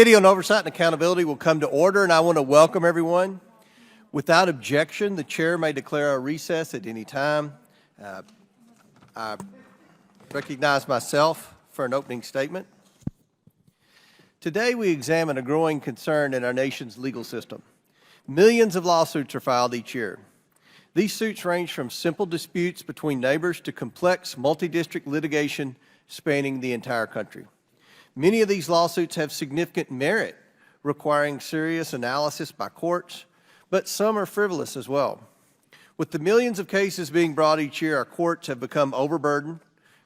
Committee on Oversight and Accountability will come to order, and I want to welcome everyone. Without objection, the chair may declare a recess at any time. I recognize myself for an opening statement. Today we examine a growing concern in our nation's legal system. Millions of lawsuits are filed each year. These suits range from simple disputes between neighbors to complex multi-district litigation spanning the entire country. Many of these lawsuits have significant merit, requiring serious analysis by courts, but some are frivolous as well. With the millions of cases being brought each year, our courts have become overburdened,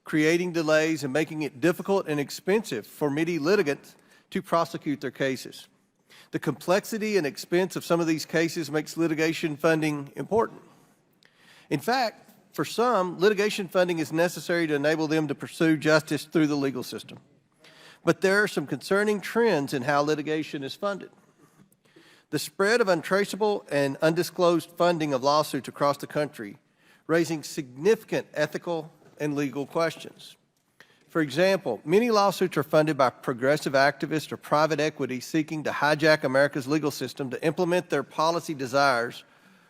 creating delays and making it difficult and expensive for many litigants to prosecute their cases. The complexity and expense of some of these cases makes litigation funding important. In fact, for some, litigation funding is necessary to enable them to pursue justice through the legal system. But there are some concerning trends in how litigation is funded. The spread of untraceable and undisclosed funding of lawsuits across the country, raising significant ethical and legal questions. For example, many lawsuits are funded by progressive activists or private equity seeking to hijack America's legal system to implement their policy desires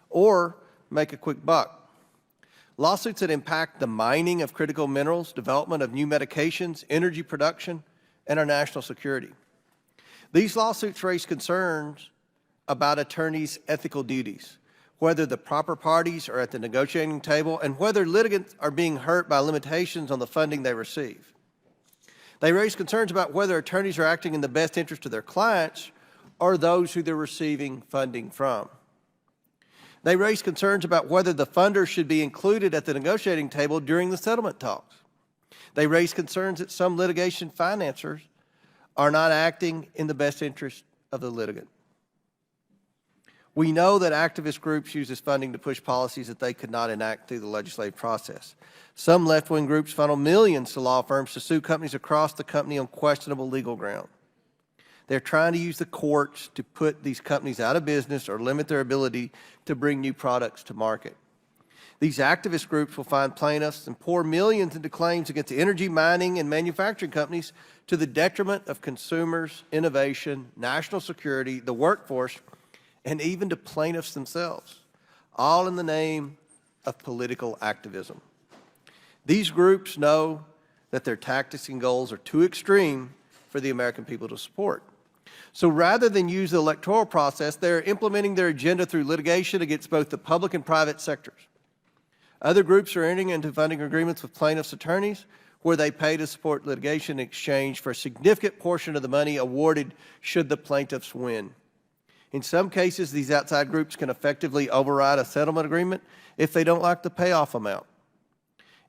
or make a quick buck. Lawsuits that impact the mining of critical minerals, development of new medications, energy production, and our national security. These lawsuits raise concerns about attorneys' ethical duties, whether the proper parties are at the negotiating table, and whether litigants are being hurt by limitations on the funding they receive. They raise concerns about whether attorneys are acting in the best interest of their clients or those who they're receiving funding from. They raise concerns about whether the funder should be included at the negotiating table during the settlement talks. They raise concerns that some litigation financiers are not acting in the best interest of the litigant. We know that activist groups use this funding to push policies that they could not enact through the legislative process. Some left-wing groups funnel millions to law firms to sue companies across the country on questionable legal ground. They're trying to use the courts to put these companies out of business or limit their ability to bring new products to market. These activist groups will find plaintiffs and pour millions into claims against the energy, mining, and manufacturing companies to the detriment of consumers, innovation, national security, the workforce, and even to plaintiffs themselves, all in the name of political activism. These groups know that their tactics and goals are too extreme for the American people to support. So rather than use the electoral process, they're implementing their agenda through litigation against both the public and private sectors. Other groups are entering into funding agreements with plaintiffs' attorneys where they pay to support litigation in exchange for a significant portion of the money awarded should the plaintiffs win. In some cases, these outside groups can effectively override a settlement agreement if they don't like the payoff amount.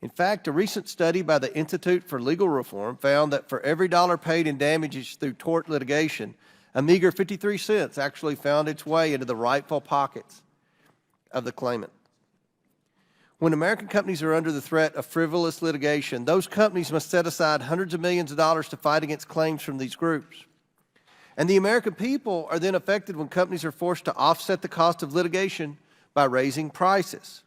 In fact, a recent study by the Institute for Legal Reform found that for every dollar paid in damages through tort litigation, a meager 53 cents actually found its way into the rightful pockets of the claimant. When American companies are under the threat of frivolous litigation, those companies must set aside hundreds of millions of dollars to fight against claims from these groups. And the American people are then affected when companies are forced to offset the cost of litigation by raising prices.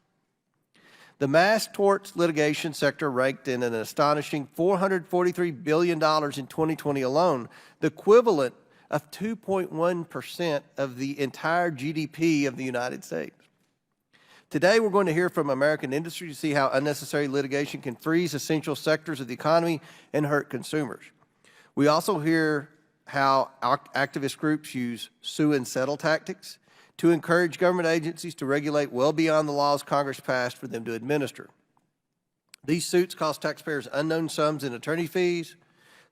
The mass torts litigation sector ranked in an astonishing $443 billion in 2020 alone, the equivalent of 2.1% of the entire GDP of the United States. Today, we're going to hear from American industry to see how unnecessary litigation can freeze essential sectors of the economy and hurt consumers. We also hear how activist groups use sue and settle tactics to encourage government agencies to regulate well beyond the laws Congress passed for them to administer. These suits cost taxpayers unknown sums in attorney fees,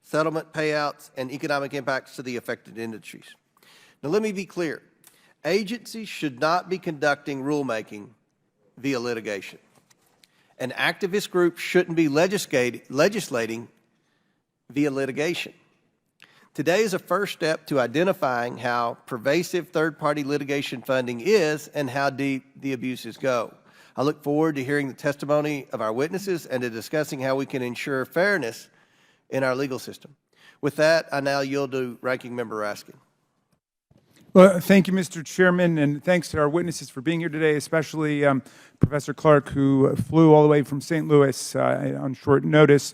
settlement payouts, and economic impacts to the affected industries. Now, let me be clear. Agencies should not be conducting rulemaking via litigation. An activist group shouldn't be legislating via litigation. Today is a first step to identifying how pervasive third-party litigation funding is and how deep the abuses go. I look forward to hearing the testimony of our witnesses and to discussing how we can ensure fairness in our legal system. With that, I now yield to Ranking Member Raskin. Well, thank you, Mr. Chairman, and thanks to our witnesses for being here today, especially Professor Clark, who flew all the way from St. Louis on short notice.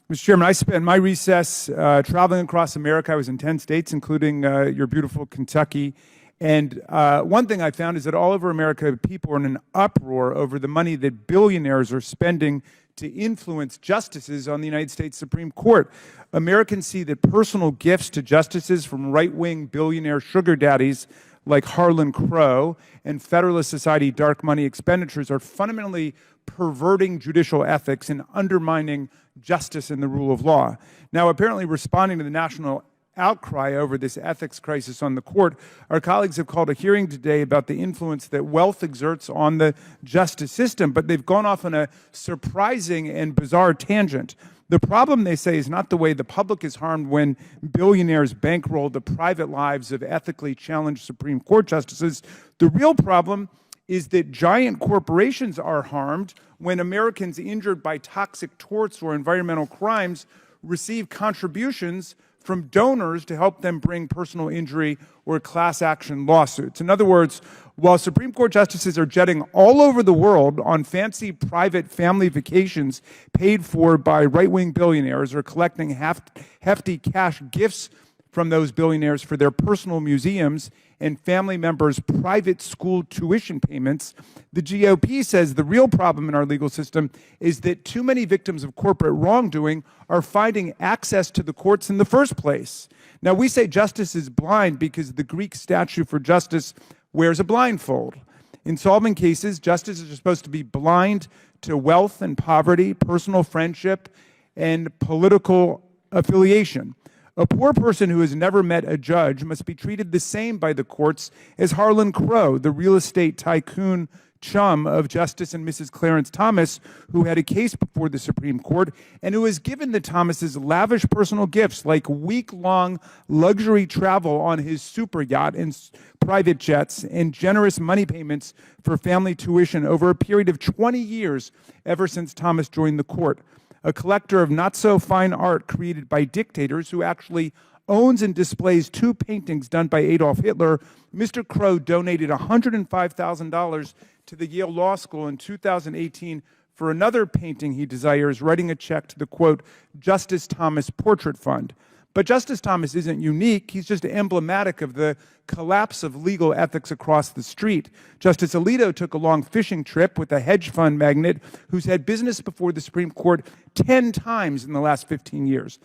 Mr. Chairman, I spent my recess traveling across America. I was in 10 states, including your beautiful Kentucky. And one thing I found is that all over America, people are in an uproar over the money that billionaires are spending to influence justices on the United States Supreme Court. Americans see that personal gifts to justices from right-wing billionaire sugar daddies like Harlan Crow and Federalist Society dark money expenditures are fundamentally perverting judicial ethics and undermining justice and the rule of law. Now, apparently responding to the national outcry over this ethics crisis on the court, our colleagues have called a hearing today about the influence that wealth exerts on the justice system, but they've gone off on a surprising and bizarre tangent. The problem, they say, is not the way the public is harmed when billionaires bankroll the private lives of ethically challenged Supreme Court justices. The real problem is that giant corporations are harmed when Americans injured by toxic torts or environmental crimes receive contributions from donors to help them bring personal injury or class action lawsuits. In other words, while Supreme Court justices are jetting all over the world on fancy private family vacations paid for by right-wing billionaires or collecting hefty cash gifts from those billionaires for their personal museums and family members' private school tuition payments, the GOP says the real problem in our legal system is that too many victims of corporate wrongdoing are finding access to the courts in the first place. Now, we say justice is blind because the Greek statue for justice wears a blindfold. In solving cases, justices are supposed to be blind to wealth and poverty, personal friendship, and political affiliation. A poor person who has never met a judge must be treated the same by the courts as Harlan Crow, the real estate tycoon chum of Justice and Mrs. Clarence Thomas, who had a case before the Supreme Court and who has given the Thomases lavish personal gifts like week-long luxury travel on his super yacht and private jets and generous money payments for family tuition over a period of 20 years ever since Thomas joined the court. A collector of not-so-fine art created by dictators who actually owns and displays two paintings done by Adolf Hitler, Mr. Crow donated $105,000 to the Yale Law School in 2018 for another painting he desires, writing a check to the, quote, Justice Thomas Portrait Fund. But Justice Thomas isn't unique. He's just emblematic of the collapse of legal ethics across the street. Justice Alito took a long fishing trip with a hedge fund magnate who's had business before the Supreme Court 10 times in the last 15 years.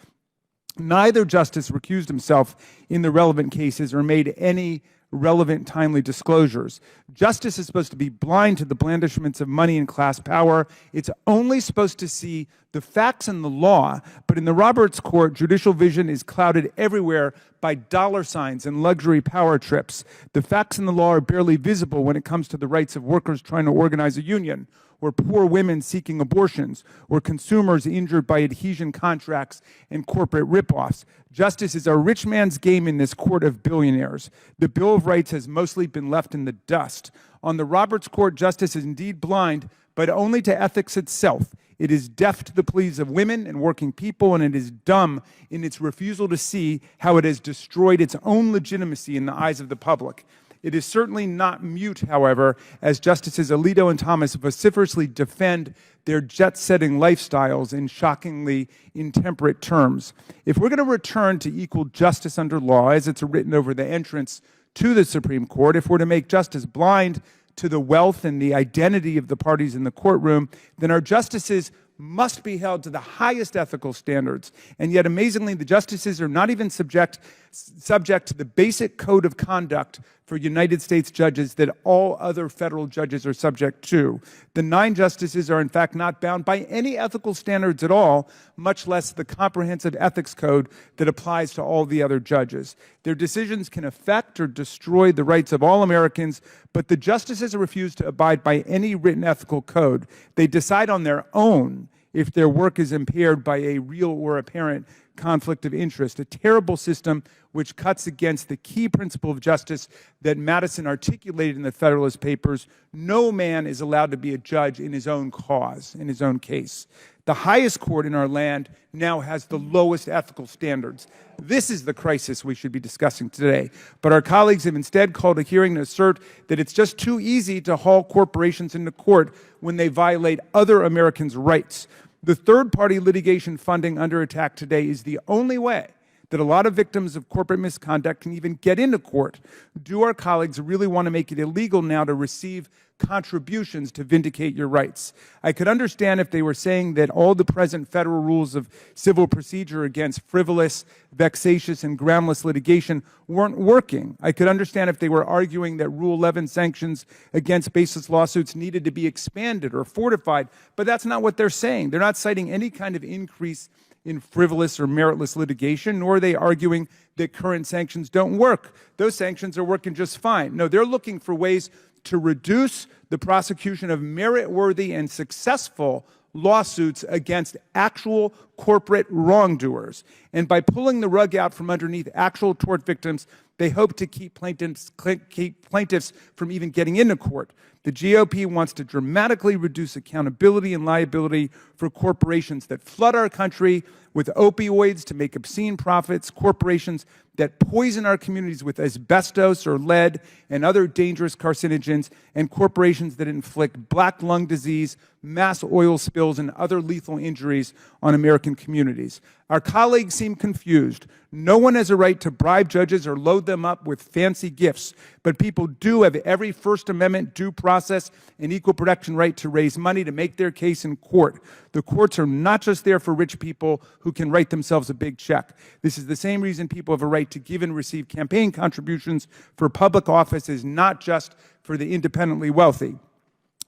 Neither justice recused himself in the relevant cases or made any relevant, timely disclosures. Justice is supposed to be blind to the blandishments of money and class power. It's only supposed to see the facts and the law, but in the Roberts Court, judicial vision is clouded everywhere by dollar signs and luxury power trips. The facts and the law are barely visible when it comes to the rights of workers trying to organize a union, or poor women seeking abortions, or consumers injured by adhesion contracts and corporate ripoffs. Justice is a rich man's game in this court of billionaires. The Bill of Rights has mostly been left in the dust. On the Roberts Court, justice is indeed blind, but only to ethics itself. It is deaf to the pleas of women and working people, and it is dumb in its refusal to see how it has destroyed its own legitimacy in the eyes of the public. It is certainly not mute, however, as Justices Alito and Thomas vociferously defend their jet-setting lifestyles in shockingly intemperate terms. If we're going to return to equal justice under law, as it's written over the entrance to the Supreme Court, if we're to make justice blind to the wealth and the identity of the parties in the courtroom, then our justices must be held to the highest ethical standards. And yet, amazingly, the justices are not even subject to the basic code of conduct for United States judges that all other federal judges are subject to. The 9 justices are, in fact, not bound by any ethical standards at all, much less the comprehensive ethics code that applies to all the other judges. Their decisions can affect or destroy the rights of all Americans, but the justices refuse to abide by any written ethical code. They decide on their own if their work is impaired by a real or apparent conflict of interest, a terrible system which cuts against the key principle of justice that Madison articulated in the Federalist Papers. No man is allowed to be a judge in his own cause, in his own case. The highest court in our land now has the lowest ethical standards. This is the crisis we should be discussing today. But our colleagues have instead called a hearing to assert that it's just too easy to haul corporations into court when they violate other Americans' rights. The third-party litigation funding under attack today is the only way that a lot of victims of corporate misconduct can even get into court. Do our colleagues really want to make it illegal now to receive contributions to vindicate your rights? I could understand if they were saying that all the present federal rules of civil procedure against frivolous, vexatious, and groundless litigation weren't working. I could understand if they were arguing that Rule 11 sanctions against baseless lawsuits needed to be expanded or fortified, but that's not what they're saying. They're not citing any kind of increase in frivolous or meritless litigation, nor are they arguing that current sanctions don't work. Those sanctions are working just fine. No, they're looking for ways to reduce the prosecution of merit-worthy and successful lawsuits against actual corporate wrongdoers. And by pulling the rug out from underneath actual tort victims, they hope to keep plaintiffs from even getting into court. The GOP wants to dramatically reduce accountability and liability for corporations that flood our country with opioids to make obscene profits, corporations that poison our communities with asbestos or lead and other dangerous carcinogens, and corporations that inflict black lung disease, mass oil spills, and other lethal injuries on American communities. Our colleagues seem confused. No one has a right to bribe judges or load them up with fancy gifts, but people do have every First Amendment due process and equal protection right to raise money to make their case in court. The courts are not just there for rich people who can write themselves a big check. This is the same reason people have a right to give and receive campaign contributions for public office, is not just for the independently wealthy.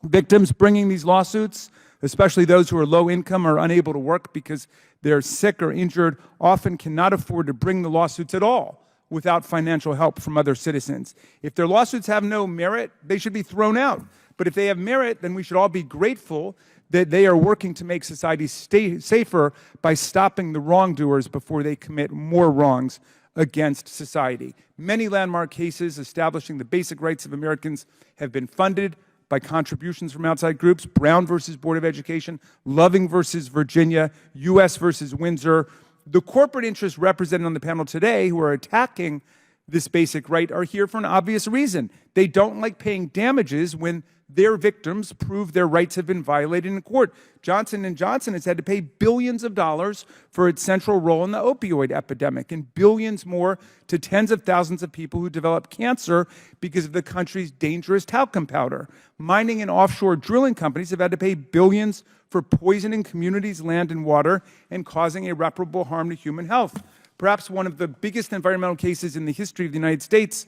Victims bringing these lawsuits, especially those who are low income or unable to work because they're sick or injured, often cannot afford to bring the lawsuits at all without financial help from other citizens. If their lawsuits have no merit, they should be thrown out. But if they have merit, then we should all be grateful that they are working to make society safer by stopping the wrongdoers before they commit more wrongs against society. Many landmark cases establishing the basic rights of Americans have been funded by contributions from outside groups: Brown versus Board of Education, Loving versus Virginia, U.S. versus Windsor. The corporate interests represented on the panel today who are attacking this basic right are here for an obvious reason. They don't like paying damages when their victims prove their rights have been violated in court. Johnson & Johnson has had to pay billions of dollars for its central role in the opioid epidemic, and billions more to tens of thousands of people who develop cancer because of the country's dangerous talcum powder. Mining and offshore drilling companies have had to pay billions for poisoning communities' land and water and causing irreparable harm to human health. Perhaps one of the biggest environmental cases in the history of the United States,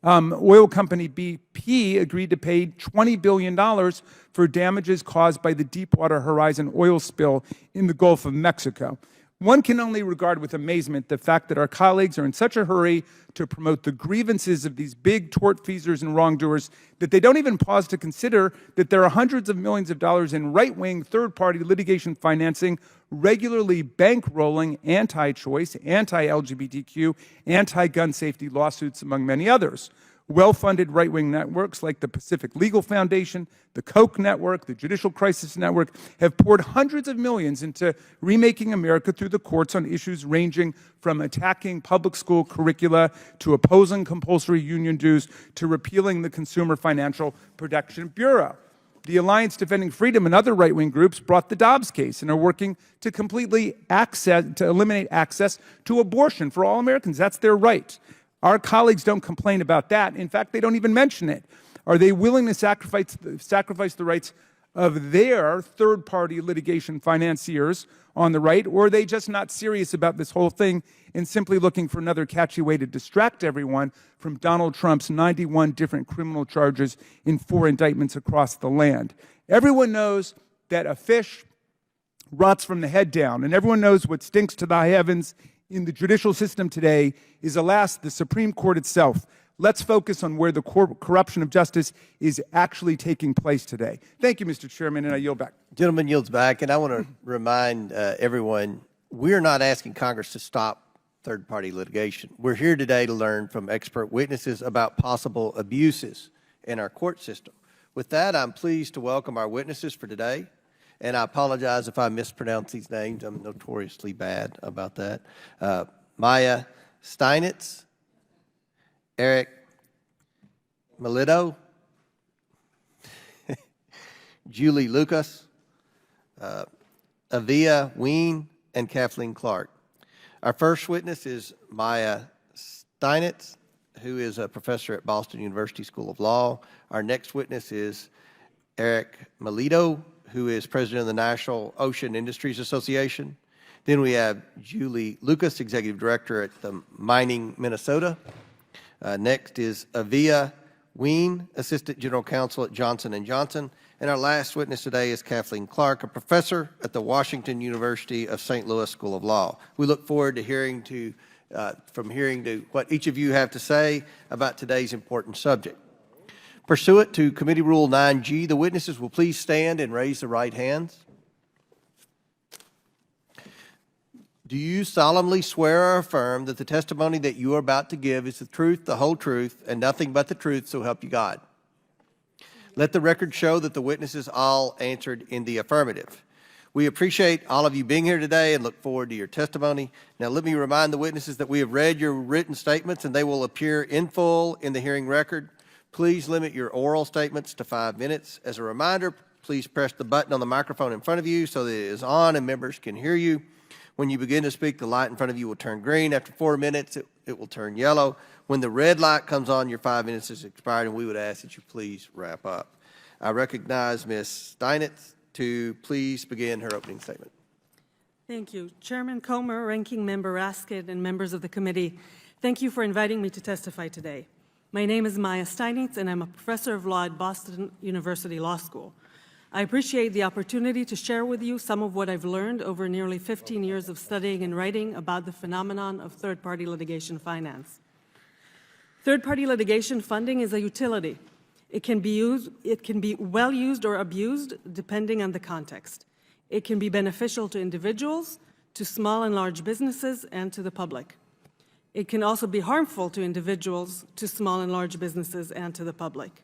oil company BP agreed to pay $20 billion for damages caused by the Deepwater Horizon oil spill in the Gulf of Mexico. One can only regard with amazement the fact that our colleagues are in such a hurry to promote the grievances of these big tortfeasors and wrongdoers that they don't even pause to consider that there are hundreds of millions of dollars in right-wing third-party litigation financing regularly bankrolling anti-choice, anti-LGBTQ, anti-gun safety lawsuits, among many others. Well-funded right-wing networks like the Pacific Legal Foundation, the Koch Network, the Judicial Crisis Network have poured hundreds of millions into remaking America through the courts on issues ranging from attacking public school curricula to opposing compulsory union dues to repealing the Consumer Financial Protection Bureau. The Alliance Defending Freedom and other right-wing groups brought the Dobbs case and are working to eliminate access to abortion for all Americans. That's their right. Our colleagues don't complain about that. In fact, they don't even mention it. Are they willing to sacrifice the rights of their third-party litigation financiers on the right, or are they just not serious about this whole thing and simply looking for another catchy way to distract everyone from Donald Trump's 91 different criminal charges in 4 indictments across the land? Everyone knows that a fish rots from the head down, and everyone knows what stinks to the high heavens in the judicial system today is, alas, the Supreme Court itself. Let's focus on where the corruption of justice is actually taking place today. Thank you, Mr. Chairman, and I yield back. Gentleman yields back, and I want to remind everyone, we're not asking Congress to stop third-party litigation. We're here today to learn from expert witnesses about possible abuses in our court system. With that, I'm pleased to welcome our witnesses for today, and I apologize if I mispronounce these names. I'm notoriously bad about that. Maya Steinitz, Eric Melito, Julie Lucas, Avia Ween, and Kathleen Clark. Our first witness is Maya Steinitz, who is a professor at Boston University School of Law. Our next witness is Eric Melito, who is president of the National Ocean Industries Association. Then we have Julie Lucas, executive director at the Mining Minnesota. Next is Avia Ween, assistant general counsel at Johnson & Johnson. And our last witness today is Kathleen Clark, a professor at the Washington University of St. Louis School of Law. We look forward to hearing what each of you have to say about today's important subject. Pursuant to Committee Rule 9G, the witnesses will please stand and raise the right hands. Do you solemnly swear or affirm that the testimony that you are about to give is the truth, the whole truth, and nothing but the truth, so help you God? Let the record show that the witnesses all answered in the affirmative. We appreciate all of you being here today and look forward to your testimony. Now, let me remind the witnesses that we have read your written statements and they will appear in full in the hearing record. Please limit your oral statements to 5 minutes. As a reminder, please press the button on the microphone in front of you so that it is on and members can hear you. When you begin to speak, the light in front of you will turn green. After 4 minutes, it will turn yellow. When the red light comes on, your 5 minutes is expired, and we would ask that you please wrap up. I recognize Ms. Steinitz to please begin her opening statement. Thank you. Chairman Comer, Ranking Member Raskin, and members of the committee, thank you for inviting me to testify today. My name is Maya Steinitz, and I'm a professor of law at Boston University Law School. I appreciate the opportunity to share with you some of what I've learned over nearly 15 years of studying and writing about the phenomenon of third-party litigation finance. Third-party litigation funding is a utility. It can be well used or abused depending on the context. It can be beneficial to individuals, to small and large businesses, and to the public. It can also be harmful to individuals, to small and large businesses, and to the public.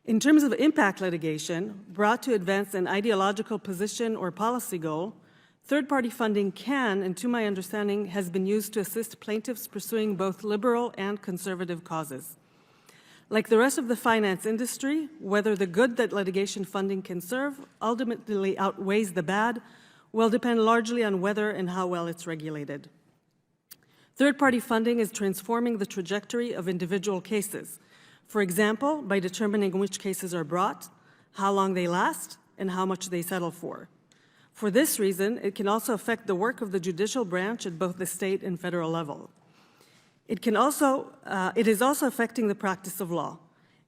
In terms of impact litigation, brought to advance an ideological position or policy goal, third-party funding can, and to my understanding, has been used to assist plaintiffs pursuing both liberal and conservative causes. Like the rest of the finance industry, whether the good that litigation funding can serve ultimately outweighs the bad will depend largely on whether and how well it's regulated. Third-party funding is transforming the trajectory of individual cases. For example, by determining which cases are brought, how long they last, and how much they settle for. For this reason, it can also affect the work of the judicial branch at both the state and federal level. It is also affecting the practice of law.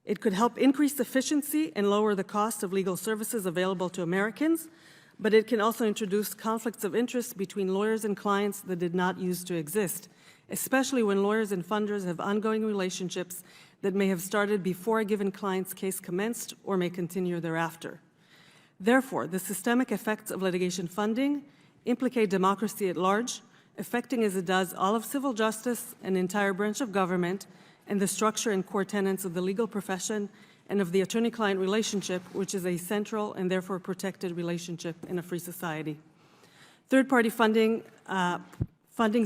It could help increase efficiency and lower the cost of legal services available to Americans, but it can also introduce conflicts of interest between lawyers and clients that did not used to exist, especially when lawyers and funders have ongoing relationships that may have started before a given client's case commenced or may continue thereafter. Therefore, the systemic effects of litigation funding implicate democracy at large, affecting as it does all of civil justice, an entire branch of government, and the structure and core tenets of the legal profession and of the attorney-client relationship, which is a central and therefore protected relationship in a free society. Third-party funding's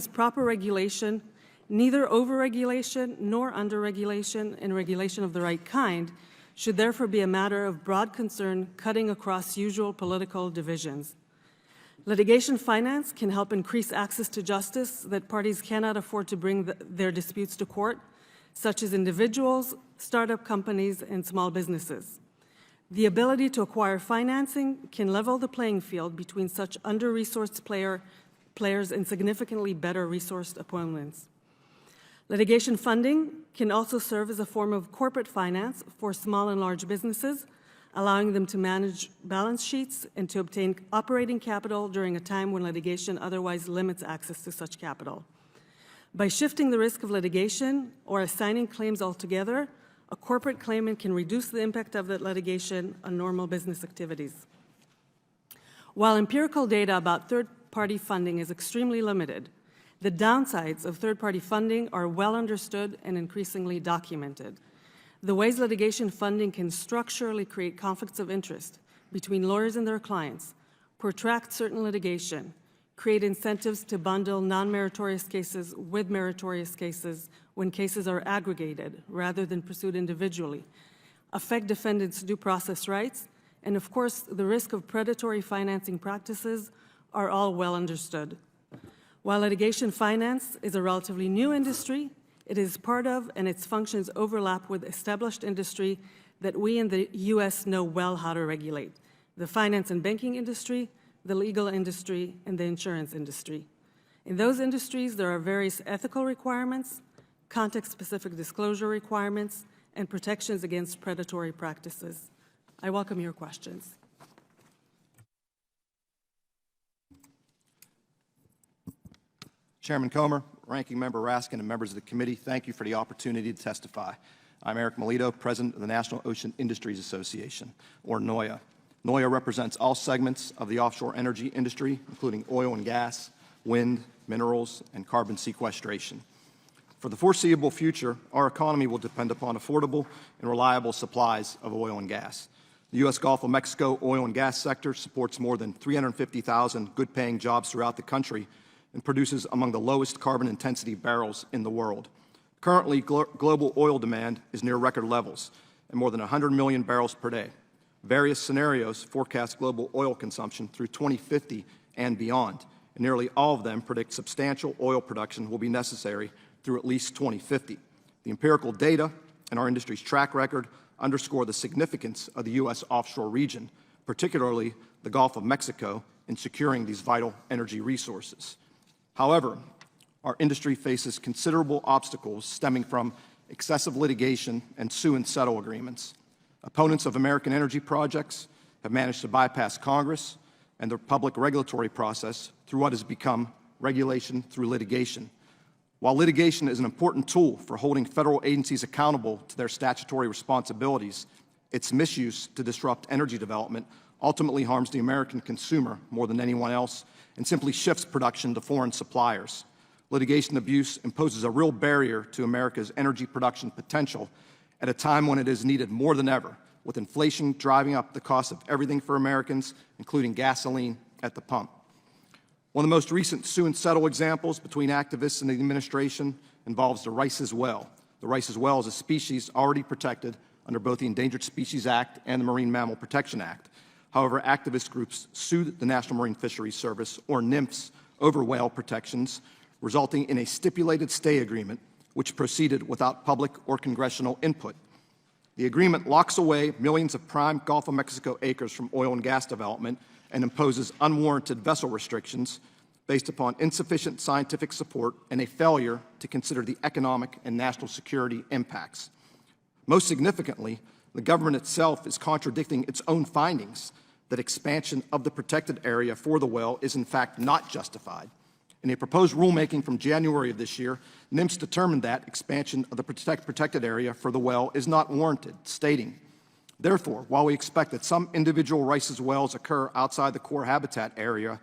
proper regulation, neither overregulation nor underregulation, and regulation of the right kind, should therefore be a matter of broad concern cutting across usual political divisions. Litigation finance can help increase access to justice that parties cannot afford to bring their disputes to court, such as individuals, startup companies, and small businesses. The ability to acquire financing can level the playing field between such under-resourced players and significantly better resourced opponents. Litigation funding can also serve as a form of corporate finance for small and large businesses, allowing them to manage balance sheets and to obtain operating capital during a time when litigation otherwise limits access to such capital. By shifting the risk of litigation or assigning claims altogether, a corporate claimant can reduce the impact of that litigation on normal business activities. While empirical data about third-party funding is extremely limited, the downsides of third-party funding are well understood and increasingly documented. The ways litigation funding can structurally create conflicts of interest between lawyers and their clients, protract certain litigation, create incentives to bundle non-meritorious cases with meritorious cases when cases are aggregated rather than pursued individually, affect defendants' due process rights, and of course, the risk of predatory financing practices are all well understood. While litigation finance is a relatively new industry, it is part of and its functions overlap with established industry that we in the U.S. know well how to regulate: the finance and banking industry, the legal industry, and the insurance industry. In those industries, there are various ethical requirements, context-specific disclosure requirements, and protections against predatory practices. I welcome your questions. Chairman Comer, Ranking Member Raskin, and members of the committee, thank you for the opportunity to testify. I'm Eric Melito, President of the National Ocean Industries Association, or NOIA. NOIA represents all segments of the offshore energy industry, including oil and gas, wind, minerals, and carbon sequestration. For the foreseeable future, our economy will depend upon affordable and reliable supplies of oil and gas. The U.S. Gulf of Mexico oil and gas sector supports more than 350,000 good-paying jobs throughout the country and produces among the lowest carbon intensity barrels in the world. Currently, global oil demand is near record levels at more than 100 million barrels per day. Various scenarios forecast global oil consumption through 2050 and beyond, and nearly all of them predict substantial oil production will be necessary through at least 2050. The empirical data and our industry's track record underscore the significance of the U.S. offshore region, particularly the Gulf of Mexico, in securing these vital energy resources. However, our industry faces considerable obstacles stemming from excessive litigation and sue and settle agreements. Opponents of American energy projects have managed to bypass Congress and the public regulatory process through what has become regulation through litigation. While litigation is an important tool for holding federal agencies accountable to their statutory responsibilities, its misuse to disrupt energy development ultimately harms the American consumer more than anyone else and simply shifts production to foreign suppliers. Litigation abuse imposes a real barrier to America's energy production potential at a time when it is needed more than ever, with inflation driving up the cost of everything for Americans, including gasoline at the pump. One of the most recent sue and settle examples between activists and the administration involves the Rice's whale. The Rice's whale is a species already protected under both the Endangered Species Act and the Marine Mammal Protection Act. However, activist groups sued the National Marine Fisheries Service, or NMFS, over whale protections, resulting in a stipulated stay agreement which proceeded without public or congressional input. The agreement locks away millions of prime Gulf of Mexico acres from oil and gas development and imposes unwarranted vessel restrictions based upon insufficient scientific support and a failure to consider the economic and national security impacts. Most significantly, the government itself is contradicting its own findings that expansion of the protected area for the whale is in fact not justified. In a proposed rulemaking from January of this year, NMFS determined that expansion of the protected area for the whale is not warranted, stating, therefore, while we expect that some individual Rice's whales occur outside the core habitat area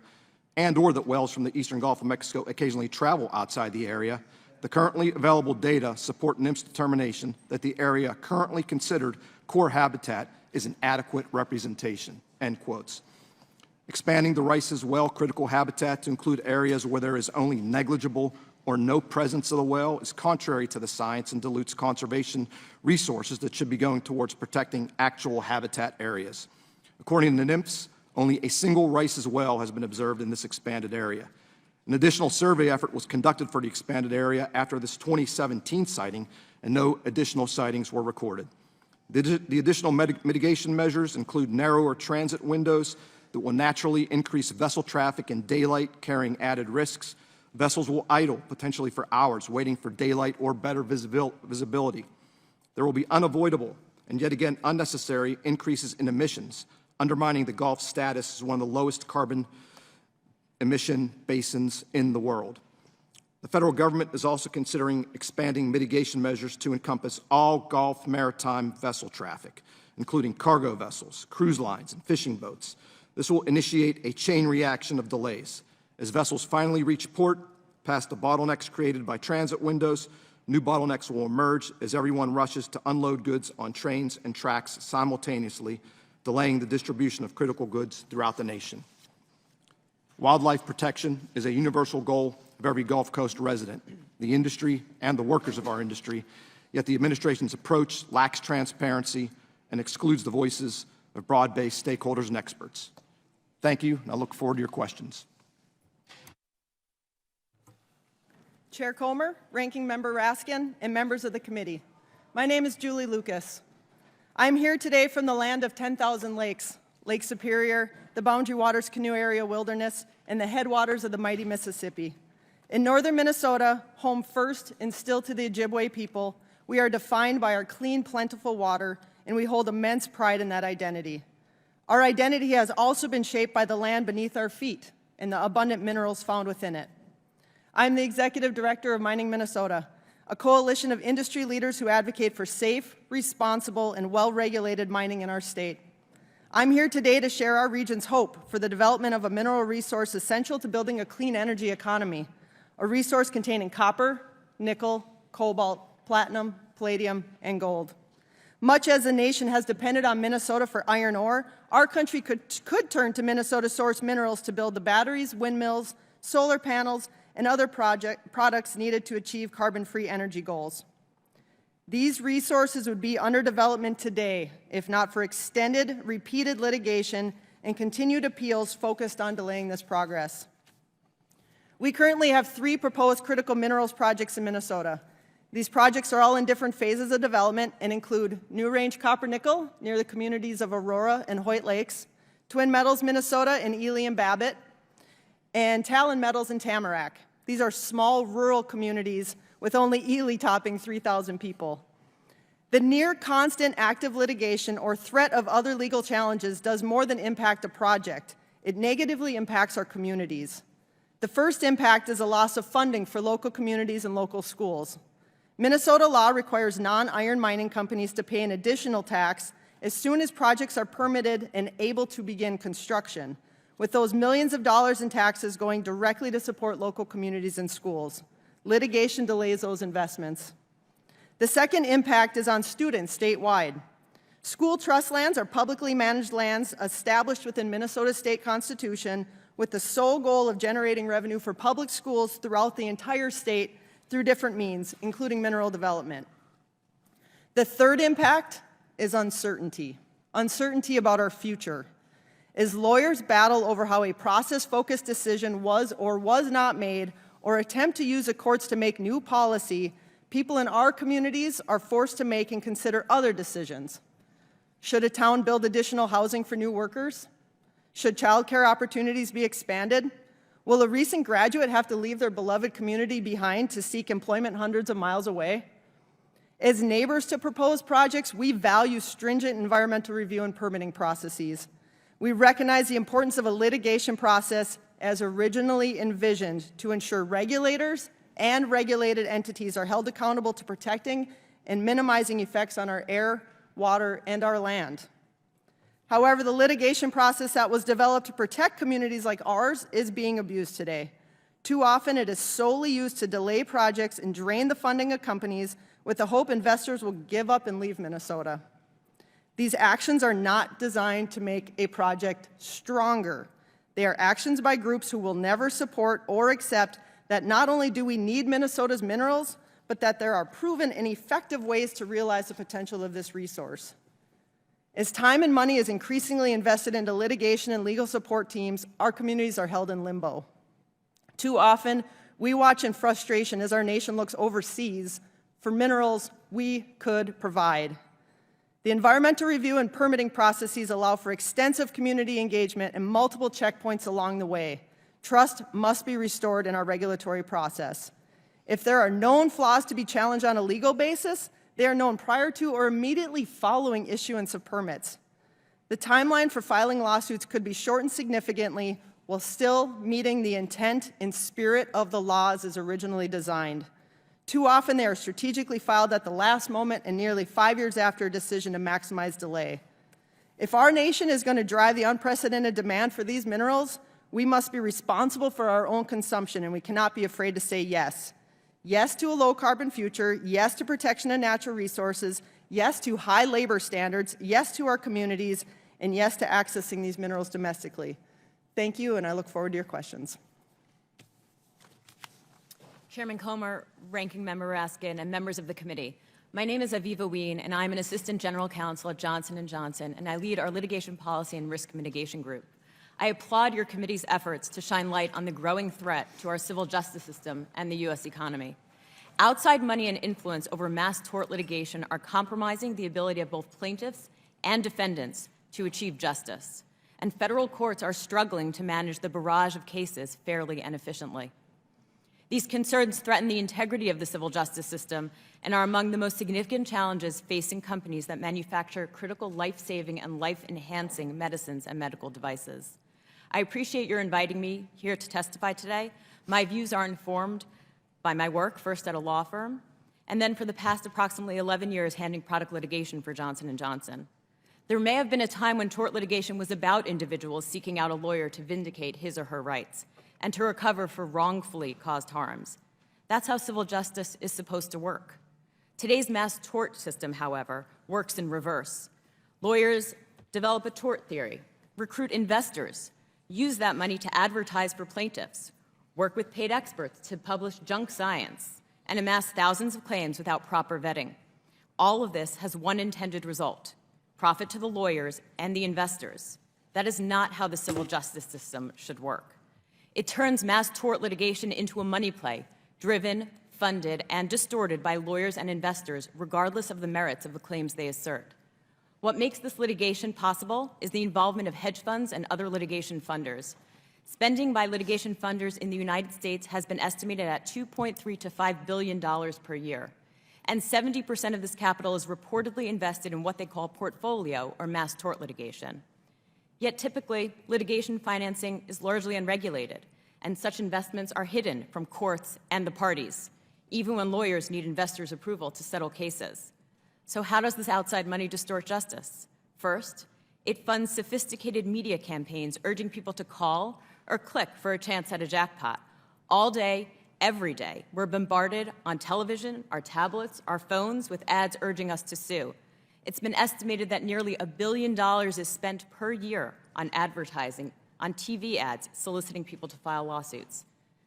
and or that whales from the eastern Gulf of Mexico occasionally travel outside the area, the currently available data support NMFS' determination that the area currently considered core habitat is an adequate representation, end quotes. Expanding the Rice's whale critical habitat to include areas where there is only negligible or no presence of the whale is contrary to the science and dilutes conservation resources that should be going towards protecting actual habitat areas. According to NMFS, only a single Rice's whale has been observed in this expanded area. An additional survey effort was conducted for the expanded area after this 2017 sighting, and no additional sightings were recorded. The additional mitigation measures include narrower transit windows that will naturally increase vessel traffic in daylight, carrying added risks. Vessels will idle, potentially for hours, waiting for daylight or better visibility. There will be unavoidable and yet again unnecessary increases in emissions, undermining the Gulf's status as one of the lowest carbon emission basins in the world. The federal government is also considering expanding mitigation measures to encompass all Gulf maritime vessel traffic, including cargo vessels, cruise lines, and fishing boats. This will initiate a chain reaction of delays. As vessels finally reach port, past the bottlenecks created by transit windows, new bottlenecks will emerge as everyone rushes to unload goods on trains and tracks simultaneously, delaying the distribution of critical goods throughout the nation. Wildlife protection is a universal goal of every Gulf Coast resident, the industry, and the workers of our industry, yet the administration's approach lacks transparency and excludes the voices of broad-based stakeholders and experts. Thank you, and I look forward to your questions. Chair Comer, Ranking Member Raskin, and members of the committee. My name is Julie Lucas. I'm here today from the land of 10,000 lakes, Lake Superior, the Boundary Waters Canoe Area Wilderness, and the headwaters of the mighty Mississippi. In northern Minnesota, home first and still to the Ojibwe people, we are defined by our clean, plentiful water, and we hold immense pride in that identity. Our identity has also been shaped by the land beneath our feet and the abundant minerals found within it. I'm the Executive Director of Mining Minnesota, a coalition of industry leaders who advocate for safe, responsible, and well-regulated mining in our state. I'm here today to share our region's hope for the development of a mineral resource essential to building a clean energy economy, a resource containing copper, nickel, cobalt, platinum, palladium, and gold. Much as the nation has depended on Minnesota for iron ore, our country could turn to Minnesota-sourced minerals to build the batteries, windmills, solar panels, and other products needed to achieve carbon-free energy goals. These resources would be under development today if not for extended, repeated litigation and continued appeals focused on delaying this progress. We currently have 3 proposed critical minerals projects in Minnesota. These projects are all in different phases of development and include New Range Copper Nickel near the communities of Aurora and Hoyt Lakes, Twin Metals Minnesota in Ely and Babbitt, and Talon Metals in Tamarack. These are small rural communities with only Ely topping 3,000 people. The near constant active litigation or threat of other legal challenges does more than impact a project. It negatively impacts our communities. The first impact is a loss of funding for local communities and local schools. Minnesota law requires non-iron mining companies to pay an additional tax as soon as projects are permitted and able to begin construction, with those millions of dollars in taxes going directly to support local communities and schools. Litigation delays those investments. The second impact is on students statewide. School trust lands are publicly managed lands established within Minnesota's state constitution with the sole goal of generating revenue for public schools throughout the entire state through different means, including mineral development. The third impact is uncertainty. Uncertainty about our future. As lawyers battle over how a process-focused decision was or was not made, or attempt to use the courts to make new policy, people in our communities are forced to make and consider other decisions. Should a town build additional housing for new workers? Should childcare opportunities be expanded? Will a recent graduate have to leave their beloved community behind to seek employment hundreds of miles away? As neighbors to proposed projects, we value stringent environmental review and permitting processes. We recognize the importance of a litigation process as originally envisioned to ensure regulators and regulated entities are held accountable to protecting and minimizing effects on our air, water, and our land. However, the litigation process that was developed to protect communities like ours is being abused today. Too often, it is solely used to delay projects and drain the funding of companies with the hope investors will give up and leave Minnesota. These actions are not designed to make a project stronger. They are actions by groups who will never support or accept that not only do we need Minnesota's minerals, but that there are proven and effective ways to realize the potential of this resource. As time and money is increasingly invested into litigation and legal support teams, our communities are held in limbo. Too often, we watch in frustration as our nation looks overseas for minerals we could provide. The environmental review and permitting processes allow for extensive community engagement and multiple checkpoints along the way. Trust must be restored in our regulatory process. If there are known flaws to be challenged on a legal basis, they are known prior to or immediately following issuance of permits. The timeline for filing lawsuits could be shortened significantly while still meeting the intent and spirit of the laws as originally designed. Too often, they are strategically filed at the last moment and nearly 5 years after a decision to maximize delay. If our nation is going to drive the unprecedented demand for these minerals, we must be responsible for our own consumption, and we cannot be afraid to say yes. Yes to a low-carbon future, yes to protection of natural resources, yes to high labor standards, yes to our communities, and yes to accessing these minerals domestically. Thank you, and I look forward to your questions. Chairman Comer, Ranking Member Raskin, and members of the committee. My name is Aviva Ween, and I'm an Assistant General Counsel at Johnson & Johnson, and I lead our Litigation Policy and Risk Mitigation Group. I applaud your committee's efforts to shine light on the growing threat to our civil justice system and the U.S. economy. Outside money and influence over mass tort litigation are compromising the ability of both plaintiffs and defendants to achieve justice, and federal courts are struggling to manage the barrage of cases fairly and efficiently. These concerns threaten the integrity of the civil justice system and are among the most significant challenges facing companies that manufacture critical life-saving and life-enhancing medicines and medical devices. I appreciate your inviting me here to testify today. My views are informed by my work, first at a law firm, and then for the past approximately 11 years handling product litigation for Johnson & Johnson. There may have been a time when tort litigation was about individuals seeking out a lawyer to vindicate his or her rights and to recover for wrongfully caused harms. That's how civil justice is supposed to work. Today's mass tort system, however, works in reverse. Lawyers develop a tort theory, recruit investors, use that money to advertise for plaintiffs, work with paid experts to publish junk science, and amass thousands of claims without proper vetting. All of this has one intended result: profit to the lawyers and the investors. That is not how the civil justice system should work. It turns mass tort litigation into a money play, driven, funded, and distorted by lawyers and investors, regardless of the merits of the claims they assert. What makes this litigation possible is the involvement of hedge funds and other litigation funders. Spending by litigation funders in the United States has been estimated at $2.3 to $5 billion per year, and 70% of this capital is reportedly invested in what they call portfolio or mass tort litigation. Yet typically, litigation financing is largely unregulated, and such investments are hidden from courts and the parties, even when lawyers need investors' approval to settle cases. So how does this outside money distort justice? First, it funds sophisticated media campaigns urging people to call or click for a chance at a jackpot. All day, every day, we're bombarded on television, our tablets, our phones with ads urging us to sue. It's been estimated that nearly $1 billion is spent per year on advertising, on TV ads soliciting people to file lawsuits.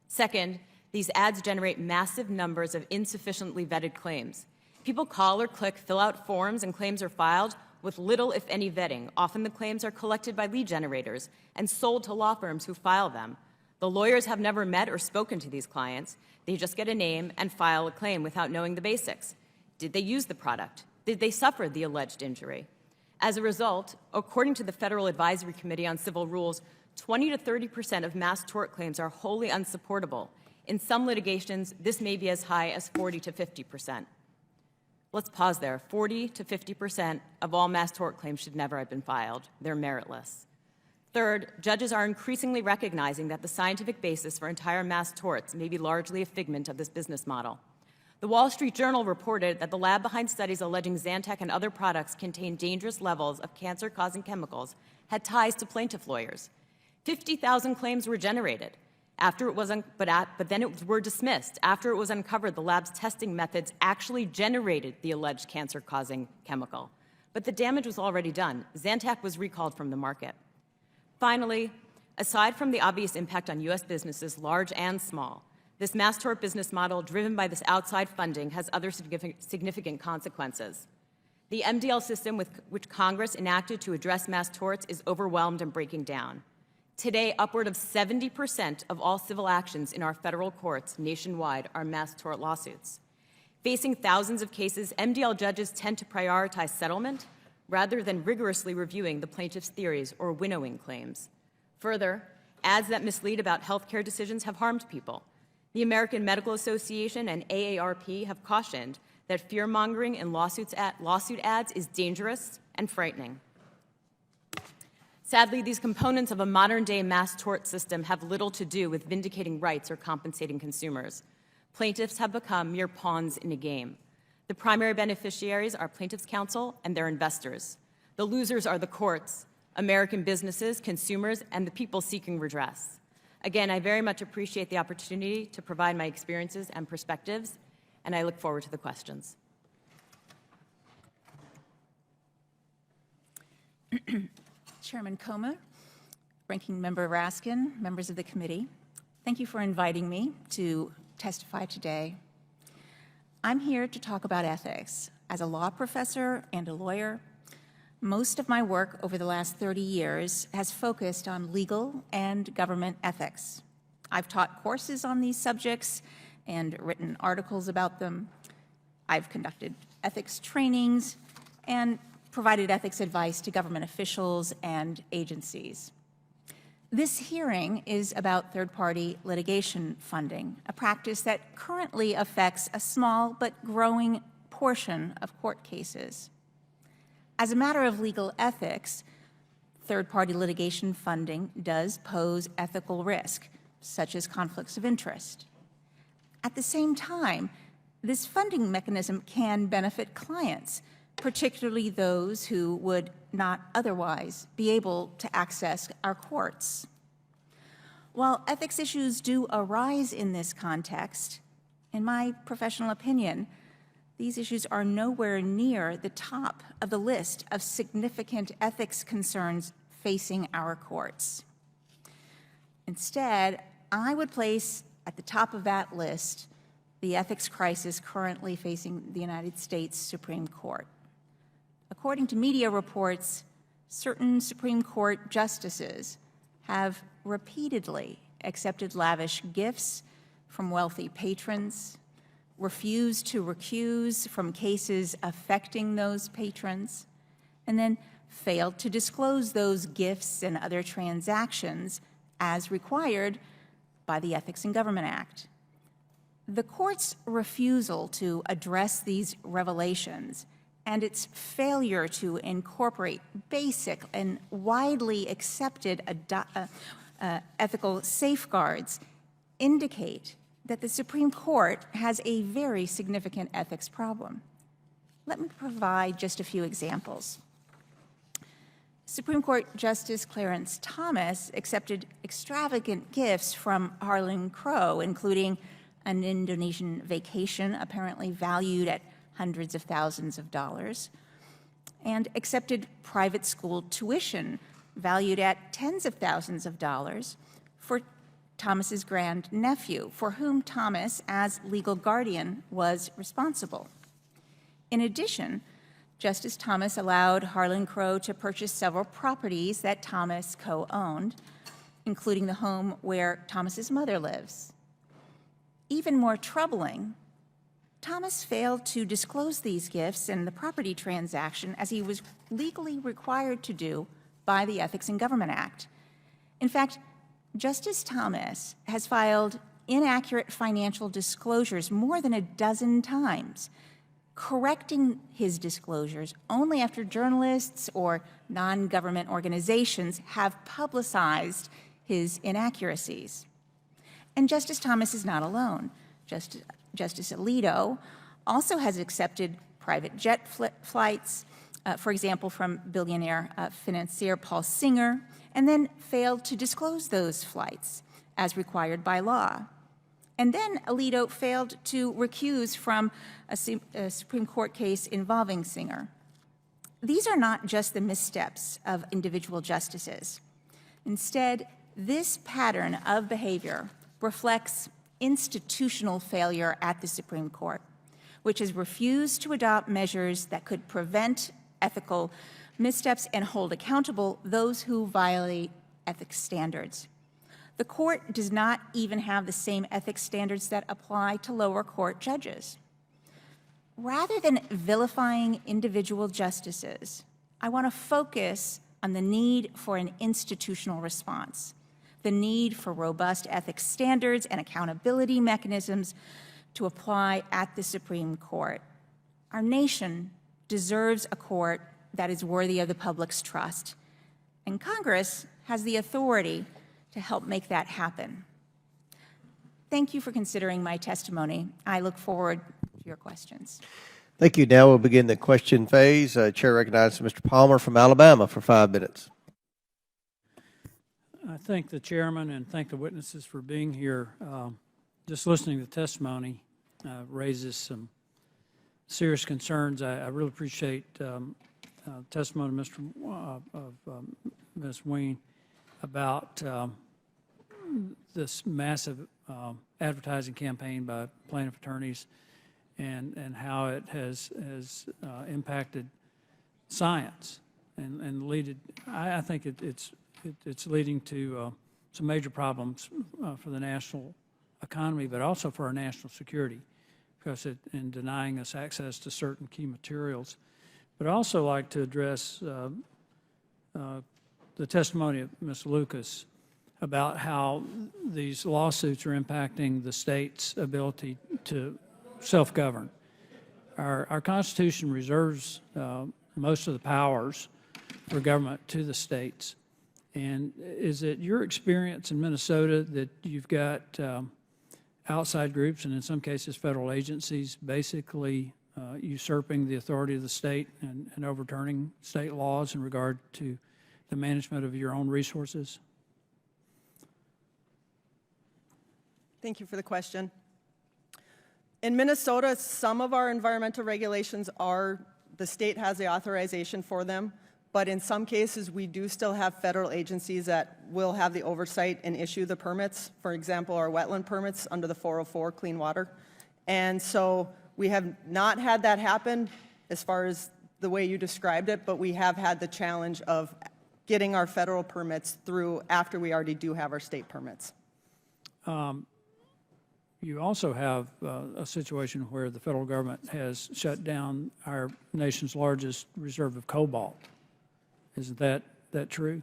Second, these ads generate massive numbers of insufficiently vetted claims. People call or click, fill out forms, and claims are filed with little, if any, vetting. Often the claims are collected by lead generators and sold to law firms who file them. The lawyers have never met or spoken to these clients. They just get a name and file a claim without knowing the basics. Did they use the product? Did they suffer the alleged injury? As a result, according to the Federal Advisory Committee on Civil Rules, 20 to 30% of mass tort claims are wholly unsupportable. In some litigations, this may be as high as 40 to 50%. Let's pause there. 40 to 50% of all mass tort claims should never have been filed. They're meritless. Third, judges are increasingly recognizing that the scientific basis for entire mass torts may be largely a figment of this business model. The Wall Street Journal reported that the lab behind studies alleging Zantac and other products contain dangerous levels of cancer-causing chemicals had ties to plaintiff lawyers. 50,000 claims were generated, but then it were dismissed. After it was uncovered, the lab's testing methods actually generated the alleged cancer-causing chemical. But the damage was already done. Zantac was recalled from the market. Finally, aside from the obvious impact on U.S. businesses, large and small, this mass tort business model, driven by this outside funding, has other significant consequences. The MDL system which Congress enacted to address mass torts is overwhelmed and breaking down. Today, upward of 70% of all civil actions in our federal courts nationwide are mass tort lawsuits. Facing thousands of cases, MDL judges tend to prioritize settlement rather than rigorously reviewing the plaintiff's theories or winnowing claims. Further, ads that mislead about healthcare decisions have harmed people. The American Medical Association and AARP have cautioned that fear-mongering in lawsuit ads is dangerous and frightening. Sadly, these components of a modern-day mass tort system have little to do with vindicating rights or compensating consumers. Plaintiffs have become mere pawns in a game. The primary beneficiaries are plaintiffs' counsel and their investors. The losers are the courts, American businesses, consumers, and the people seeking redress. Again, I very much appreciate the opportunity to provide my experiences and perspectives, and I look forward to the questions. Chairman Comer, Ranking Member Raskin, members of the committee, thank you for inviting me to testify today. I'm here to talk about ethics. As a law professor and a lawyer, most of my work over the last 30 years has focused on legal and government ethics. I've taught courses on these subjects and written articles about them. I've conducted ethics trainings and provided ethics advice to government officials and agencies. This hearing is about third-party litigation funding, a practice that currently affects a small but growing portion of court cases. As a matter of legal ethics, third-party litigation funding does pose ethical risk, such as conflicts of interest. At the same time, this funding mechanism can benefit clients, particularly those who would not otherwise be able to access our courts. While ethics issues do arise in this context, in my professional opinion, these issues are nowhere near the top of the list of significant ethics concerns facing our courts. Instead, I would place at the top of that list the ethics crisis currently facing the United States Supreme Court. According to media reports, certain Supreme Court justices have repeatedly accepted lavish gifts from wealthy patrons, refused to recuse from cases affecting those patrons, and then failed to disclose those gifts and other transactions as required by the Ethics in Government Act. The court's refusal to address these revelations and its failure to incorporate basic and widely accepted ethical safeguards indicate that the Supreme Court has a very significant ethics problem. Let me provide just a few examples. Supreme Court Justice Clarence Thomas accepted extravagant gifts from Harlan Crow, including an Indonesian vacation apparently valued at hundreds of thousands of dollars, and accepted private school tuition valued at tens of thousands of dollars for Thomas's grandnephew, for whom Thomas, as legal guardian, was responsible. In addition, Justice Thomas allowed Harlan Crow to purchase several properties that Thomas co-owned, including the home where Thomas's mother lives. Even more troubling, Thomas failed to disclose these gifts and the property transaction as he was legally required to do by the Ethics in Government Act. In fact, Justice Thomas has filed inaccurate financial disclosures more than a dozen times, correcting his disclosures only after journalists or non-government organizations have publicized his inaccuracies. And Justice Thomas is not alone. Justice Alito also has accepted private jet flights, for example, from billionaire financier Paul Singer, and then failed to disclose those flights as required by law. And then Alito failed to recuse from a Supreme Court case involving Singer. These are not just the missteps of individual justices. Instead, this pattern of behavior reflects institutional failure at the Supreme Court, which has refused to adopt measures that could prevent ethical missteps and hold accountable those who violate ethics standards. The court does not even have the same ethics standards that apply to lower court judges. Rather than vilifying individual justices, I want to focus on the need for an institutional response, the need for robust ethics standards and accountability mechanisms to apply at the Supreme Court. Our nation deserves a court that is worthy of the public's trust, and Congress has the authority to help make that happen. Thank you for considering my testimony. I look forward to your questions. Thank you. Now we'll begin the question phase. Chair recognizes Mr. Palmer from Alabama for 5 minutes. I thank the chairman and thank the witnesses for being here. Just listening to the testimony raises some serious concerns. I really appreciate testimony of Ms. Ween about this massive advertising campaign by plaintiff attorneys and how it has impacted science and I think it's leading to some major problems for the national economy, but also for our national security, because in denying us access to certain key materials. But I'd also like to address the testimony of Ms. Lucas about how these lawsuits are impacting the state's ability to self-govern. Our Constitution reserves most of the powers for government to the states. And is it your experience in Minnesota that you've got outside groups, and in some cases federal agencies, basically usurping the authority of the state and overturning state laws in regard to the management of your own resources? Thank you for the question. In Minnesota, some of our environmental regulations the state has the authorization for them, but in some cases, we do still have federal agencies that will have the oversight and issue the permits. For example, our wetland permits under the 404 Clean Water. And so we have not had that happen as far as the way you described it, but we have had the challenge of getting our federal permits through after we already do have our state permits. You also have a situation where the federal government has shut down our nation's largest reserve of cobalt. Isn't that true?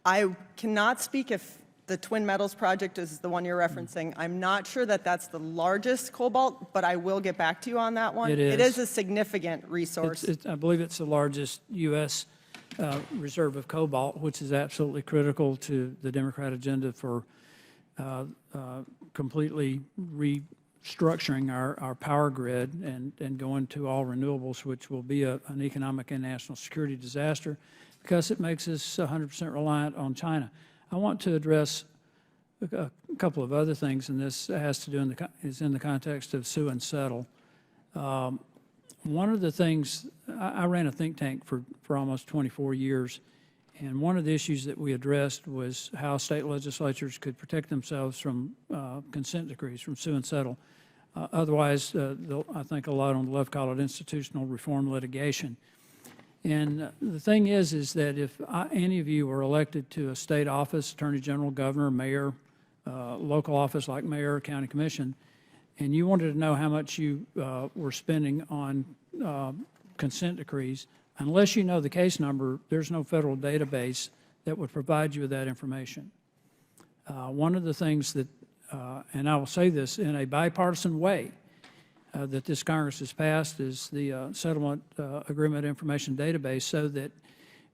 I cannot speak if the Twin Metals project is the one you're referencing. I'm not sure that that's the largest cobalt, but I will get back to you on that one. It is. It is a significant resource. I believe it's the largest U.S. Reserve of cobalt, which is absolutely critical to the Democrat agenda for completely restructuring our power grid and going to all renewables, which will be an economic and national security disaster because it makes us 100% reliant on China. I want to address a couple of other things, and this has to do is in the context of sue and settle. One of the things, I ran a think tank for almost 24 years, and one of the issues that we addressed was how state legislatures could protect themselves from consent decrees, from sue and settle. Otherwise, I think a lot on the left call it institutional reform litigation. And the thing is that if any of you were elected to a state office, attorney general, governor, mayor, local office like mayor, county commission, and you wanted to know how much you were spending on consent decrees, unless you know the case number, there's no federal database that would provide you with that information. One of the things that, and I will say this in a bipartisan way, that this Congress has passed is the Settlement Agreement Information Database, so that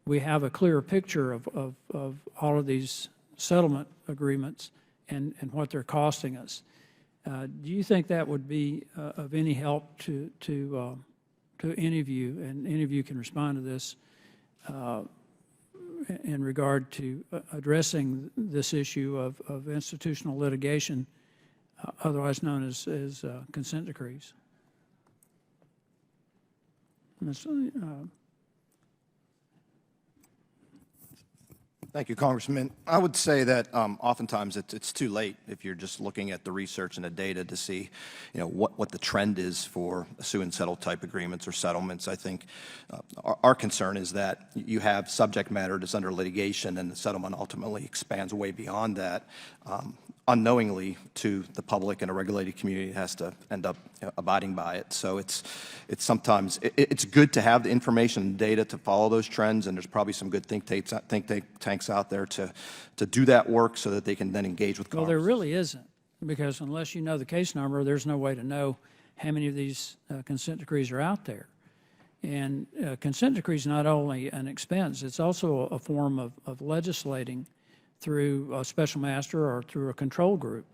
we have a clearer picture of all of these settlement agreements and what they're costing us. Do you think that would be of any help to any of you, and any of you can respond to this in regard to addressing this issue of institutional litigation, otherwise known as consent decrees? Thank you, Congressman. I would say that oftentimes it's too late if you're just looking at the research and the data to see, what the trend is for sue and settle type agreements or settlements. I think our concern is that you have subject matter that's under litigation, and the settlement ultimately expands way beyond that. Unknowingly to the public, and a regulated community has to end up abiding by it. So it's sometimes it's good to have the information and data to follow those trends, and there's probably some good think tanks out there to do that work so that they can then engage with Congress. Well, there really isn't, because unless you know the case number, there's no way to know how many of these consent decrees are out there. And consent decrees not only an expense, it's also a form of legislating through a special master or through a control group,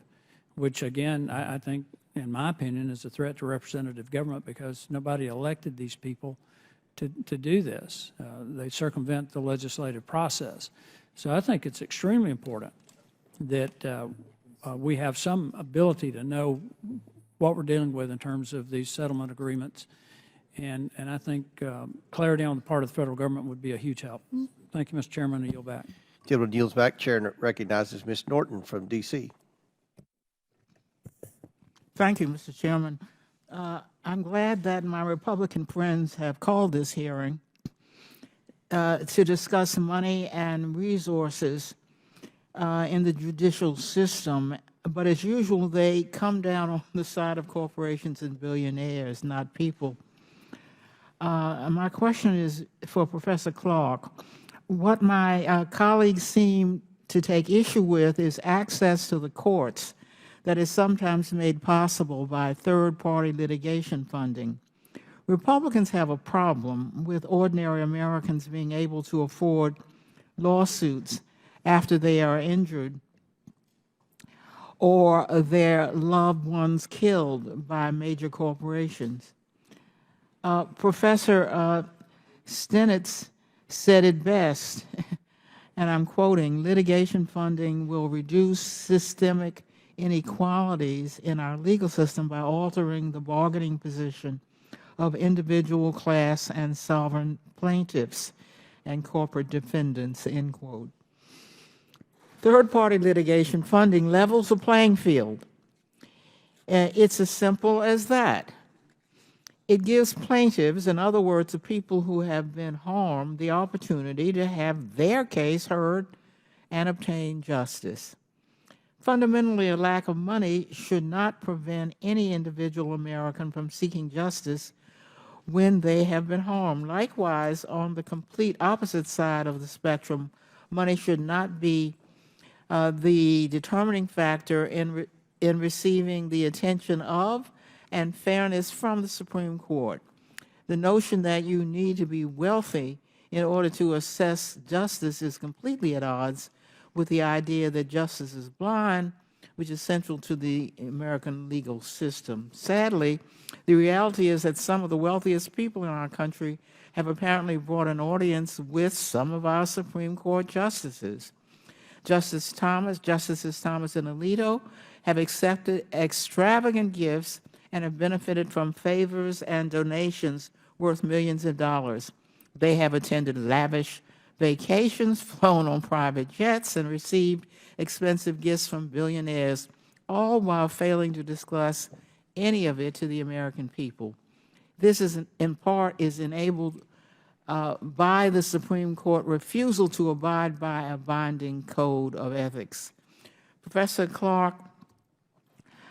which again, I think, in my opinion, is a threat to representative government, because nobody elected these people to do this. They circumvent the legislative process. So I think it's extremely important that we have some ability to know what we're dealing with in terms of these settlement agreements. And I think clarity on the part of the federal government would be a huge help. Thank you, Mr. Chairman. I yield back. Gentleman yields back. Chair recognizes Ms. Norton from D.C. Thank you, Mr. Chairman. I'm glad that my Republican friends have called this hearing to discuss money and resources in the judicial system. But as usual, they come down on the side of corporations and billionaires, not people. My question is for Professor Clark. What my colleagues seem to take issue with is access to the courts that is sometimes made possible by third-party litigation funding. Republicans have a problem with ordinary Americans being able to afford lawsuits after they are injured or their loved ones killed by major corporations. Professor Stenitz said it best, and I'm quoting, "Litigation funding will reduce systemic inequalities in our legal system by altering the bargaining position of individual, class, and sovereign plaintiffs and corporate defendants," end quote. Third-party litigation funding levels the playing field. It's as simple as that. It gives plaintiffs, in other words, the people who have been harmed, the opportunity to have their case heard and obtain justice. Fundamentally, a lack of money should not prevent any individual American from seeking justice when they have been harmed. Likewise, on the complete opposite side of the spectrum, money should not be the determining factor in receiving the attention of and fairness from the Supreme Court. The notion that you need to be wealthy in order to assess justice is completely at odds with the idea that justice is blind, which is central to the American legal system. Sadly, the reality is that some of the wealthiest people in our country have apparently brought an audience with some of our Supreme Court justices. Justices Thomas and Alito have accepted extravagant gifts and have benefited from favors and donations worth millions of dollars. They have attended lavish vacations, flown on private jets, and received expensive gifts from billionaires, all while failing to discuss any of it to the American people. This is in part enabled by the Supreme Court refusal to abide by a binding code of ethics. Professor Clark,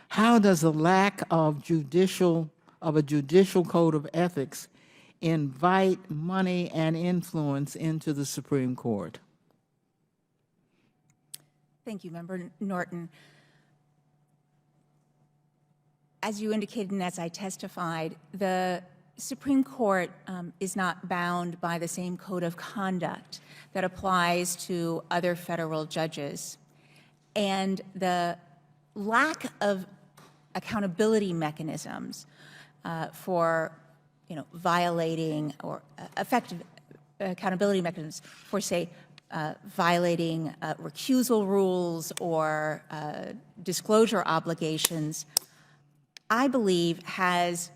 how does the lack of a judicial code of ethics invite money and influence into the Supreme Court? Thank you, Member Norton. As you indicated and as I testified, the Supreme Court is not bound by the same code of conduct that applies to other federal judges. And the lack of accountability mechanisms for violating or effective accountability mechanisms for, say, violating recusal rules or disclosure obligations, I believe has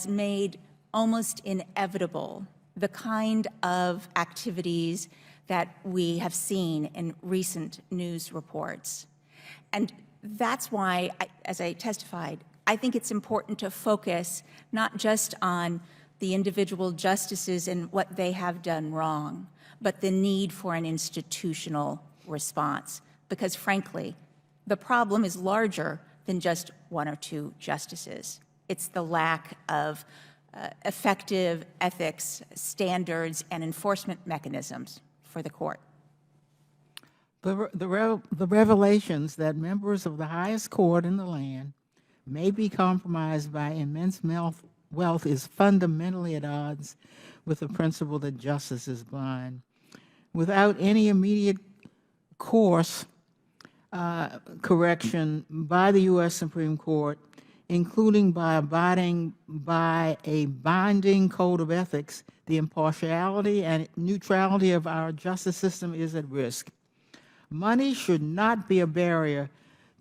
made almost inevitable the kind of activities that we have seen in recent news reports. And that's why, as I testified, I think it's important to focus not just on the individual justices and what they have done wrong, but the need for an institutional response. Because frankly, the problem is larger than just one or two justices. It's the lack of effective ethics standards and enforcement mechanisms for the court. The revelations that members of the highest court in the land may be compromised by immense wealth is fundamentally at odds with the principle that justice is blind. Without any immediate course correction by the U.S. Supreme Court, including by abiding by a binding code of ethics, the impartiality and neutrality of our justice system is at risk. Money should not be a barrier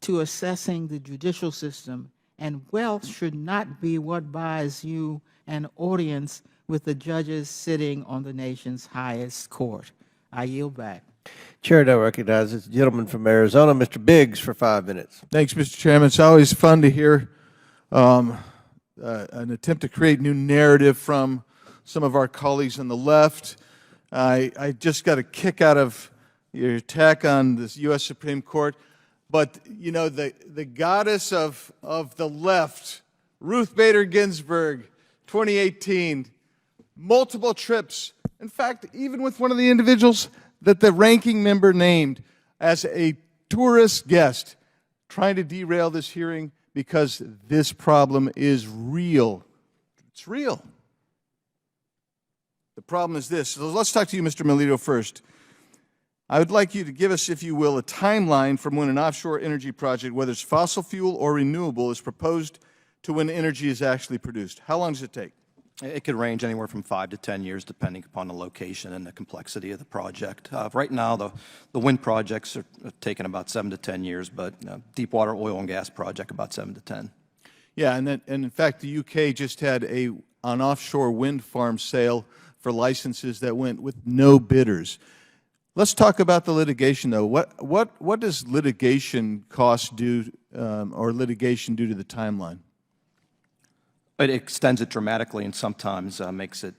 to assessing the judicial system, and wealth should not be what buys you an audience with the judges sitting on the nation's highest court. I yield back. Chair now recognizes the gentleman from Arizona, Mr. Biggs, for 5 minutes. Thanks, Mr. Chairman. It's always fun to hear an attempt to create new narrative from some of our colleagues on the left. I just got a kick out of your attack on this U.S. Supreme Court. But, you know, the goddess of the left, Ruth Bader Ginsburg, 2018, multiple trips. In fact, even with one of the individuals that the ranking member named as a tourist guest, trying to derail this hearing because this problem is real. It's real. The problem is this. So let's talk to you, Mr. Melito, first. I would like you to give us, if you will, a timeline from when an offshore energy project, whether it's fossil fuel or renewable, is proposed to when energy is actually produced. How long does it take? It could range anywhere from 5 to 10 years, depending upon the location and the complexity of the project. Right now, the wind projects are taking about 7 to 10 years, but deep water oil and gas project about 7 to 10. Yeah, and in fact, the UK just had an offshore wind farm sale for licenses that went with no bidders. Let's talk about the litigation, though. What does litigation costs do, or litigation do to the timeline? It extends it dramatically and sometimes makes it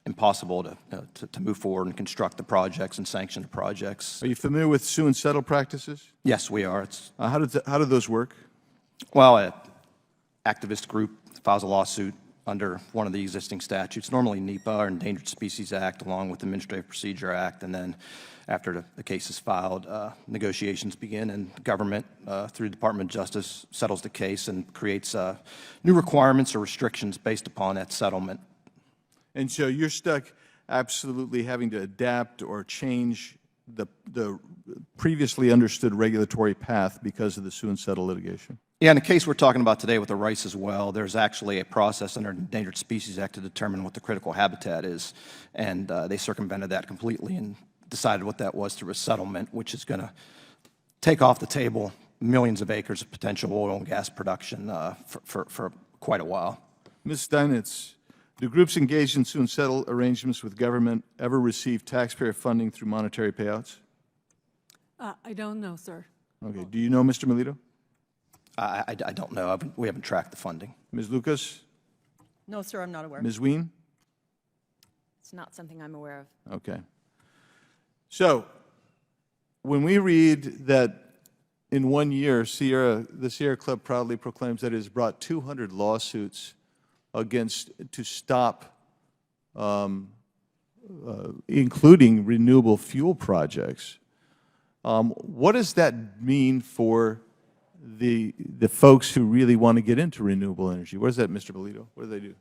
impossible to move forward and construct the projects and sanction the projects. Are you familiar with sue and settle practices? Yes, we are. How do those work? Well, an activist group files a lawsuit under one of the existing statutes, normally NEPA or Endangered Species Act, along with the Administrative Procedure Act, and then after the case is filed, negotiations begin, and the government, through the Department of Justice, settles the case and creates new requirements or restrictions based upon that settlement. And so you're stuck absolutely having to adapt or change the previously understood regulatory path because of the sue and settle litigation? Yeah, in the case we're talking about today with the rice as well, there's actually a process under the Endangered Species Act to determine what the critical habitat is, and they circumvented that completely and decided what that was through a settlement, which is going to take off the table millions of acres of potential oil and gas production for quite a while. Ms. Steinitz, do groups engaged in sue and settle arrangements with government ever receive taxpayer funding through monetary payouts? I don't know, sir. Okay. Do you know, Mr. Melito? I don't know. We haven't tracked the funding. Ms. Lucas? No, sir, I'm not aware. Ms. Wien? It's not something I'm aware of. Okay. So, when we read that in 1 year, the Sierra Club proudly proclaims that it has brought 200 lawsuits to stop, including renewable fuel projects, what does that mean for the folks who really want to get into renewable energy? What is that, Mr. Melito? What do they do?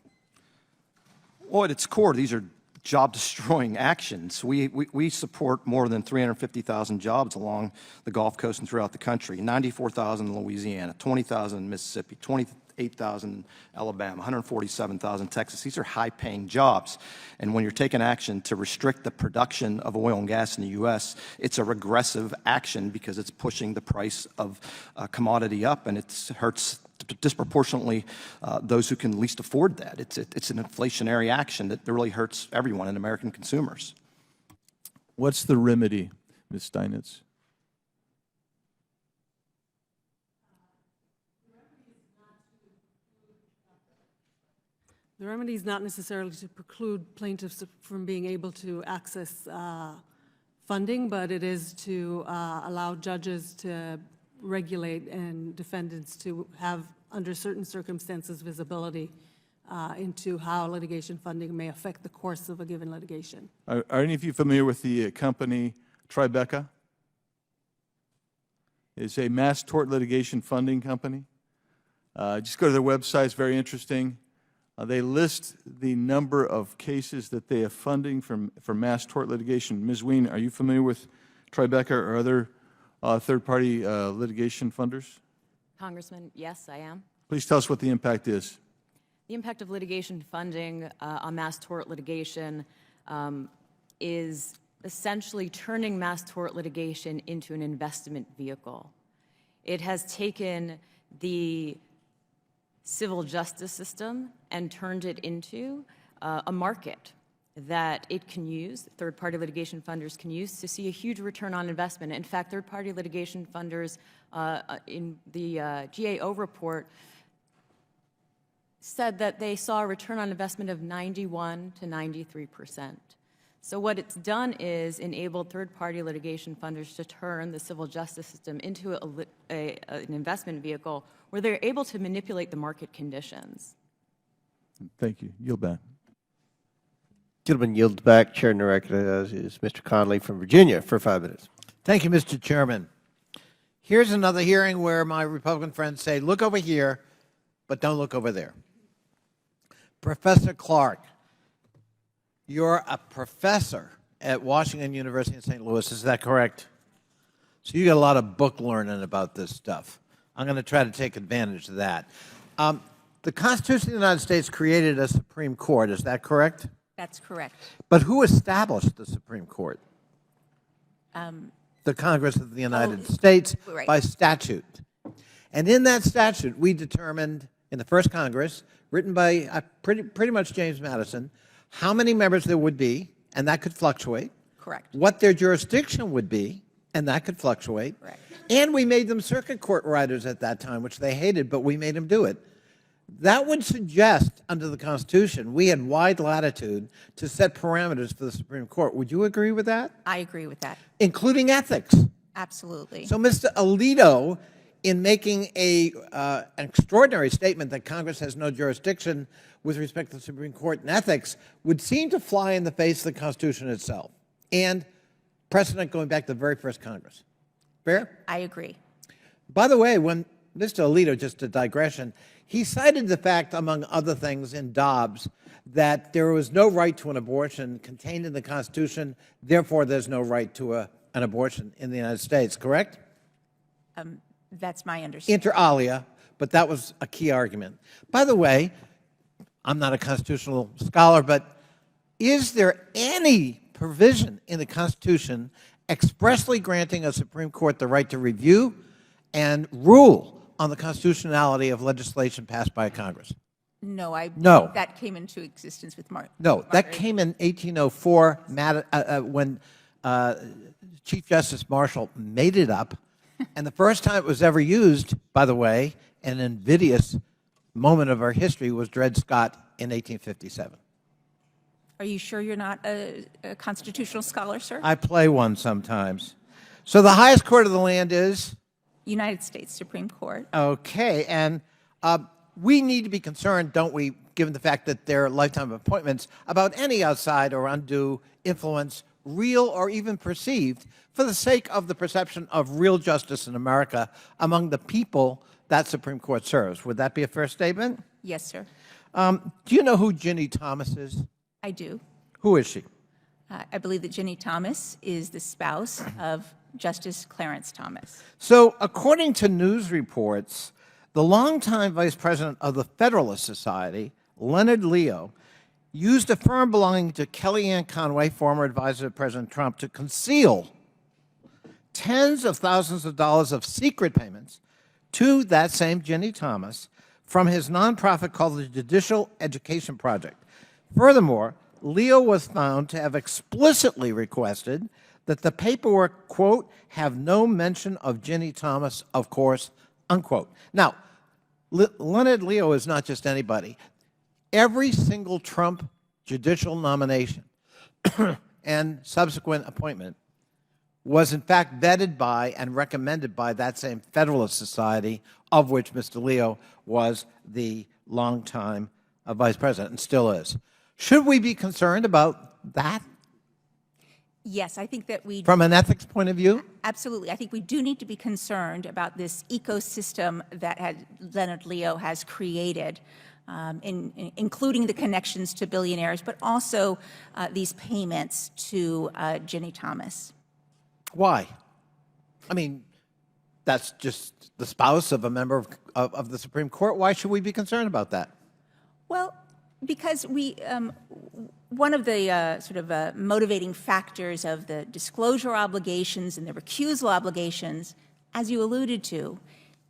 Well, at its core, these are job-destroying actions. We support more than 350,000 jobs along the Gulf Coast and throughout the country, 94,000 in Louisiana, 20,000 in Mississippi, 28,000 in Alabama, 147,000 in Texas. These are high-paying jobs. And when you're taking action to restrict the production of oil and gas in the U.S., it's a regressive action because it's pushing the price of commodity up, and it hurts disproportionately those who can least afford that. It's an inflationary action that really hurts everyone and American consumers. What's the remedy, Ms. Steinitz? The remedy is not necessarily to preclude plaintiffs from being able to access funding, but it is to allow judges to regulate and defendants to have, under certain circumstances, visibility into how litigation funding may affect the course of a given litigation. Are any of you familiar with the company Tribeca? It's a mass tort litigation funding company. Just go to their website, it's very interesting. They list the number of cases that they have funding for mass tort litigation. Ms. Wien, are you familiar with Tribeca or other third-party litigation funders? Congressman, yes, I am. Please tell us what the impact is. The impact of litigation funding on mass tort litigation is essentially turning mass tort litigation into an investment vehicle. It has taken the civil justice system and turned it into a market that it can use, third-party litigation funders can use to see a huge return on investment. In fact, third-party litigation funders in the GAO report said that they saw a return on investment of 91 to 93%. So what it's done is enabled third-party litigation funders to turn the civil justice system into an investment vehicle where they're able to manipulate the market conditions. Thank you. Yield back. Gentleman yields back. Chair recognizes is Mr. Conley from Virginia for 5 minutes. Thank you, Mr. Chairman. Here's another hearing where my Republican friends say, look over here, but don't look over there. Professor Clark, you're a professor at Washington University in St. Louis, is that correct? So you got a lot of book learning about this stuff. I'm going to try to take advantage of that. The Constitution of the United States created a Supreme Court, is that correct? That's correct. But who established the Supreme Court? The Congress of the United States right. by statute. And in that statute, we determined in the first Congress, written by pretty much James Madison, how many members there would be, and that could fluctuate. Correct. What their jurisdiction would be, and that could fluctuate. Correct. And we made them circuit court riders at that time, which they hated, but we made them do it. That would suggest, under the Constitution, we had wide latitude to set parameters for the Supreme Court. Would you agree with that? I agree with that. Including ethics. Absolutely. So Mr. Alito, in making an extraordinary statement that Congress has no jurisdiction with respect to the Supreme Court and ethics, would seem to fly in the face of the Constitution itself and precedent going back to the very first Congress. Fair? I agree. By the way, when Mr. Alito, just a digression, he cited the fact, among other things, in Dobbs, that there was no right to an abortion contained in the Constitution, therefore there's no right to an abortion in the United States, correct? That's my understanding. Inter alia, but that was a key argument. By the way, I'm not a constitutional scholar, but is there any provision in the Constitution expressly granting a Supreme Court the right to review and rule on the constitutionality of legislation passed by a Congress? No, No. that came into existence with Martin. No, that came in 1804 when Chief Justice Marshall made it up. And the first time it was ever used, by the way, an invidious moment of our history was Dred Scott in 1857. Are you sure you're not a constitutional scholar, sir? I play one sometimes. So the highest court of the land is? United States Supreme Court. Okay, and we need to be concerned, don't we, given the fact that they're lifetime appointments, about any outside or undue influence, real or even perceived, for the sake of the perception of real justice in America among the people that Supreme Court serves. Would that be a fair statement? Yes, sir. Do you know who Ginny Thomas is? I do. Who is she? I believe that Ginny Thomas is the spouse of Justice Clarence Thomas. So, according to news reports, the longtime vice president of the Federalist Society, Leonard Leo, used a firm belonging to Kellyanne Conway, former advisor of President Trump, to conceal tens of thousands of dollars of secret payments to that same Ginny Thomas from his nonprofit called the Judicial Education Project. Furthermore, Leo was found to have explicitly requested that the paperwork, quote, have no mention of Ginny Thomas, of course, unquote. Now, Leonard Leo is not just anybody. Every single Trump judicial nomination and subsequent appointment was in fact vetted by and recommended by that same Federalist Society, of which Mr. Leo was the longtime vice president and still is. Should we be concerned about that? Yes, I think that we... From an ethics point of view? Absolutely. I think we do need to be concerned about this ecosystem that Leonard Leo has created, including the connections to billionaires, but also these payments to Ginny Thomas. Why? I mean, that's just the spouse of a member of the Supreme Court. Why should we be concerned about that? Well, because one of the motivating factors of the disclosure obligations and the recusal obligations, as you alluded to,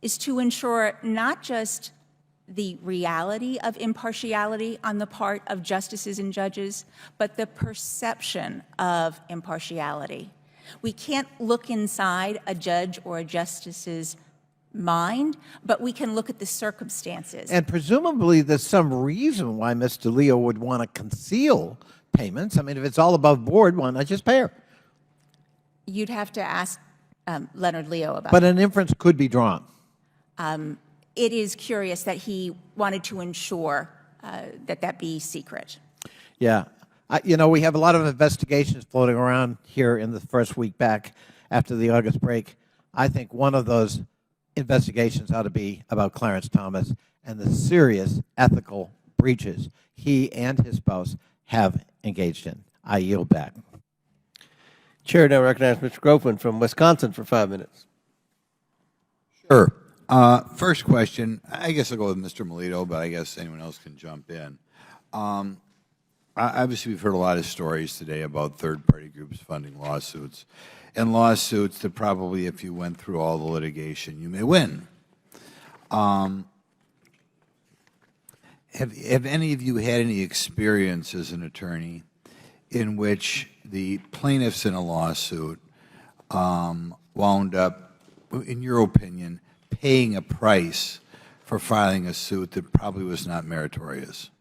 is to ensure not just the reality of impartiality on the part of justices and judges, but the perception of impartiality. We can't look inside a judge or a justice's mind, but we can look at the circumstances. And presumably there's some reason why Mr. Leo would want to conceal payments. I mean, if it's all above board, why not just pay her? You'd have to ask Leonard Leo about But an inference could be drawn. it is curious that he wanted to ensure that that be secret. Yeah. You know, we have a lot of investigations floating around here in the first week back after the August break. I think one of those investigations ought to be about Clarence Thomas and the serious ethical breaches he and his spouse have engaged in. I yield back. Chair now recognizes Mr. Groveman from Wisconsin for 5 minutes. Sure. First question, I guess I'll go with Mr. Melito, but I guess anyone else can jump in. Obviously, we've heard a lot of stories today about third-party groups funding lawsuits, and lawsuits that probably, if you went through all the litigation, you may win. Have any of you had any experience as an attorney in which the plaintiffs in a lawsuit wound up, in your opinion, paying a price for filing a suit that probably was not meritorious?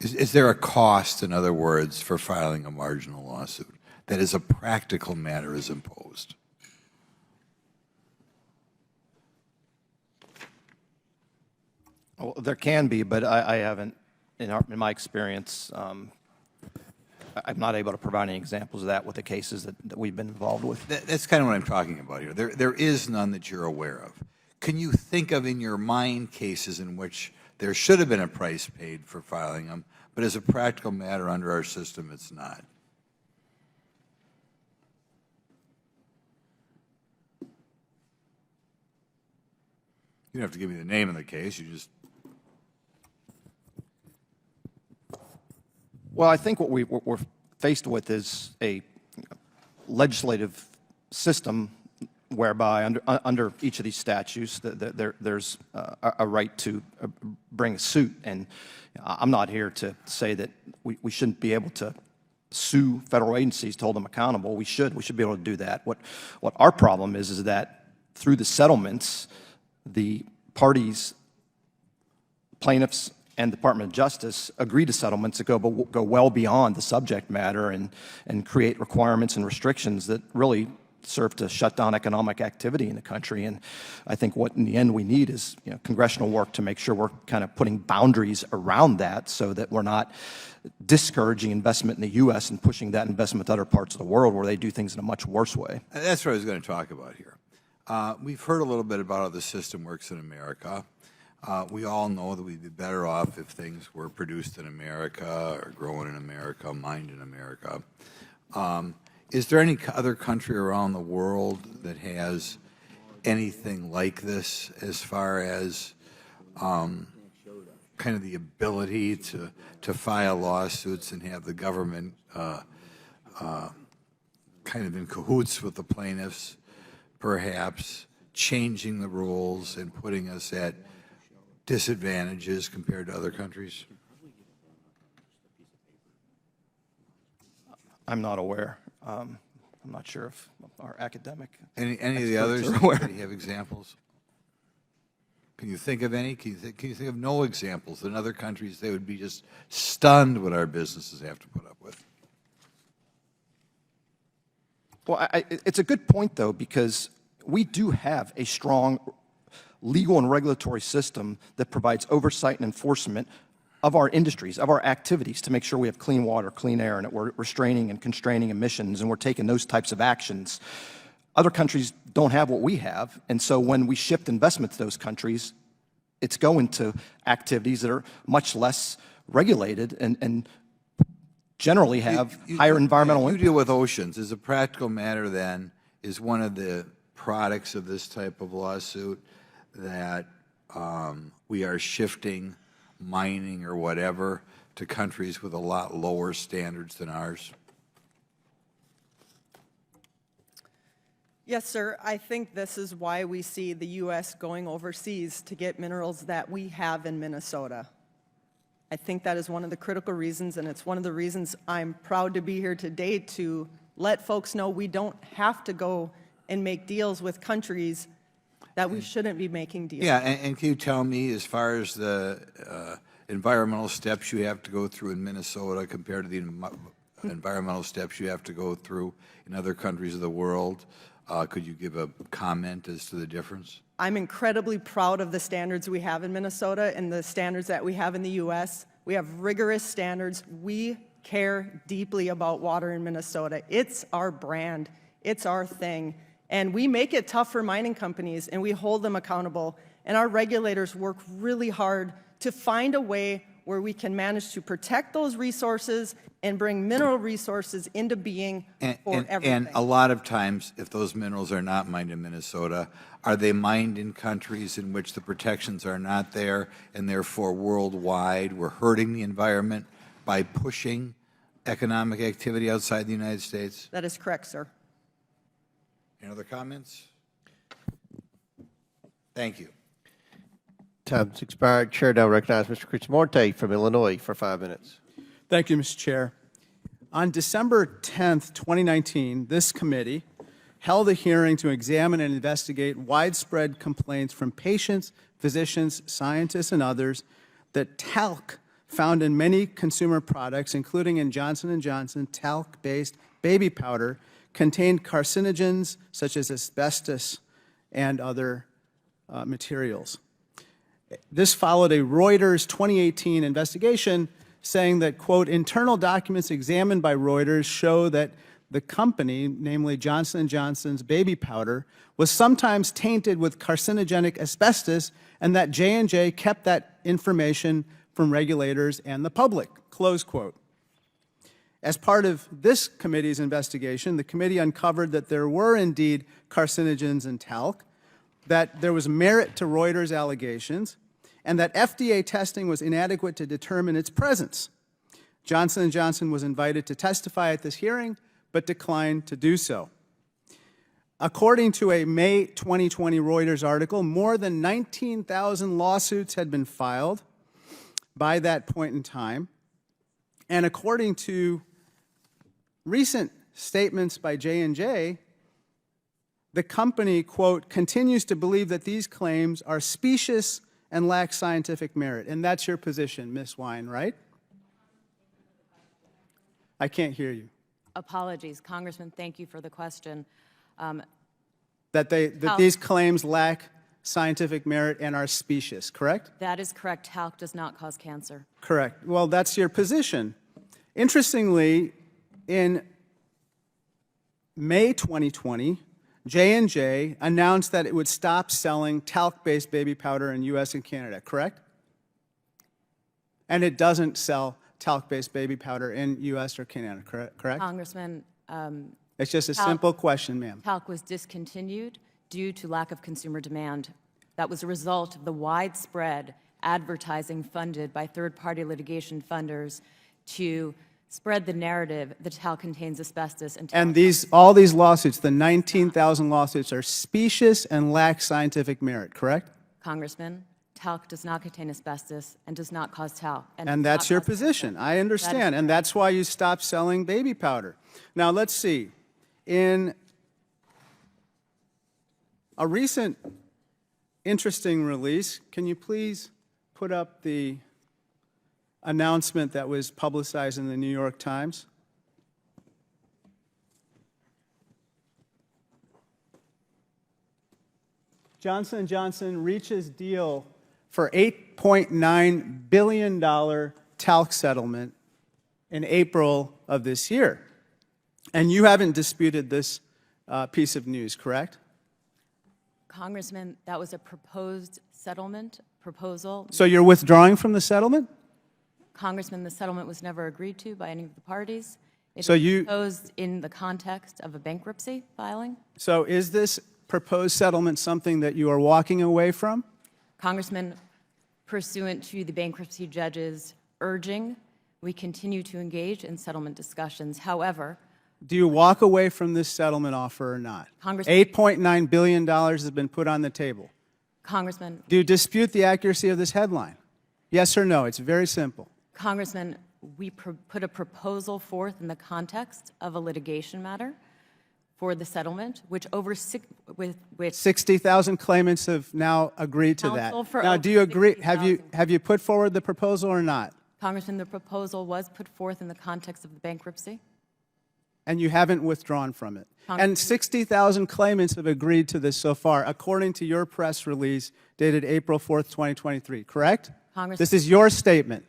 Is there a cost, in other words, for filing a marginal lawsuit that as a practical matter is imposed? Well, there can be, but I haven't, in my experience, I'm not able to provide any examples of that with the cases that we've been involved with. That's kind of what I'm talking about here. There is none that you're aware of. Can you think of in your mind cases in which there should have been a price paid for filing them, but as a practical matter under our system, it's not? You don't have to give me the name of the case. You just... Well, I think what we're faced with is a legislative system whereby under each of these statutes there's a right to bring a suit. And I'm not here to say that we shouldn't be able to sue federal agencies to hold them accountable. We should be able to do that. What our problem is that through the settlements, the parties, plaintiffs, and Department of Justice agree to settlements that go well beyond the subject matter and create requirements and restrictions that really serve to shut down economic activity in the country. And I think what in the end we need is congressional work to make sure we're kind of putting boundaries around that so that we're not discouraging investment in the U.S. and pushing that investment to other parts of the world where they do things in a much worse way. That's what I was going to talk about here. We've heard a little bit about how the system works in America. We all know that we'd be better off if things were produced in America or grown in America, mined in America. Is there any other country around the world that has anything like this as far as kind of the ability to file lawsuits and have the government kind of in cahoots with the plaintiffs, perhaps changing the rules and putting us at disadvantages compared to other countries? I'm not aware. I'm not sure if our academic Any of the others? are aware. Do you have examples? Can you think of any? Can you think of no examples? In other countries, they would be just stunned what our businesses have to put up with. Well, it's a good point, though, because we do have a strong legal and regulatory system that provides oversight and enforcement of our industries, of our activities, to make sure we have clean water, clean air, and that we're restraining and constraining emissions, and we're taking those types of actions. Other countries don't have what we have, and so when we shift investment to those countries, it's going to activities that are much less regulated and generally have higher environmental impact. You deal with oceans. As a practical matter, then, is one of the products of this type of lawsuit that we are shifting mining or whatever to countries with a lot lower standards than ours? Yes, sir. I think this is why we see the U.S. going overseas to get minerals that we have in Minnesota. I think that is one of the critical reasons, and it's one of the reasons I'm proud to be here today to let folks know we don't have to go and make deals with countries that we shouldn't be making deals. Yeah, and can you tell me, as far as the environmental steps you have to go through in Minnesota compared to the environmental steps you have to go through in other countries of the world, could you give a comment as to the difference? I'm incredibly proud of the standards we have in Minnesota and the standards that we have in the U.S. We have rigorous standards. We care deeply about water in Minnesota. It's our brand. It's our thing. And we make it tough for mining companies, and we hold them accountable. And our regulators work really hard to find a way where we can manage to protect those resources and bring mineral resources into being for everything. And a lot of times, if those minerals are not mined in Minnesota, are they mined in countries in which the protections are not there, and therefore worldwide we're hurting the environment by pushing economic activity outside the United States? That is correct, sir. Any other comments? Thank you. Time's expired. Chair now recognizes Mr. Krishnamurti from Illinois for 5 minutes. Thank you, Mr. Chair. On December 10th, 2019, this committee held a hearing to examine and investigate widespread complaints from patients, physicians, scientists, and others that talc found in many consumer products, including in Johnson & Johnson talc-based baby powder, contained carcinogens such as asbestos and other materials. This followed a Reuters 2018 investigation saying that, quote, internal documents examined by Reuters show that the company, namely Johnson & Johnson's baby powder, was sometimes tainted with carcinogenic asbestos, and that J&J kept that information from regulators and the public, close quote. As part of this committee's investigation, the committee uncovered that there were indeed carcinogens in talc, that there was merit to Reuters' allegations, and that FDA testing was inadequate to determine its presence. Johnson & Johnson was invited to testify at this hearing, but declined to do so. According to a May 2020 Reuters article, more than 19,000 lawsuits had been filed by that point in time. And according to recent statements by J&J, the company, quote, continues to believe that these claims are specious and lack scientific merit. And that's your position, Ms. Wine, right? I can't hear you. Apologies. Congressman, thank you for the question. That these claims lack scientific merit and are specious, correct? That is correct. Talc does not cause cancer. Correct. Well, that's your position. Interestingly, in May 2020, J&J announced that it would stop selling talc-based baby powder in U.S. and Canada, correct? And it doesn't sell talc-based baby powder in U.S. or Canada, correct? Congressman, It's just a simple question, ma'am. talc was discontinued due to lack of consumer demand. That was a result of the widespread advertising funded by third-party litigation funders to spread the narrative that talc contains asbestos. And all these lawsuits, the 19,000 lawsuits, are specious and lack scientific merit, correct? Congressman, talc does not contain asbestos and does not cause talc. And that's your position. I understand. And that's why you stopped selling baby powder. Now, let's see. In a recent interesting release, can you please put up the announcement that was publicized in the New York Times? Johnson & Johnson reaches deal for $8.9 billion talc settlement in April of this year. And you haven't disputed this piece of news, correct? Congressman, that was a proposed settlement proposal. So you're withdrawing from the settlement? Congressman, the settlement was never agreed to by any of the parties. It So was you- proposed in the context of a bankruptcy filing. So is this proposed settlement something that you are walking away from? Congressman, pursuant to the bankruptcy judge's urging, we continue to engage in settlement discussions. However, Do you walk away from this settlement offer or not? Congressman- $8.9 billion has been put on the table. Congressman, Do you dispute the accuracy of this headline? Yes or no? It's very simple. we put a proposal forth in the context of a litigation matter for the settlement, which over which 60,000 claimants have now agreed to that. Counsel for Now, over do you agree? 60,000. Have you put forward the proposal or not? Congressman, the proposal was put forth in the context of the bankruptcy. And you haven't withdrawn from it. Congressman- And 60,000 claimants have agreed to this so far, according to your press release dated April 4th, 2023, correct? Congressman- This is your statement.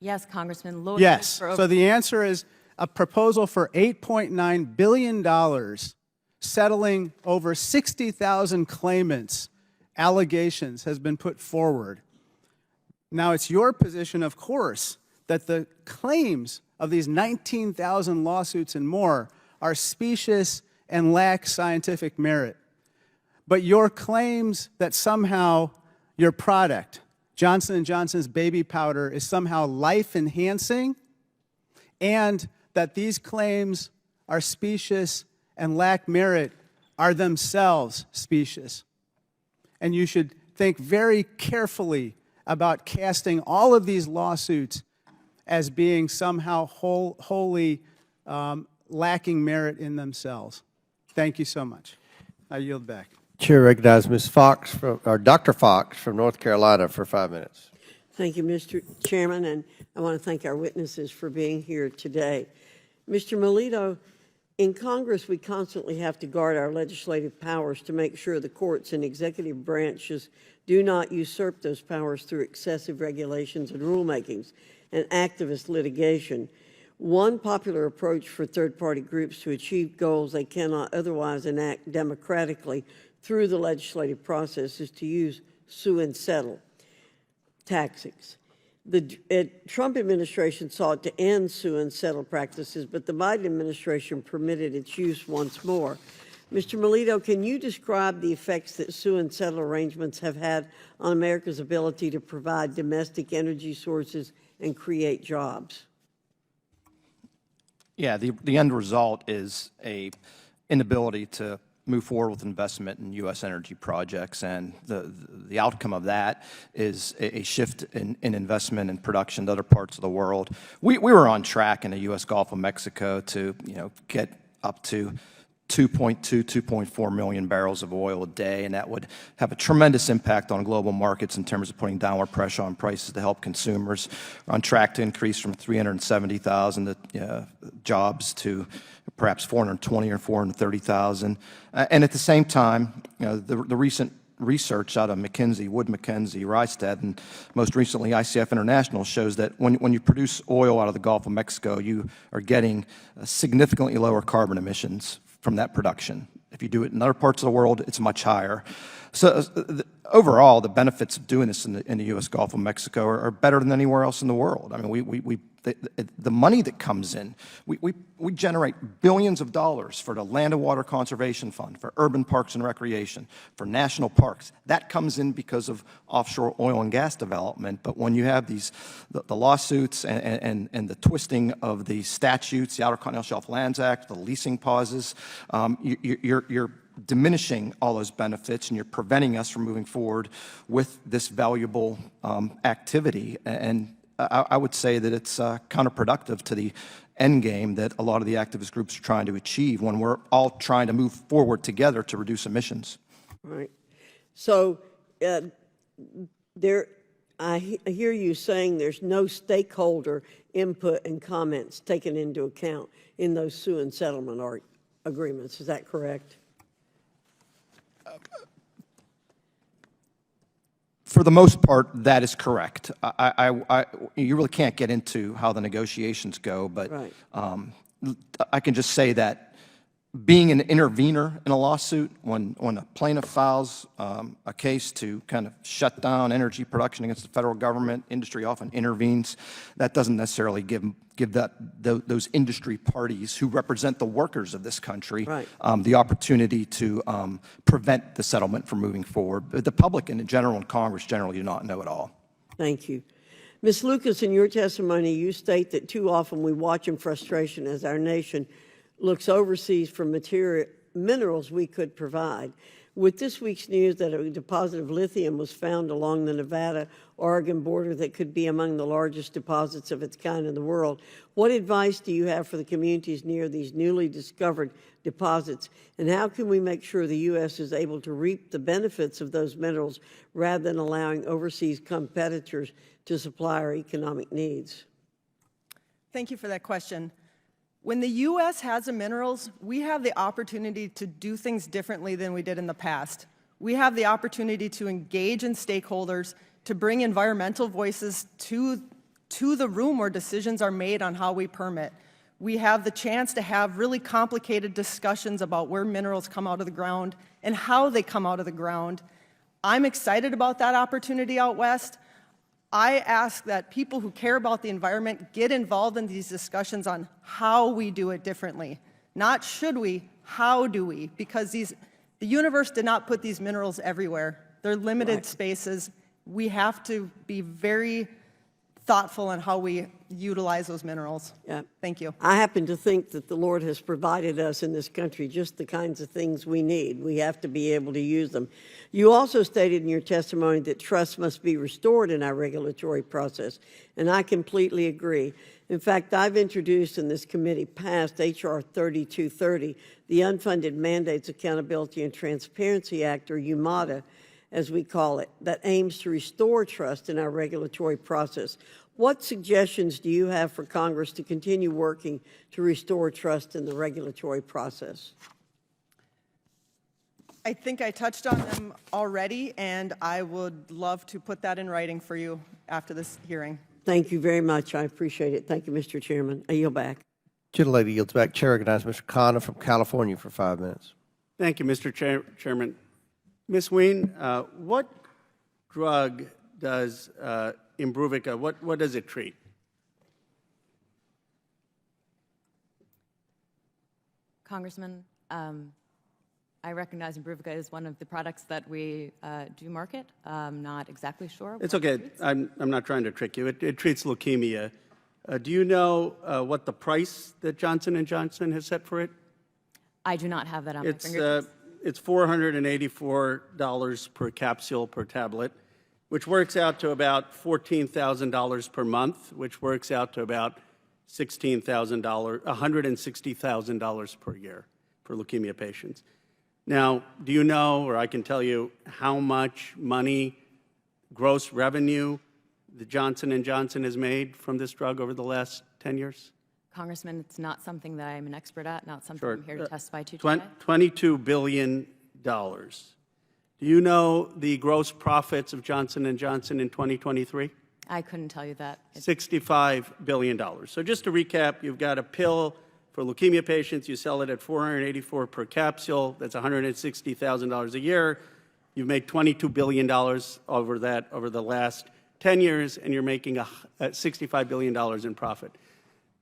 Yes, Congressman. Lawyers Yes. for over- So the answer is a proposal for $8.9 billion settling over 60,000 claimants' allegations has been put forward. Now, it's your position, of course, that the claims of these 19,000 lawsuits and more are specious and lack scientific merit. But your claims that somehow your product, Johnson & Johnson's baby powder, is somehow life-enhancing, and that these claims are specious and lack merit are themselves specious. And you should think very carefully about casting all of these lawsuits as being somehow wholly lacking merit in themselves. Thank you so much. I yield back. Chair recognizes Ms. Fox, or Dr. Fox from North Carolina for 5 minutes. Thank you, Mr. Chairman, and I want to thank our witnesses for being here today. Mr. Melito, in Congress, we constantly have to guard our legislative powers to make sure the courts and executive branches do not usurp those powers through excessive regulations and rulemakings and activist litigation. One popular approach for third-party groups to achieve goals they cannot otherwise enact democratically through the legislative process is to use sue and settle tactics. The Trump administration sought to end sue and settle practices, but the Biden administration permitted its use once more. Mr. Melito, can you describe the effects that sue and settle arrangements have had on America's ability to provide domestic energy sources and create jobs? Yeah, the end result is a inability to move forward with investment in U.S. energy projects, and the outcome of that is a shift in investment and production to other parts of the world. We were on track in the U.S. Gulf of Mexico to get up to 2.4 million barrels of oil a day, and that would have a tremendous impact on global markets in terms of putting downward pressure on prices to help consumers. We're on track to increase from 370,000 jobs to perhaps 420 or 430,000. And at the same time, the recent research out of McKinsey, Wood Mackenzie, Rystad, and most recently ICF International shows that when you produce oil out of the Gulf of Mexico, you are getting significantly lower carbon emissions from that production. If you do it in other parts of the world, it's much higher. So overall, the benefits of doing this in the U.S. Gulf of Mexico are better than anywhere else in the world. I mean, the money that comes in, we generate billions of dollars for the Land and Water Conservation Fund, for urban parks and recreation, for national parks. That comes in because of offshore oil and gas development. But when you have the lawsuits and the twisting of the statutes, the Outer Continental Shelf Lands Act, the leasing pauses, you're diminishing all those benefits, and you're preventing us from moving forward with this valuable activity. And I would say that it's counterproductive to the end game that a lot of the activist groups are trying to achieve when we're all trying to move forward together to reduce emissions. Right. So I hear you saying there's no stakeholder input and comments taken into account in those sue and settlement agreements. Is that correct? For the most part, that is correct. You really can't get into how the negotiations go, but Right. I can just say that being an intervener in a lawsuit, when a plaintiff files a case to kind of shut down energy production against the federal government, industry often intervenes. That doesn't necessarily give those industry parties who represent the workers of this country Right. The opportunity to prevent the settlement from moving forward. But the public in general and Congress generally do not know it all. Thank you. Ms. Lucas, in your testimony, you state that too often we watch in frustration as our nation looks overseas for minerals we could provide. With this week's news that a deposit of lithium was found along the Nevada-Oregon border that could be among the largest deposits of its kind in the world, what advice do you have for the communities near these newly discovered deposits? And how can we make sure the U.S. is able to reap the benefits of those minerals rather than allowing overseas competitors to supply our economic needs? Thank you for that question. When the U.S. has the minerals, we have the opportunity to do things differently than we did in the past. We have the opportunity to engage in stakeholders, to bring environmental voices to the room where decisions are made on how we permit. We have the chance to have really complicated discussions about where minerals come out of the ground and how they come out of the ground. I'm excited about that opportunity out west. I ask that people who care about the environment get involved in these discussions on how we do it differently. Not should we, how do we? Because the universe did not put these minerals everywhere. They're limited spaces. We have to be very thoughtful in how we utilize those minerals. Yeah. Thank you. I happen to think that the Lord has provided us in this country just the kinds of things we need. We have to be able to use them. You also stated in your testimony that trust must be restored in our regulatory process, and I completely agree. In fact, I've introduced in this committee passed H.R. 3230, the Unfunded Mandates Accountability and Transparency Act, or UMATA, as we call it, that aims to restore trust in our regulatory process. What suggestions do you have for Congress to continue working to restore trust in the regulatory process? I think I touched on them already, and I would love to put that in writing for you after this hearing. Thank you very much. I appreciate it. Thank you, Mr. Chairman. I yield back. Gentlelady yields back. Chair recognizes Mr. Khanna from California for 5 minutes. Thank you, Mr. Chairman. Ms. Ween, what drug does Imbruvica, what does it treat? Congressman, I recognize Imbruvica is one of the products that we do market. I'm not exactly sure. It's okay. I'm not trying to trick you. It treats leukemia. Do you know what the price that Johnson & Johnson has set for it? I do not have that on my fingertips. It's $484 per capsule per tablet, which works out to about $14,000 per month, which works out to about $160,000 per year for leukemia patients. Now, do you know, or I can tell you, how much money, gross revenue, the Johnson & Johnson has made from this drug over the last 10 years? Congressman, it's not something that I'm an expert at, not something Sure. I'm here to testify to today. $22 billion. Do you know the gross profits of Johnson & Johnson in 2023? I couldn't tell you that. $65 billion. So just to recap, you've got a pill for leukemia patients. You sell it at $484 per capsule. That's $160,000 a year. You've made $22 billion over the last 10 years, and you're making $65 billion in profit.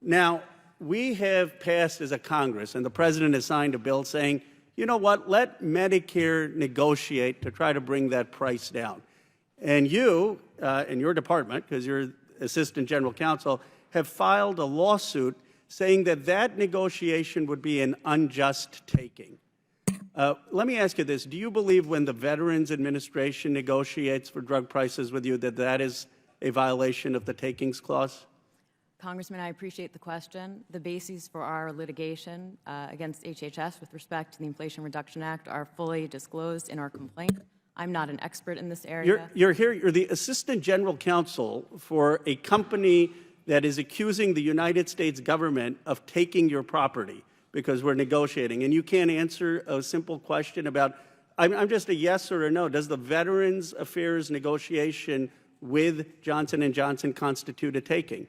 Now, we have passed as a Congress, and the President has signed a bill saying, you know what, let Medicare negotiate to try to bring that price down. And you, in your department, because you're Assistant General Counsel, have filed a lawsuit saying that that negotiation would be an unjust taking. Let me ask you this. Do you believe when the Veterans Administration negotiates for drug prices with you that that is a violation of the takings clause? Congressman, I appreciate the question. The bases for our litigation against HHS with respect to the Inflation Reduction Act are fully disclosed in our complaint. I'm not an expert in this area. You're the Assistant General Counsel for a company that is accusing the United States government of taking your property because we're negotiating. And you can't answer a simple question about, I'm just a yes or a no. Does the Veterans Affairs negotiation with Johnson & Johnson constitute a taking?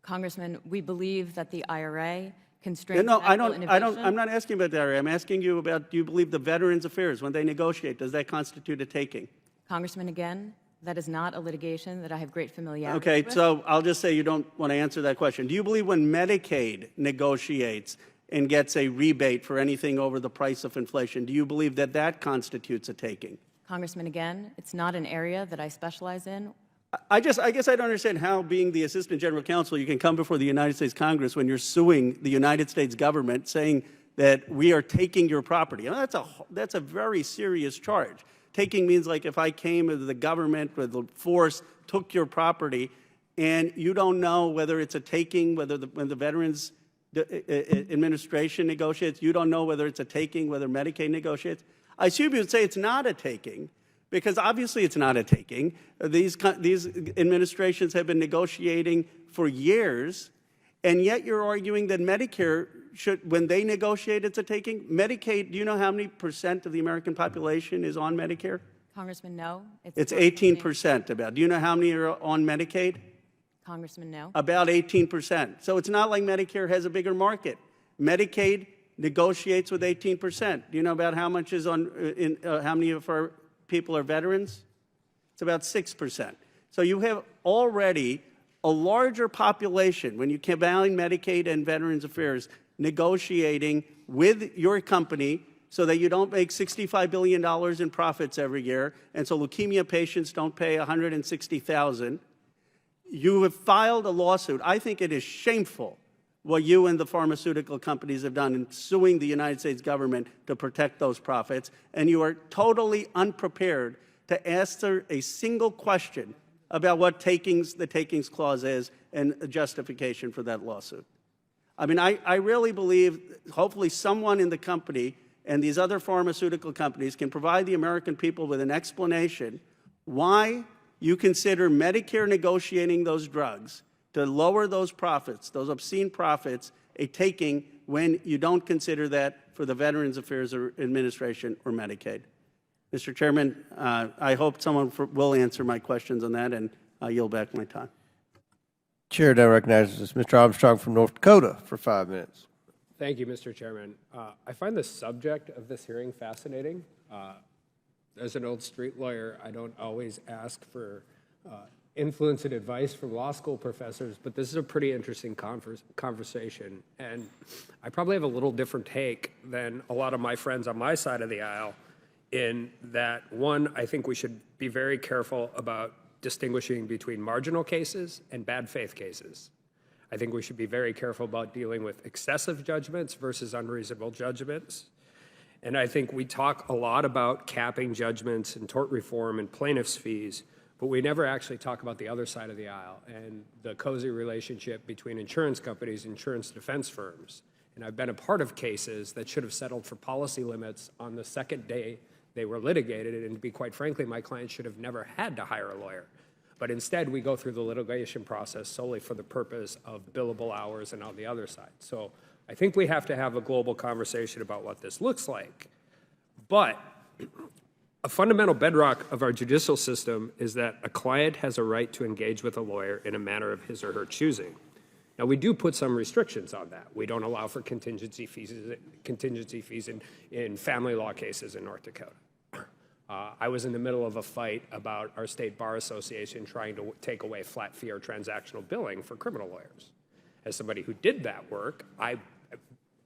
Congressman, we believe that the IRA constrains No, medical innovation. I'm not asking about the IRA. I'm asking you about, do you believe the Veterans Affairs, when they negotiate, does that constitute a taking? Congressman, again, that is not a litigation that I have great familiarity Okay, with. so I'll just say you don't want to answer that question. Do you believe when Medicaid negotiates and gets a rebate for anything over the price of inflation, do you believe that that constitutes a taking? Congressman, again, it's not an area that I specialize in. I guess I don't understand how, being the Assistant General Counsel, you can come before the United States Congress when you're suing the United States government saying that we are taking your property. And that's a very serious charge. Taking means like if I came as the government with the force, took your property, and you don't know whether it's a taking, when the Veterans Administration negotiates, you don't know whether it's a taking, whether Medicaid negotiates. I assume you would say it's not a taking, because obviously it's not a taking. These administrations have been negotiating for years, and yet you're arguing that Medicare should, when they negotiate, it's a taking. Medicaid, do you know how many % of the American population is on Medicare? Congressman, no. It's 18% about. Do you know how many are on Medicaid? Congressman, no. About 18%. So it's not like Medicare has a bigger market. Medicaid negotiates with 18%. Do you know about how much is on, how many of our people are veterans? It's about 6%. So you have already a larger population, when you combine Medicaid and Veterans Affairs, negotiating with your company so that you don't make $65 billion in profits every year, and so leukemia patients don't pay $160,000. You have filed a lawsuit. I think it is shameful what you and the pharmaceutical companies have done in suing the United States government to protect those profits, and you are totally unprepared to answer a single question about what the takings clause is and a justification for that lawsuit. I mean, I really believe hopefully someone in the company and these other pharmaceutical companies can provide the American people with an explanation why you consider Medicare negotiating those drugs to lower those profits, those obscene profits, a taking when you don't consider that for the Veterans Affairs Administration or Medicaid. Mr. Chairman, I hope someone will answer my questions on that, and I yield back my time. Chair now recognizes Mr. Armstrong from North Dakota for 5 minutes. Thank you, Mr. Chairman. I find the subject of this hearing fascinating. As an old street lawyer, I don't always ask for influence and advice from law school professors, but this is a pretty interesting conversation. And I probably have a little different take than a lot of my friends on my side of the aisle in that, one, I think we should be very careful about distinguishing between marginal cases and bad faith cases. I think we should be very careful about dealing with excessive judgments versus unreasonable judgments. And I think we talk a lot about capping judgments and tort reform and plaintiffs' fees, but we never actually talk about the other side of the aisle and the cozy relationship between insurance companies and insurance defense firms. And I've been a part of cases that should have settled for policy limits on the second day they were litigated, and to be quite frankly, my client should have never had to hire a lawyer. But instead, we go through the litigation process solely for the purpose of billable hours and on the other side. So I think we have to have a global conversation about what this looks like. But a fundamental bedrock of our judicial system is that a client has a right to engage with a lawyer in a manner of his or her choosing. Now, we do put some restrictions on that. We don't allow for contingency fees in family law cases in North Dakota. I was in the middle of a fight about our state bar association trying to take away flat fee or transactional billing for criminal lawyers. As somebody who did that work, I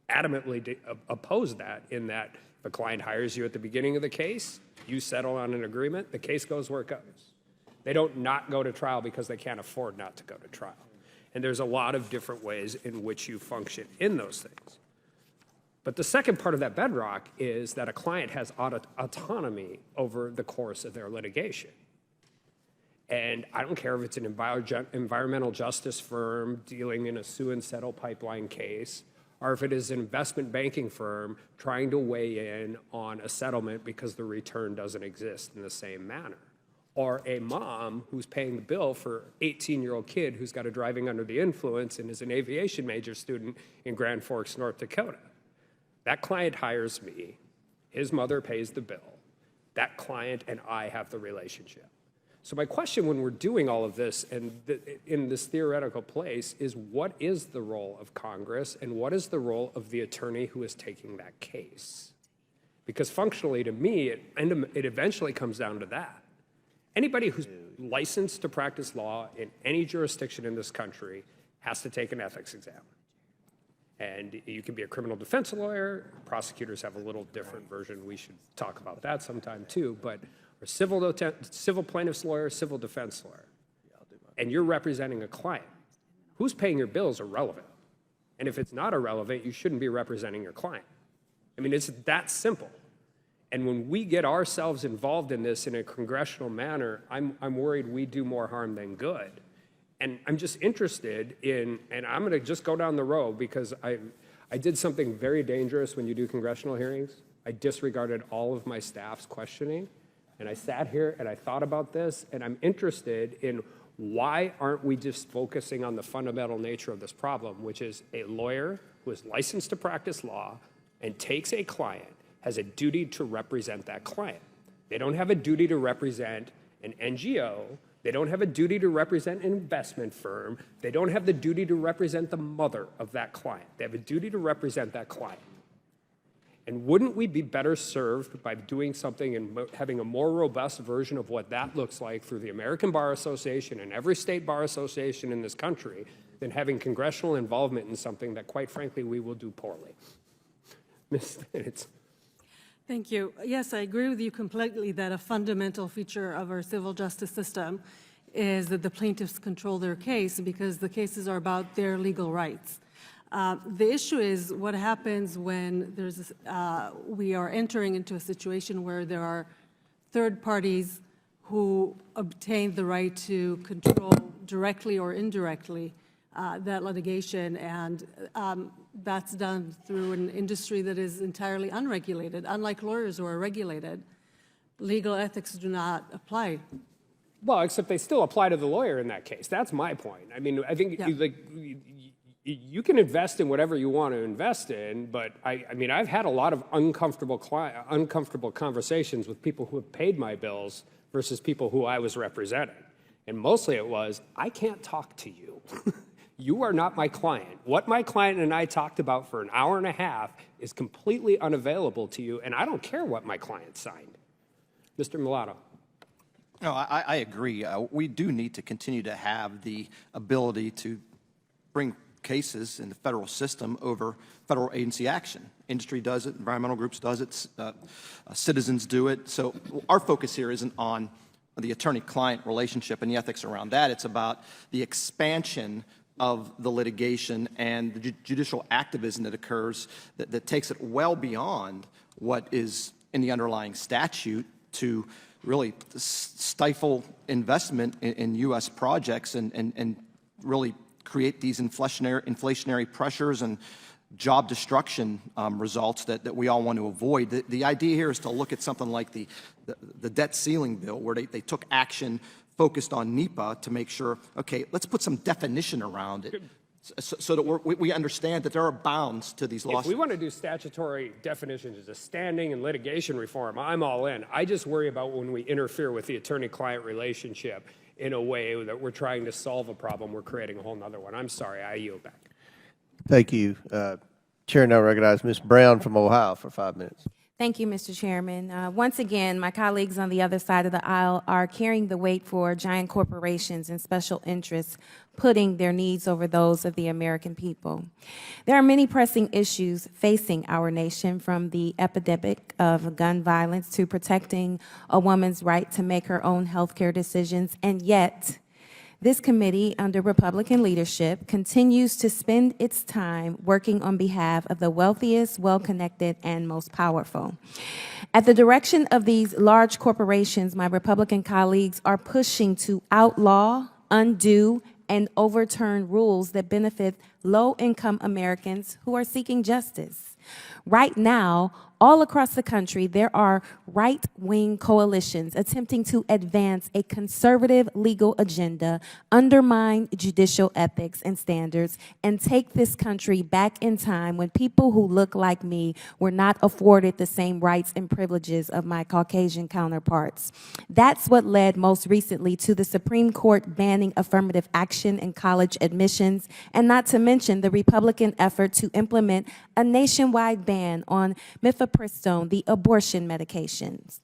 adamantly opposed that, in that if a client hires you at the beginning of the case, you settle on an agreement, the case goes where it goes. They don't not go to trial because they can't afford not to go to trial. And there's a lot of different ways in which you function in those things. But the second part of that bedrock is that a client has autonomy over the course of their litigation. And I don't care if it's an environmental justice firm dealing in a sue and settle pipeline case, or if it is an investment banking firm trying to weigh in on a settlement because the return doesn't exist in the same manner, or a mom who's paying the bill for an 18-year-old kid who's got a driving under the influence and is an aviation major student in Grand Forks, North Dakota. That client hires me, his mother pays the bill. That client and I have the relationship. So my question when we're doing all of this and in this theoretical place is, what is the role of Congress and what is the role of the attorney who is taking that case? Because functionally, to me, it eventually comes down to that. Anybody who's licensed to practice law in any jurisdiction in this country has to take an ethics exam. And you can be a criminal defense lawyer. Prosecutors have a little different version. We should talk about that sometime too. But a civil plaintiff's lawyer, civil defense lawyer, and you're representing a client. Who's paying your bills is irrelevant. And if it's not irrelevant, you shouldn't be representing your client. I mean, it's that simple. And when we get ourselves involved in this in a congressional manner, I'm worried we do more harm than good. And I'm just interested in, and I'm going to just go down the road because I did something very dangerous when you do congressional hearings. I disregarded all of my staff's questioning, and I sat here and I thought about this, and I'm interested in why aren't we just focusing on the fundamental nature of this problem, which is a lawyer who is licensed to practice law and takes a client has a duty to represent that client. They don't have a duty to represent an NGO. They don't have a duty to represent an investment firm. They don't have the duty to represent the mother of that client. They have a duty to represent that client. And wouldn't we be better served by doing something and having a more robust version of what that looks like through the American Bar Association and every state bar association in this country than having congressional involvement in something that, quite frankly, we will do poorly? Ms. Steinitz. Thank you. Yes, I agree with you completely that a fundamental feature of our civil justice system is that the plaintiffs control their case because the cases are about their legal rights. The issue is what happens when we are entering into a situation where there are third parties who obtain the right to control directly or indirectly that litigation, and that's done through an industry that is entirely unregulated. Unlike lawyers who are regulated, legal ethics do not apply. Well, except they still apply to the lawyer in that case. That's my point. I mean, I think you can invest in whatever you want to invest in, but I mean, I've had a lot of uncomfortable conversations with people who have paid my bills versus people who I was representing. And mostly it was, I can't talk to you. You are not my client. What my client and I talked about for an hour and a half is completely unavailable to you, and I don't care what my client signed. Mr. Mulatto. No, I agree. We do need to continue to have the ability to bring cases in the federal system over federal agency action. Industry does it, environmental groups does it, citizens do it. So our focus here isn't on the attorney-client relationship and the ethics around that. It's about the expansion of the litigation and the judicial activism that occurs that takes it well beyond what is in the underlying statute to really stifle investment in U.S. projects and really create these inflationary pressures and job destruction results that we all want to avoid. The idea here is to look at something like the debt ceiling bill, where they took action focused on NEPA to make sure, okay, let's put some definition around it so that we understand that there are bounds to these lawsuits. If we want to do statutory definitions as a standing and litigation reform, I'm all in. I just worry about when we interfere with the attorney-client relationship in a way that we're trying to solve a problem, we're creating a whole nother one. I'm sorry, I yield back. Thank you. Chair now recognizes Ms. Brown from Ohio for 5 minutes. Thank you, Mr. Chairman. Once again, my colleagues on the other side of the aisle are carrying the weight for giant corporations and special interests, putting their needs over those of the American people. There are many pressing issues facing our nation, from the epidemic of gun violence to protecting a woman's right to make her own health care decisions, and yet this committee, under Republican leadership, continues to spend its time working on behalf of the wealthiest, well-connected, and most powerful. At the direction of these large corporations, my Republican colleagues are pushing to outlaw, undo, and overturn rules that benefit low-income Americans who are seeking justice. Right now, all across the country, there are right-wing coalitions attempting to advance a conservative legal agenda, undermine judicial ethics and standards, and take this country back in time when people who look like me were not afforded the same rights and privileges of my Caucasian counterparts. That's what led most recently to the Supreme Court banning affirmative action in college admissions, and not to mention the Republican effort to implement a nationwide ban on mifepristone, the abortion medications.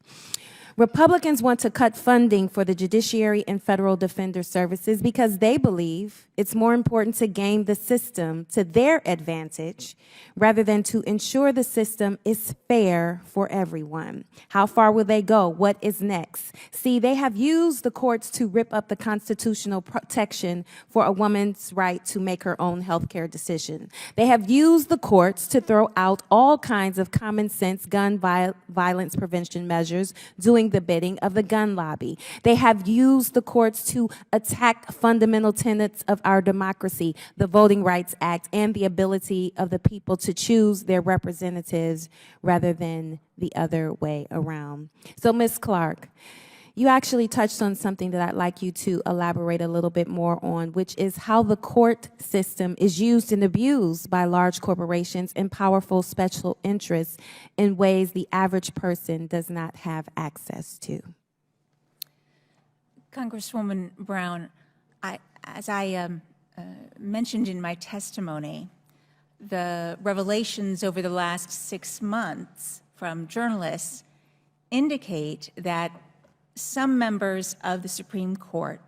Republicans want to cut funding for the judiciary and federal defender services because they believe it's more important to game the system to their advantage rather than to ensure the system is fair for everyone. How far will they go? What is next? See, they have used the courts to rip up the constitutional protection for a woman's right to make her own health care decision. They have used the courts to throw out all kinds of common sense gun violence prevention measures, doing the bidding of the gun lobby. They have used the courts to attack fundamental tenets of our democracy, the Voting Rights Act, and the ability of the people to choose their representatives rather than the other way around. So, Ms. Clark, you actually touched on something that I'd like you to elaborate a little bit more on, which is how the court system is used and abused by large corporations and powerful special interests in ways the average person does not have access to. Congresswoman Brown, as I mentioned in my testimony, the revelations over the last 6 months from journalists indicate that some members of the Supreme Court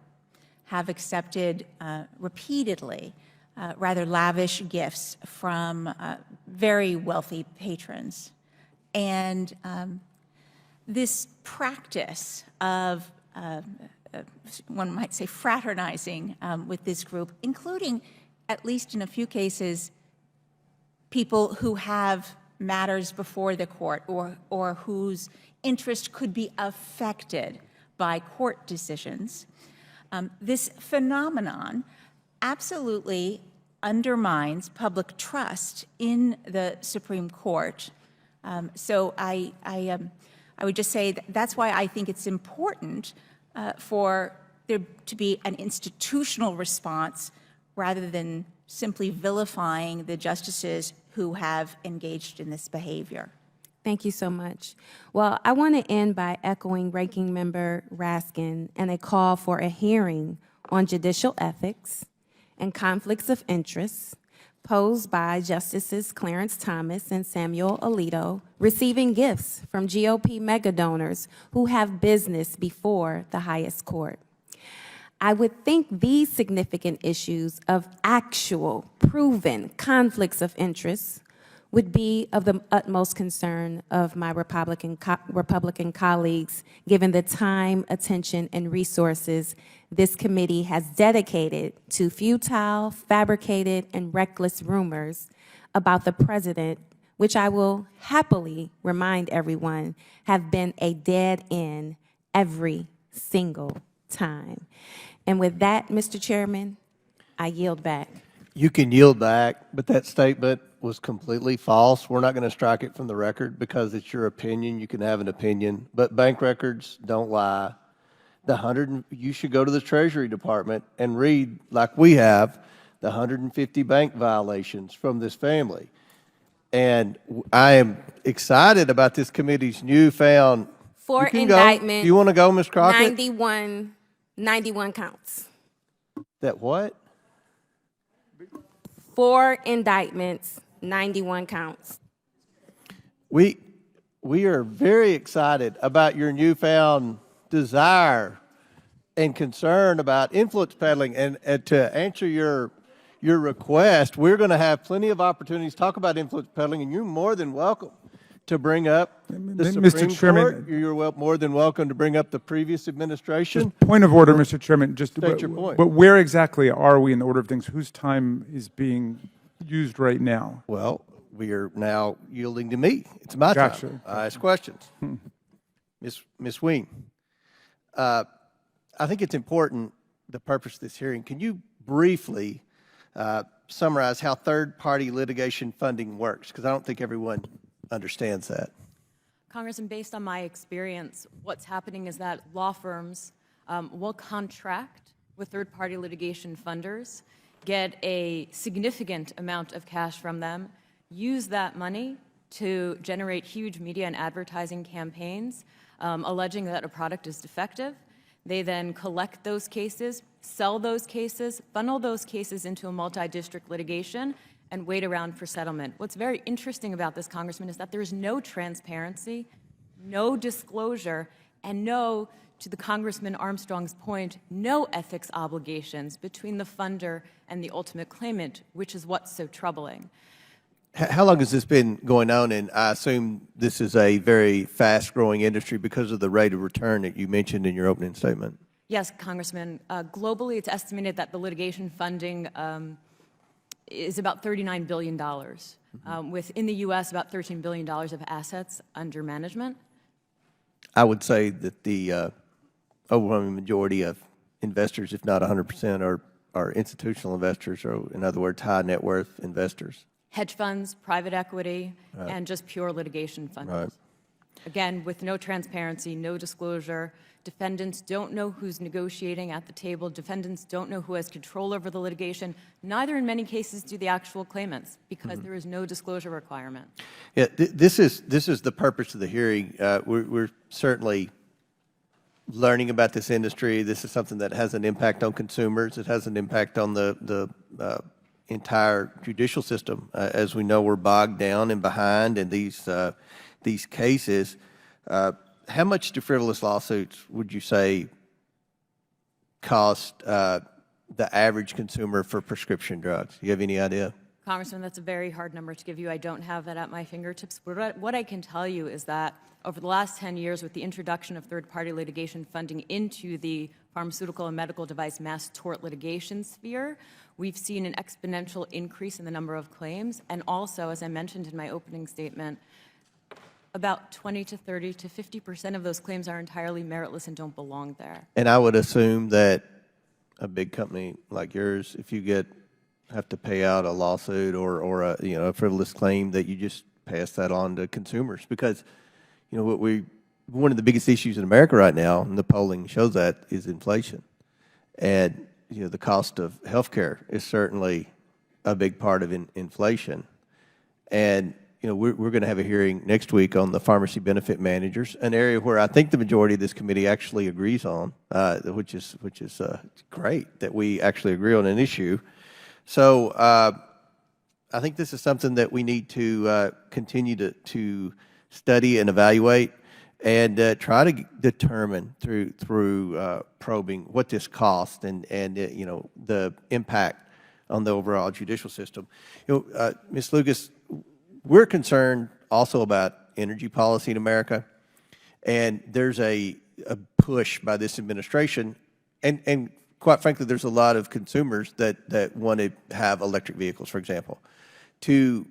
have accepted repeatedly rather lavish gifts from very wealthy patrons. And this practice of, one might say, fraternizing with this group, including, at least in a few cases, people who have matters before the court or whose interest could be affected by court decisions. This phenomenon absolutely undermines public trust in the Supreme Court. So I would just say that's why I think it's important for there to be an institutional response rather than simply vilifying the justices who have engaged in this behavior. Thank you so much. Well, I want to end by echoing Ranking Member Raskin and a call for a hearing on judicial ethics and conflicts of interest posed by Justices Clarence Thomas and Samuel Alito receiving gifts from GOP megadonors who have business before the highest court. I would think these significant issues of actual, proven conflicts of interest would be of the utmost concern of my Republican colleagues, given the time, attention, and resources this committee has dedicated to futile, fabricated, and reckless rumors about the president, which I will happily remind everyone have been a dead end every single time. And with that, Mr. Chairman, I yield back. You can yield back, but that statement was completely false. We're not going to strike it from the record because it's your opinion. You can have an opinion, but bank records don't lie. You should go to the Treasury Department and read, like we have, the 150 bank violations from this family. And I am excited about this committee's newfound. 4 indictments. You want to go, Ms. Crockett? 91 counts. That what? 4 indictments, 91 counts. We are very excited about your newfound desire and concern about influence peddling. And to answer your request, we're going to have plenty of opportunities to talk about influence peddling, and you're more than welcome to bring up the Supreme Court. You're more than welcome to bring up the previous administration. Just point of order, Mr. Chairman. Just state your point. But where exactly are we in the order of things? Whose time is being used right now? Well, we are now yielding to me. It's my time. I ask questions. Ms. Wing, I think it's important, the purpose of this hearing. Can you briefly summarize how third-party litigation funding works? Because I don't think everyone understands that. Congressman, based on my experience, what's happening is that law firms will contract with third-party litigation funders, get a significant amount of cash from them, use that money to generate huge media and advertising campaigns alleging that a product is defective. They then collect those cases, sell those cases, funnel those cases into a multi-district litigation, and wait around for settlement. What's very interesting about this, Congressman, is that there's no transparency, no disclosure, and no, to the Congressman Armstrong's point, no ethics obligations between the funder and the ultimate claimant, which is what's so troubling. How long has this been going on? And I assume this is a very fast-growing industry because of the rate of return that you mentioned in your opening statement. Yes, Congressman. Globally, it's estimated that the litigation funding is about $39 billion, within the U.S., about $13 billion of assets under management. I would say that the overwhelming majority of investors, if not 100%, are institutional investors, or in other words, high net worth investors. Hedge funds, private equity, Right. and just pure litigation funders. Right. Again, with no transparency, no disclosure, defendants don't know who's negotiating at the table, defendants don't know who has control over the litigation, neither in many cases do the actual claimants, because there is no disclosure requirement. Yeah, this is the purpose of the hearing. We're certainly learning about this industry. This is something that has an impact on consumers. It has an impact on the entire judicial system. As we know, we're bogged down and behind in these cases. How much do frivolous lawsuits, would you say, cost the average consumer for prescription drugs? Do you have any idea? Congressman, that's a very hard number to give you. I don't have that at my fingertips. But what I can tell you is that over the last 10 years, with the introduction of third-party litigation funding into the pharmaceutical and medical device mass tort litigation sphere, we've seen an exponential increase in the number of claims. And also, as I mentioned in my opening statement, about 20 to 30 to 50% of those claims are entirely meritless and don't belong there. And I would assume that a big company like yours, if you have to pay out a lawsuit or a frivolous claim, that you just pass that on to consumers, because one of the biggest issues in America right now, and the polling shows that, is inflation. And the cost of health care is certainly a big part of inflation. And we're going to have a hearing next week on the pharmacy benefit managers, an area where I think the majority of this committee actually agrees on, which is great that we actually agree on an issue. So I think this is something that we need to continue to study and evaluate, and try to determine through probing what this costs and the impact on the overall judicial system. Ms. Lucas, we're concerned also about energy policy in America, and there's a push by this administration, and quite frankly, there's a lot of consumers that want to have electric vehicles, for example. To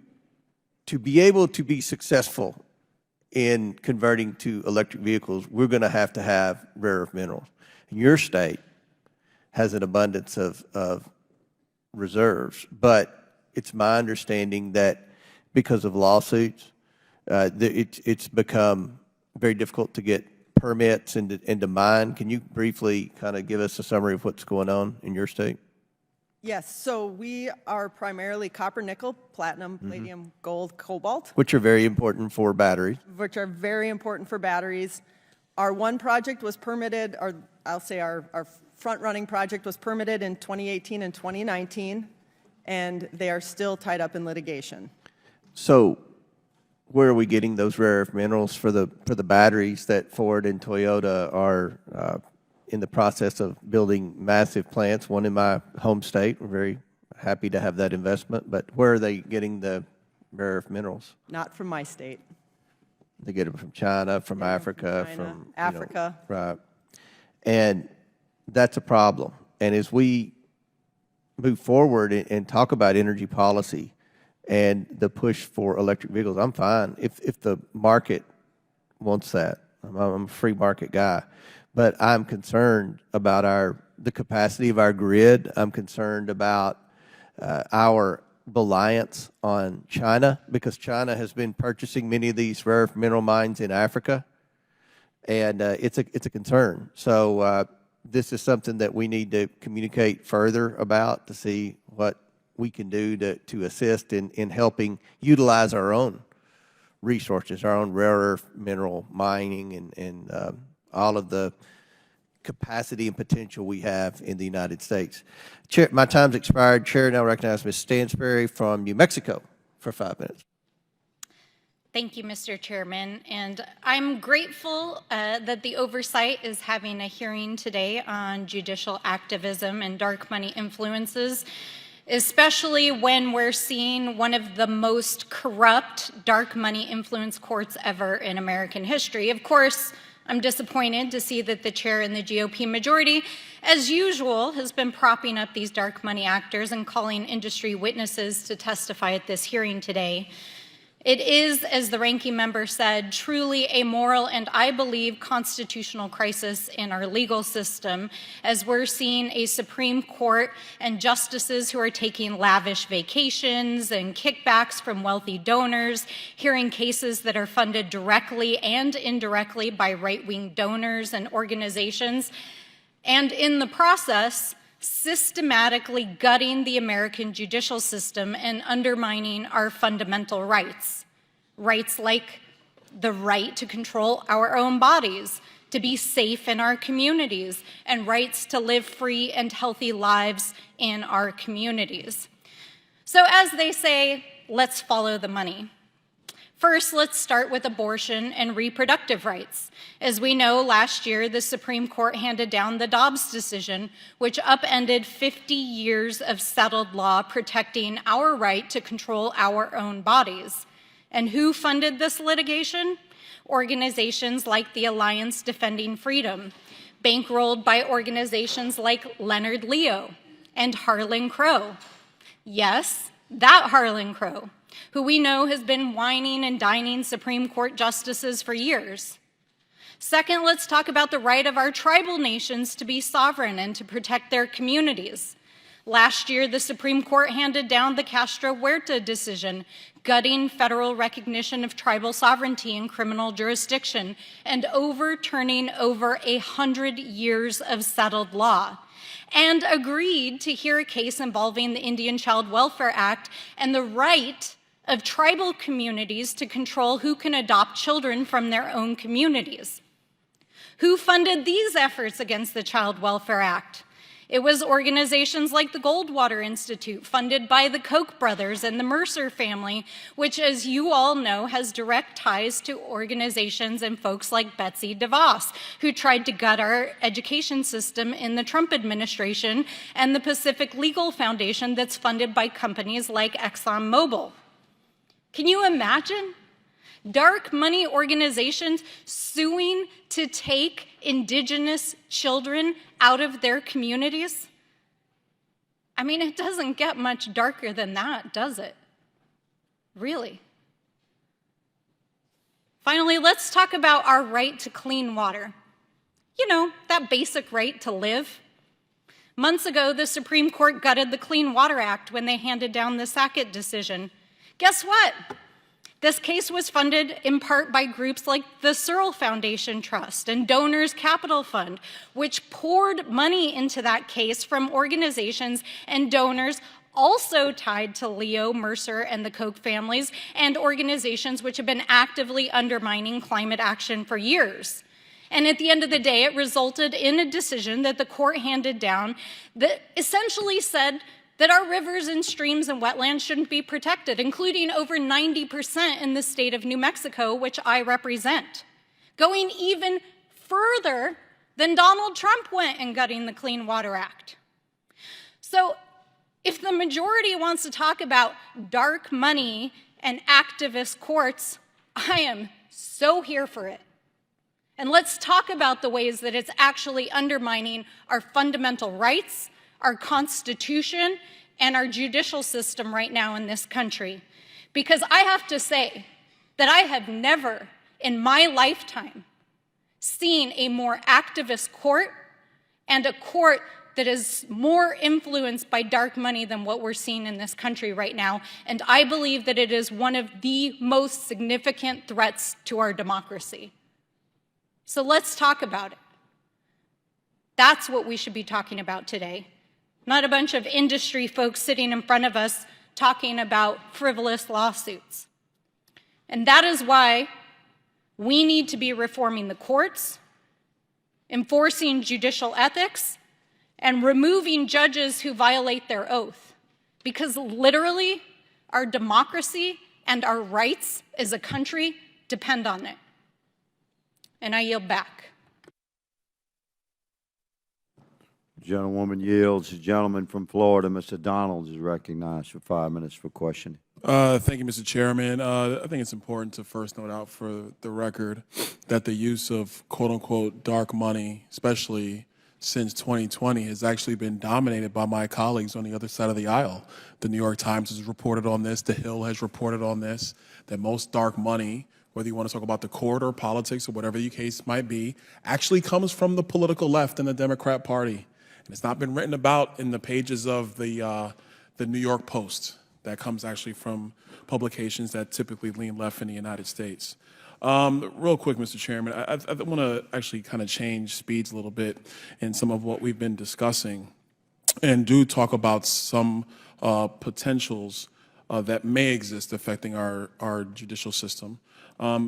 be able to be successful in converting to electric vehicles, we're going to have rare earth minerals. Your state has an abundance of reserves, but it's my understanding that because of lawsuits, it's become very difficult to get permits and to mine. Can you briefly kind of give us a summary of what's going on in your state? Yes, so we are primarily copper, nickel, platinum, palladium, gold, cobalt. Which are very important for batteries. Which are very important for batteries. Our one project was permitted, or I'll say our front-running project was permitted in 2018 and 2019, and they are still tied up in litigation. So where are we getting those rare earth minerals for the batteries that Ford and Toyota are in the process of building massive plants, one in my home state? We're very happy to have that investment, but where are they getting the rare earth minerals? Not from my state. They get them from China, from Africa, from Africa. Right. And that's a problem. And as we move forward and talk about energy policy and the push for electric vehicles, I'm fine if the market wants that. I'm a free market guy. But I'm concerned about the capacity of our grid. I'm concerned about our reliance on China, because China has been purchasing many of these rare earth mineral mines in Africa, and it's a concern. So this is something that we need to communicate further about to see what we can do to assist in helping utilize our own resources, our own rare earth mineral mining, and all of the capacity and potential we have in the United States. Chair, my time's expired. Chair now recognizes Ms. Stansberry from New Mexico for 5 minutes. Thank you, Mr. Chairman. And I'm grateful that the Oversight is having a hearing today on judicial activism and dark money influences, especially when we're seeing one of the most corrupt dark money influence courts ever in American history. Of course, I'm disappointed to see that the chair and the GOP majority, as usual, has been propping up these dark money actors and calling industry witnesses to testify at this hearing today. It is, as the ranking member said, truly a moral and, I believe, constitutional crisis in our legal system, as we're seeing a Supreme Court and justices who are taking lavish vacations and kickbacks from wealthy donors, hearing cases that are funded directly and indirectly by right-wing donors and organizations, and in the process, systematically gutting the American judicial system and undermining our fundamental rights. Rights like the right to control our own bodies, to be safe in our communities, and rights to live free and healthy lives in our communities. So as they say, let's follow the money. First, let's start with abortion and reproductive rights. As we know, last year, the Supreme Court handed down the Dobbs decision, which upended 50 years of settled law protecting our right to control our own bodies. And who funded this litigation? Organizations like the Alliance Defending Freedom, bankrolled by organizations like Leonard Leo and Harlan Crow. Yes, that Harlan Crow, who we know has been whining and dining Supreme Court justices for years. Second, let's talk about the right of our tribal nations to be sovereign and to protect their communities. Last year, the Supreme Court handed down the Castro Huerta decision, gutting federal recognition of tribal sovereignty in criminal jurisdiction and overturning over 100 years of settled law, and agreed to hear a case involving the Indian Child Welfare Act and the right of tribal communities to control who can adopt children from their own communities. Who funded these efforts against the Child Welfare Act? It was organizations like the Goldwater Institute, funded by the Koch brothers and the Mercer family, which, as you all know, has direct ties to organizations and folks like Betsy DeVos, who tried to gut our education system in the Trump administration, and the Pacific Legal Foundation that's funded by companies like ExxonMobil. Can you imagine dark money organizations suing to take indigenous children out of their communities? I mean, it doesn't get much darker than that, does it? Really? Finally, let's talk about our right to clean water. You know, that basic right to live. Months ago, the Supreme Court gutted the Clean Water Act when they handed down the Sackett decision. Guess what? This case was funded in part by groups like the Searle Foundation Trust and Donors Capital Fund, which poured money into that case from organizations and donors also tied to Leo, Mercer, and the Koch families, and organizations which have been actively undermining climate action for years. And at the end of the day, it resulted in a decision that the court handed down that essentially said that our rivers and streams and wetlands shouldn't be protected, including over 90% in the state of New Mexico, which I represent, going even further than Donald Trump went in gutting the Clean Water Act. So if the majority wants to talk about dark money and activist courts, I am so here for it. And let's talk about the ways that it's actually undermining our fundamental rights, our Constitution, and our judicial system right now in this country. Because I have to say that I have never in my lifetime seen a more activist court and a court that is more influenced by dark money than what we're seeing in this country right now. And I believe that it is one of the most significant threats to our democracy. So let's talk about it. That's what we should be talking about today. Not a bunch of industry folks sitting in front of us talking about frivolous lawsuits. And that is why we need to be reforming the courts, enforcing judicial ethics, and removing judges who violate their oath. Because literally, our democracy and our rights as a country depend on it. And I yield back. Gentlewoman yields. The gentleman from Florida, Mr. Donald, is recognized for 5 minutes for questioning. Thank you, Mr. Chairman. I think it's important to first note out for the record that the use of quote-unquote dark money, especially since 2020, has actually been dominated by my colleagues on the other side of the aisle. The New York Times has reported on this. The Hill has reported on this, that most dark money, whether you want to talk about the court or politics or whatever the case might be, actually comes from the political left and the Democrat Party. And it's not been written about in the pages of the New York Post. That comes actually from publications that typically lean left in the United States. Real quick, Mr. Chairman, I want to actually kind of change speeds a little bit in some of what we've been discussing and do talk about some potentials that may exist affecting our judicial system.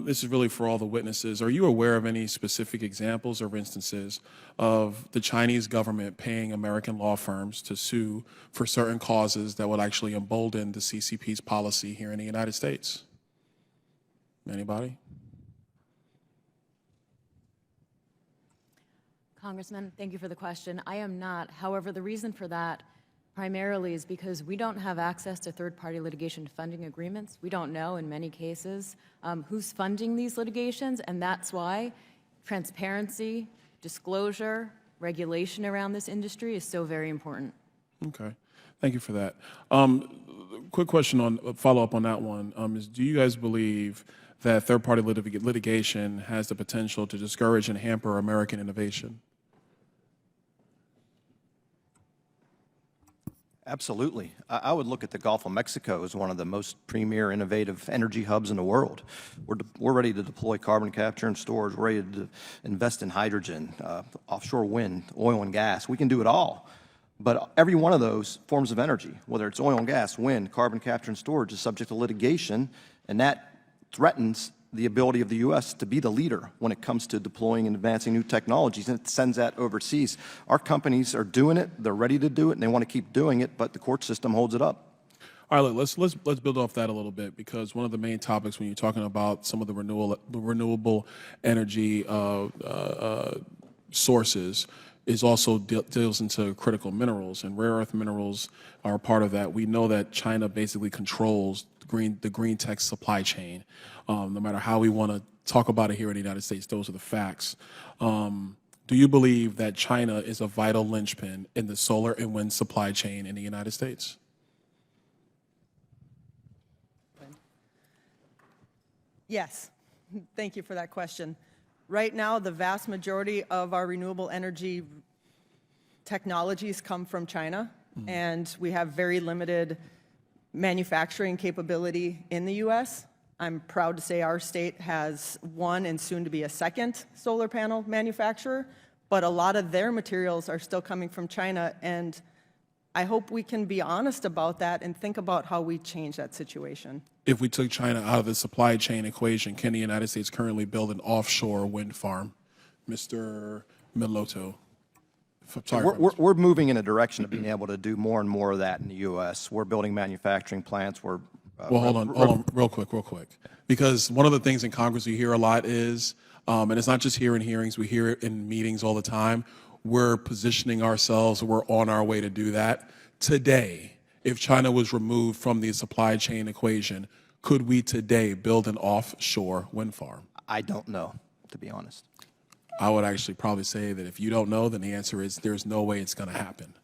This is really for all the witnesses. Are you aware of any specific examples or instances of the Chinese government paying American law firms to sue for certain causes that would actually embolden the CCP's policy here in the United States? Anybody? Congressman, thank you for the question. I am not. However, the reason for that primarily is because we don't have access to third-party litigation funding agreements. We don't know, in many cases, who's funding these litigations, and that's why transparency, disclosure, regulation around this industry is so very important. Okay. Thank you for that. Quick question on follow-up on that one is, do you guys believe that third-party litigation has the potential to discourage and hamper American innovation? Absolutely. I would look at the Gulf of Mexico as one of the most premier innovative energy hubs in the world. We're ready to deploy carbon capture and storage. We're ready to invest in hydrogen, offshore wind, oil and gas. We can do it all. But every one of those forms of energy, whether it's oil and gas, wind, carbon capture and storage, is subject to litigation, and that threatens the ability of the U.S. to be the leader when it comes to deploying and advancing new technologies, and it sends that overseas. Our companies are doing it, they're ready to do it, and they want to keep doing it, but the court system holds it up. All right, let's build off that a little bit, because one of the main topics when you're talking about some of the renewable energy sources is also deals into critical minerals, and rare earth minerals are a part of that. We know that China basically controls the green tech supply chain. No matter how we want to talk about it here in the United States, those are the facts. Do you believe that China is a vital linchpin in the solar and wind supply chain in the United States? Yes. Thank you for that question. Right now, the vast majority of our renewable energy technologies come from China, and we have very limited manufacturing capability in the U.S. I'm proud to say our state has one and soon to be a second solar panel manufacturer, but a lot of their materials are still coming from China, and I hope we can be honest about that and think about how we change that situation. If we took China out of the supply chain equation, can the United States currently build an offshore wind farm? Mr. Miloto. We're moving in a direction of being able to do more and more of that in the U.S. We're building manufacturing plants. Well, hold on, real quick. Because one of the things in Congress we hear a lot is, and it's not just here in hearings, we hear it in meetings all the time, we're positioning ourselves, we're on our way to do that. Today, if China was removed from the supply chain equation, could we today build an offshore wind farm? I don't know, to be honest. I would actually probably say that if you don't know, then the answer is there's no way it's going to happen.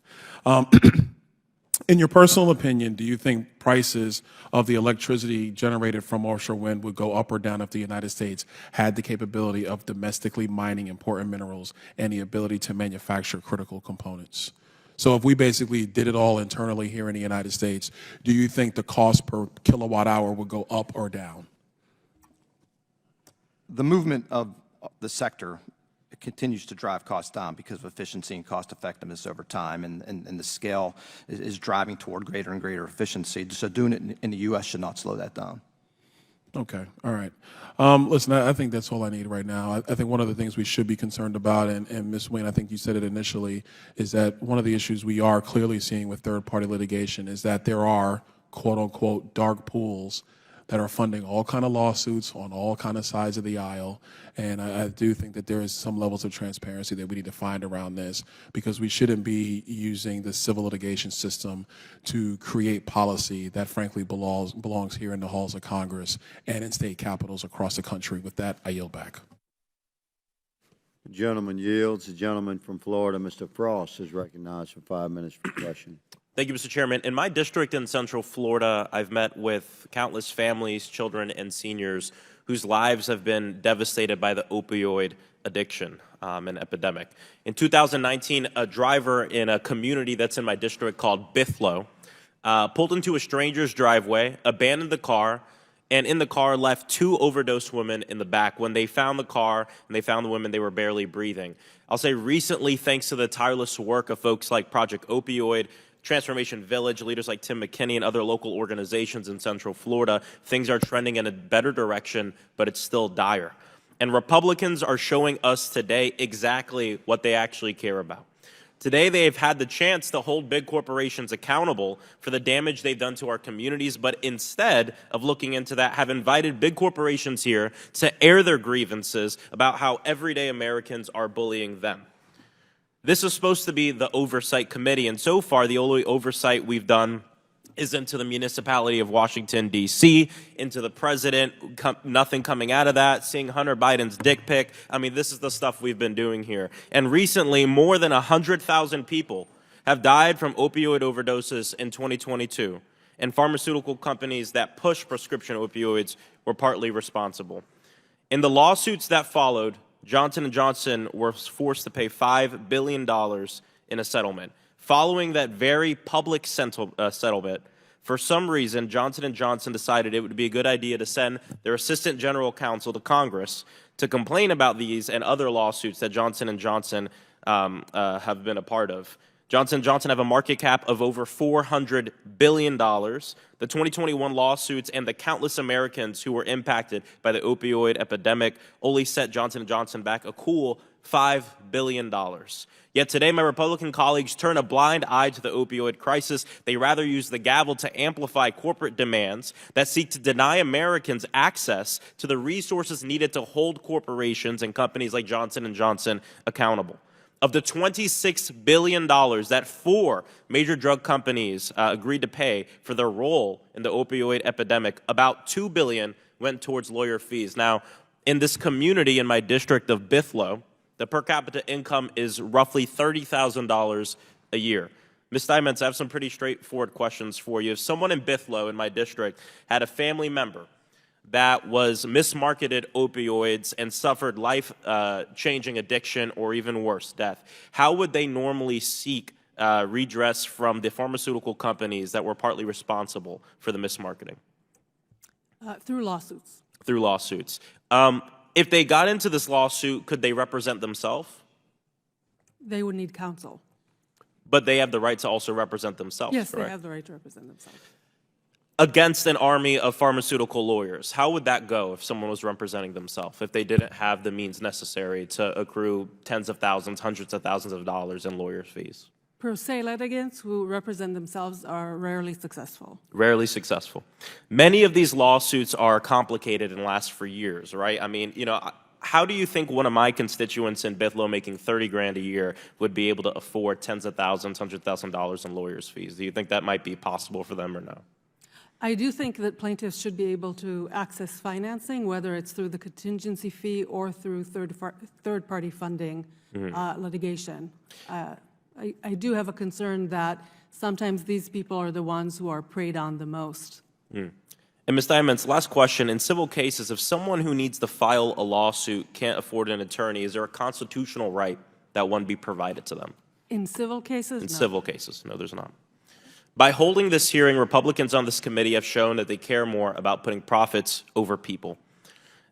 In your personal opinion, do you think prices of the electricity generated from offshore wind would go up or down if the United States had the capability of domestically mining important minerals and the ability to manufacture critical components? So if we basically did it all internally here in the United States, do you think the cost per kilowatt hour would go up or down? The movement of the sector continues to drive costs down because of efficiency and cost effectiveness over time, and the scale is driving toward greater and greater efficiency. So doing it in the U.S. should not slow that down. Okay, all right. Listen, I think that's all I need right now. I think one of the things we should be concerned about, and Ms. Wayne, I think you said it initially, is that one of the issues we are clearly seeing with third-party litigation is that there are, quote-unquote, dark pools that are funding all kind of lawsuits on all kind of sides of the aisle. And I do think that there is some levels of transparency that we need to find around this, because we shouldn't be using the civil litigation system to create policy that frankly belongs here in the halls of Congress and in state capitals across the country. With that, I yield back. The gentleman yields. The gentleman from Florida, Mr. Frost, is recognized for 5 minutes for question. Thank you, Mr. Chairman. In my district in Central Florida, I've met with countless families, children, and seniors whose lives have been devastated by the opioid addiction and epidemic. In 2019, a driver in a community that's in my district called Bithlo pulled into a stranger's driveway, abandoned the car, and in the car left 2 overdosed women in the back. When they found the car and they found the women, they were barely breathing. I'll say recently, thanks to the tireless work of folks like Project Opioid, Transformation Village, leaders like Tim McKinney, and other local organizations in Central Florida, things are trending in a better direction, but it's still dire. And Republicans are showing us today exactly what they actually care about. Today, they've had the chance to hold big corporations accountable for the damage they've done to our communities, but instead of looking into that, have invited big corporations here to air their grievances about how everyday Americans are bullying them. This is supposed to be the Oversight Committee, and so far, the only oversight we've done is into the municipality of Washington, D.C., into the president, nothing coming out of that, seeing Hunter Biden's dick pic. I mean, this is the stuff we've been doing here. And recently, more than 100,000 people have died from opioid overdoses in 2022, and pharmaceutical companies that push prescription opioids were partly responsible. In the lawsuits that followed, Johnson & Johnson was forced to pay $5 billion in a settlement. Following that very public settlement, for some reason, Johnson & Johnson decided it would be a good idea to send their Assistant General Counsel to Congress to complain about these and other lawsuits that Johnson & Johnson have been a part of. Johnson & Johnson have a market cap of over $400 billion. The 2021 lawsuits and the countless Americans who were impacted by the opioid epidemic only set Johnson & Johnson back a cool $5 billion. Yet today, my Republican colleagues turn a blind eye to the opioid crisis. They rather use the gavel to amplify corporate demands that seek to deny Americans access to the resources needed to hold corporations and companies like Johnson & Johnson accountable. Of the $26 billion that 4 major drug companies agreed to pay for their role in the opioid epidemic, about $2 billion went towards lawyer fees. Now, in this community in my district of Bithlo, the per capita income is roughly $30,000 a year. Ms. Steinmetz, I have some pretty straightforward questions for you. If someone in Bithlo, in my district, had a family member that was mismarketed opioids and suffered life-changing addiction or even worse, death, how would they normally seek redress from the pharmaceutical companies that were partly responsible for the mismarketing? Through lawsuits. Through lawsuits. If they got into this lawsuit, could they represent themselves? They would need counsel. But they have the right to also represent themselves, Yes, correct? they have the right to represent themselves. Against an army of pharmaceutical lawyers, how would that go if someone was representing themselves, if they didn't have the means necessary to accrue tens of thousands, hundreds of thousands of dollars in lawyers' fees? Per se litigants who represent themselves are rarely successful. Rarely successful. Many of these lawsuits are complicated and last for years, right? I mean, you know, how do you think one of my constituents in Bithlo making $30 grand a year would be able to afford tens of thousands, $100,000 in lawyers' fees? Do you think that might be possible for them or no? I do think that plaintiffs should be able to access financing, whether it's through the contingency fee or through third-party funding litigation. I do have a concern that sometimes these people are the ones who are preyed on the most. And Ms. Diamond's last question, in civil cases, if someone who needs to file a lawsuit can't afford an attorney, is there a constitutional right that one be provided to them? In civil cases, In no. civil cases, no, there's not. By holding this hearing, Republicans on this committee have shown that they care more about putting profits over people,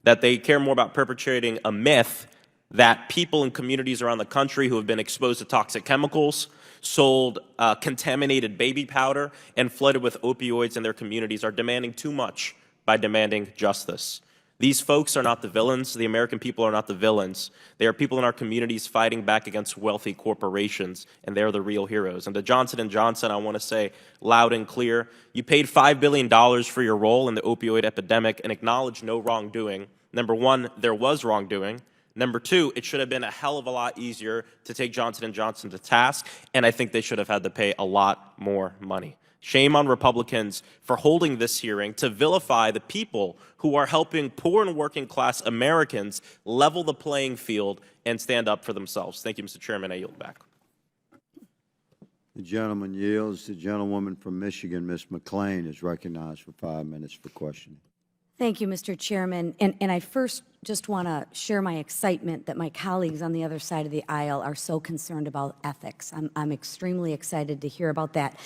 that they care more about perpetuating a myth that people in communities around the country who have been exposed to toxic chemicals, sold contaminated baby powder, and flooded with opioids in their communities are demanding too much by demanding justice. These folks are not the villains. The American people are not the villains. They are people in our communities fighting back against wealthy corporations, and they're the real heroes. And to Johnson & Johnson, I want to say loud and clear, you paid $5 billion for your role in the opioid epidemic and acknowledged no wrongdoing. Number one, there was wrongdoing. Number two, it should have been a hell of a lot easier to take Johnson & Johnson to task, and I think they should have had to pay a lot more money. Shame on Republicans for holding this hearing to vilify the people who are helping poor and working class Americans level the playing field and stand up for themselves. Thank you, Mr. Chairman. I yield back. The gentleman yields. The gentlewoman from Michigan, Ms. McClain, is recognized for 5 minutes for questioning. Thank you, Mr. Chairman. And I first just want to share my excitement that my colleagues on the other side of the aisle are so concerned about ethics. I'm extremely excited to hear about that.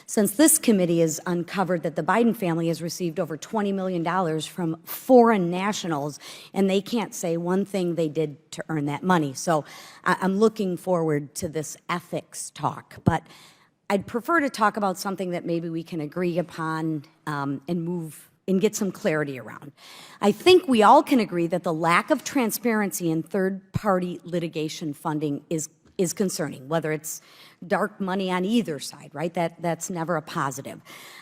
Since this committee has uncovered that the Biden family has received over $20 million from foreign nationals, and they can't say one thing they did to earn that money. So I'm looking forward to this ethics talk. But I'd prefer to talk about something that maybe we can agree upon and move and get some clarity around. I think we all can agree that the lack of transparency in third-party litigation funding is concerning, whether it's dark money on either side, right? That's never a positive.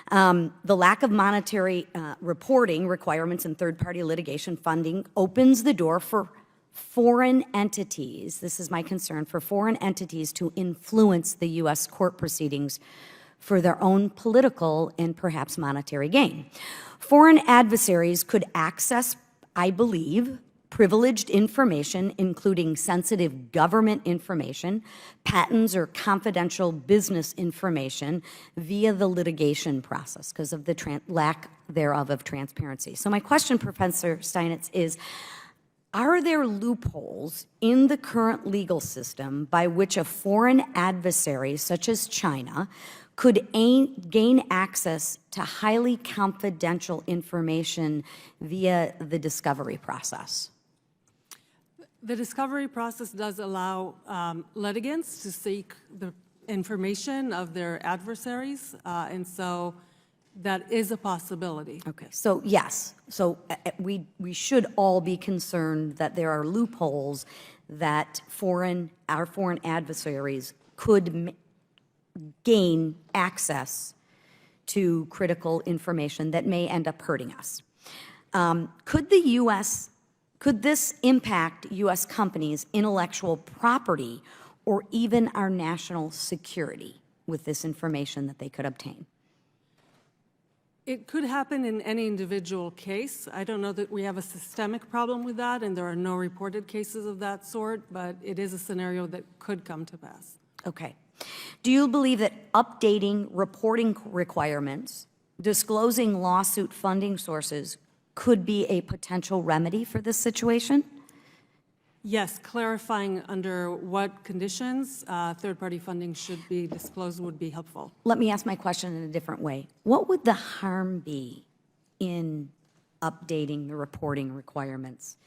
The lack of monetary reporting requirements in third-party litigation funding opens the door for foreign entities, this is my concern, for foreign entities to influence the U.S. court proceedings for their own political and perhaps monetary gain. Foreign adversaries could access, I believe, privileged information, including sensitive government information, patents, or confidential business information via the litigation process because of the lack thereof of transparency. So my question, Professor Steinitz, is, are there loopholes in the current legal system by which a foreign adversary, such as China, could gain access to highly confidential information via the discovery process? The discovery process does allow litigants to seek the information of their adversaries, and so that is a possibility. Okay, so yes, so we should all be concerned that there are loopholes that our foreign adversaries could gain access to critical information that may end up hurting us. Could this impact U.S. companies' intellectual property or even our national security with this information that they could obtain? It could happen in any individual case. I don't know that we have a systemic problem with that, and there are no reported cases of that sort, but it is a scenario that could come to pass. Okay. Do you believe that updating reporting requirements, disclosing lawsuit funding sources could be a potential remedy for this situation? Yes, clarifying under what conditions third-party funding should be disclosed would be helpful. Let me ask my question in a different way. What would the harm be in updating the reporting requirements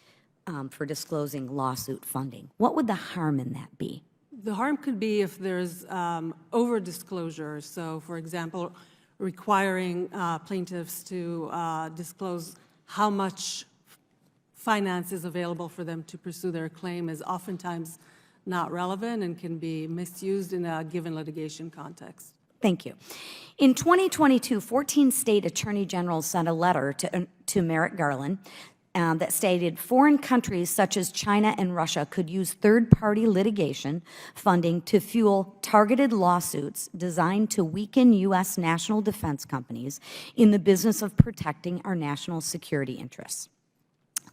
for disclosing lawsuit funding? What would the harm in that be? The harm could be if there's over-disclosure. So, for example, requiring plaintiffs to disclose how much finance is available for them to pursue their claim is oftentimes not relevant and can be misused in a given litigation context. Thank you. In 2022, 14 state attorney generals sent a letter to Merrick Garland that stated foreign countries such as China and Russia could use third-party litigation funding to fuel targeted lawsuits designed to weaken U.S. national defense companies in the business of protecting our national security interests.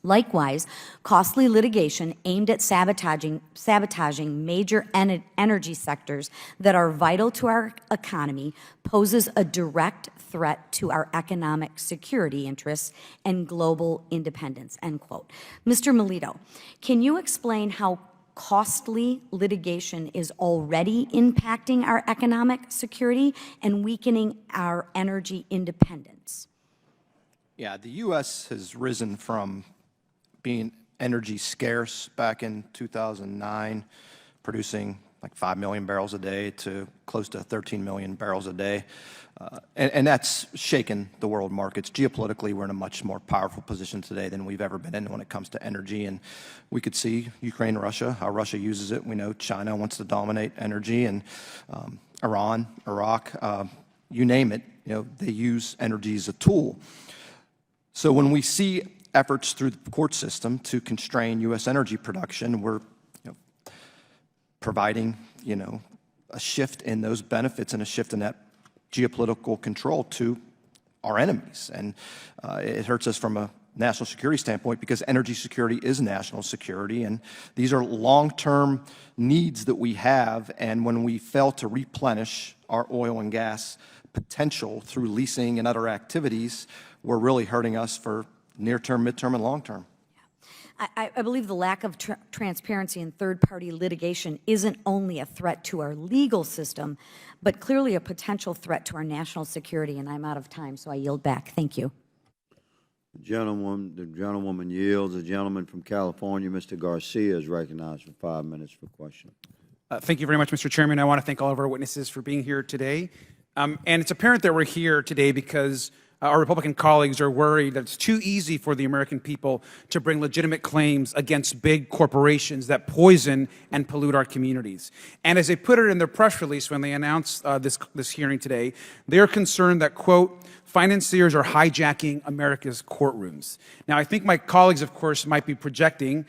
Likewise, costly litigation aimed at sabotaging major energy sectors that are vital to our economy poses a direct threat to our economic security interests and global independence, end quote. Mr. Melito, can you explain how costly litigation is already impacting our economic security and weakening our energy independence? Yeah, the U.S. has risen from being energy scarce back in 2009, producing like 5 million barrels a day to close to 13 million barrels a day. And that's shaken the world markets. Geopolitically, we're in a much more powerful position today than we've ever been in when it comes to energy. And we could see Ukraine, Russia, how Russia uses it. We know China wants to dominate energy, and Iran, Iraq, you name it, they use energy as a tool. So when we see efforts through the court system to constrain U.S. energy production, we're providing, a shift in those benefits and a shift in that geopolitical control to our enemies. And it hurts us from a national security standpoint because energy security is national security, and these are long-term needs that we have, and when we fail to replenish our oil and gas potential through leasing and other activities, we're really hurting us for near-term, mid-term, and long-term. I believe the lack of transparency in third-party litigation isn't only a threat to our legal system, but clearly a potential threat to our national security. And I'm out of time, so I yield back. Thank you. The gentlewoman yields. The gentleman from California, Mr. Garcia, is recognized for 5 minutes for question. Thank you very much, Mr. Chairman. I want to thank all of our witnesses for being here today. And it's apparent that we're here today because our Republican colleagues are worried that it's too easy for the American people to bring legitimate claims against big corporations that poison and pollute our communities. And as they put it in their press release when they announced this hearing today, they're concerned that, quote, financiers are hijacking America's courtrooms. Now, I think my colleagues, of course, might be projecting.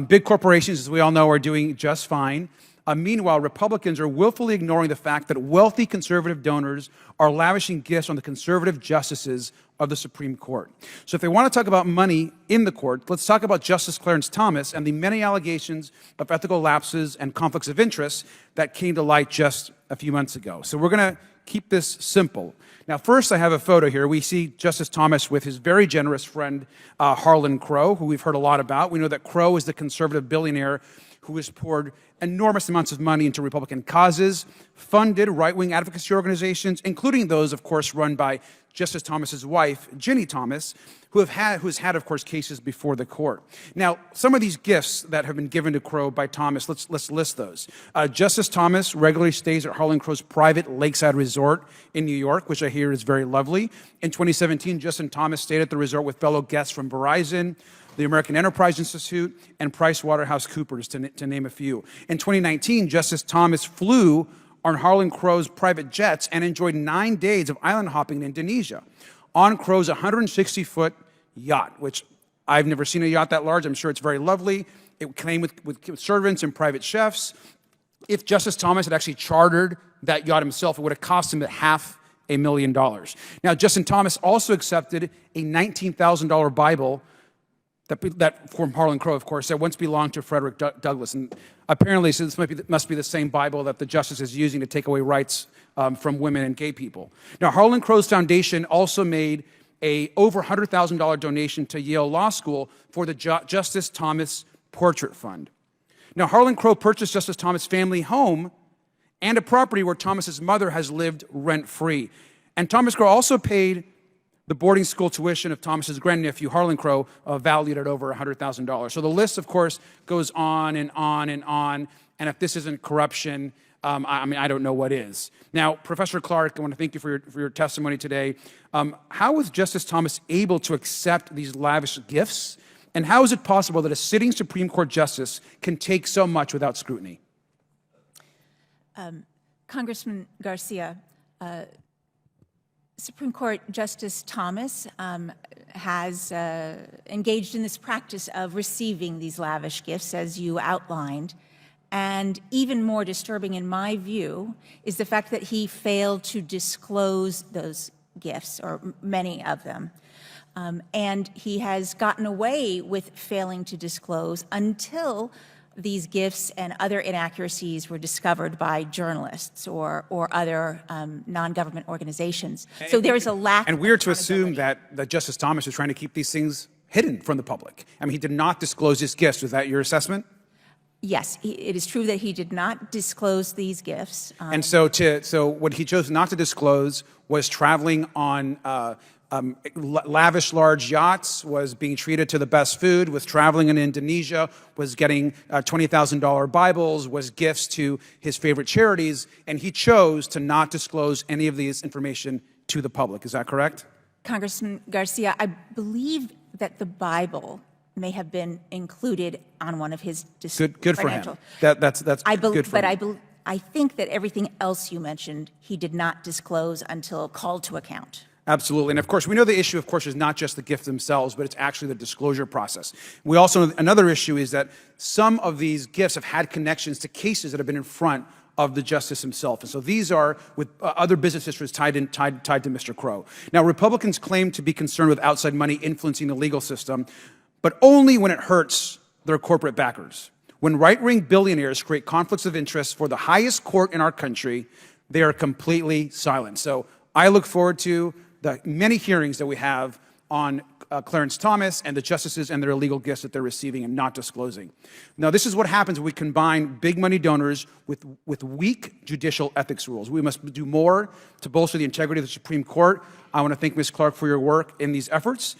Big corporations, as we all know, are doing just fine. Meanwhile, Republicans are willfully ignoring the fact that wealthy conservative donors are lavishing gifts on the conservative justices of the Supreme Court. So if they want to talk about money in the court, let's talk about Justice Clarence Thomas and the many allegations of ethical lapses and conflicts of interest that came to light just a few months ago. So we're going to keep this simple. Now, first, I have a photo here. We see Justice Thomas with his very generous friend, Harlan Crow, who we've heard a lot about. We know that Crow is the conservative billionaire who has poured enormous amounts of money into Republican causes, funded right-wing advocacy organizations, including those, of course, run by Justice Thomas's wife, Ginny Thomas, who's had, of course, cases before the court. Now, some of these gifts that have been given to Crow by Thomas, let's list those. Justice Thomas regularly stays at Harlan Crow's private lakeside resort in New York, which I hear is very lovely. In 2017, Justice Thomas stayed at the resort with fellow guests from Verizon, the American Enterprise Institute, and PricewaterhouseCoopers, to name a few. In 2019, Justice Thomas flew on Harlan Crow's private jets and enjoyed 9 days of island hopping in Indonesia on Crow's 160-foot yacht, which I've never seen a yacht that large. I'm sure it's very lovely. It came with servants and private chefs. If Justice Thomas had actually chartered that yacht himself, it would have cost him $500,000. Now, Justice Thomas also accepted a $19,000 Bible that from Harlan Crow, of course, that once belonged to Frederick Douglass. And apparently, so this must be the same Bible that the justice is using to take away rights from women and gay people. Now, Harlan Crow's foundation also made a over $100,000 donation to Yale Law School for the Justice Thomas Portrait Fund. Now, Harlan Crow purchased Justice Thomas' family home and a property where Thomas's mother has lived rent-free. And Thomas Crow also paid the boarding school tuition of Thomas's grandnephew, Harlan Crow, valued at over $100,000. So the list, of course, goes on and on and on. And if this isn't corruption, I don't know what is. Now, Professor Clark, I want to thank you for your testimony today. How was Justice Thomas able to accept these lavish gifts? And how is it possible that a sitting Supreme Court justice can take so much without scrutiny? Congressman Garcia, Supreme Court Justice Thomas has engaged in this practice of receiving these lavish gifts, as you outlined. And even more disturbing, in my view, is the fact that he failed to disclose those gifts, or many of them. And he has gotten away with failing to disclose until these gifts and other inaccuracies were discovered by journalists or other non-government organizations. So there is a lack. And we're to assume that Justice Thomas was trying to keep these things hidden from the public. I mean, he did not disclose his gifts. Was that your assessment? Yes, it is true that he did not disclose these gifts. And so what he chose not to disclose was traveling on lavish large yachts, was being treated to the best food, was traveling in Indonesia, was getting $20,000 Bibles, was gifts to his favorite charities, and he chose to not disclose any of this information to the public. Is that correct? Congressman Garcia, I believe that the Bible may have been included on one of his Good for him. That's good for him. I think that everything else you mentioned, he did not disclose until called to account. Absolutely. And of course, we know the issue, of course, is not just the gifts themselves, but it's actually the disclosure process. We also, another issue is that some of these gifts have had connections to cases that have been in front of the justice himself. And so these are with other business histories tied to Mr. Crow. Now, Republicans claim to be concerned with outside money influencing the legal system, but only when it hurts their corporate backers. When right-wing billionaires create conflicts of interest for the highest court in our country, they are completely silent. So I look forward to the many hearings that we have on Clarence Thomas and the justices and their illegal gifts that they're receiving and not disclosing. Now, this is what happens when we combine big money donors with weak judicial ethics rules. We must do more to bolster the integrity of the Supreme Court. I want to thank Ms. Clark for your work in these efforts.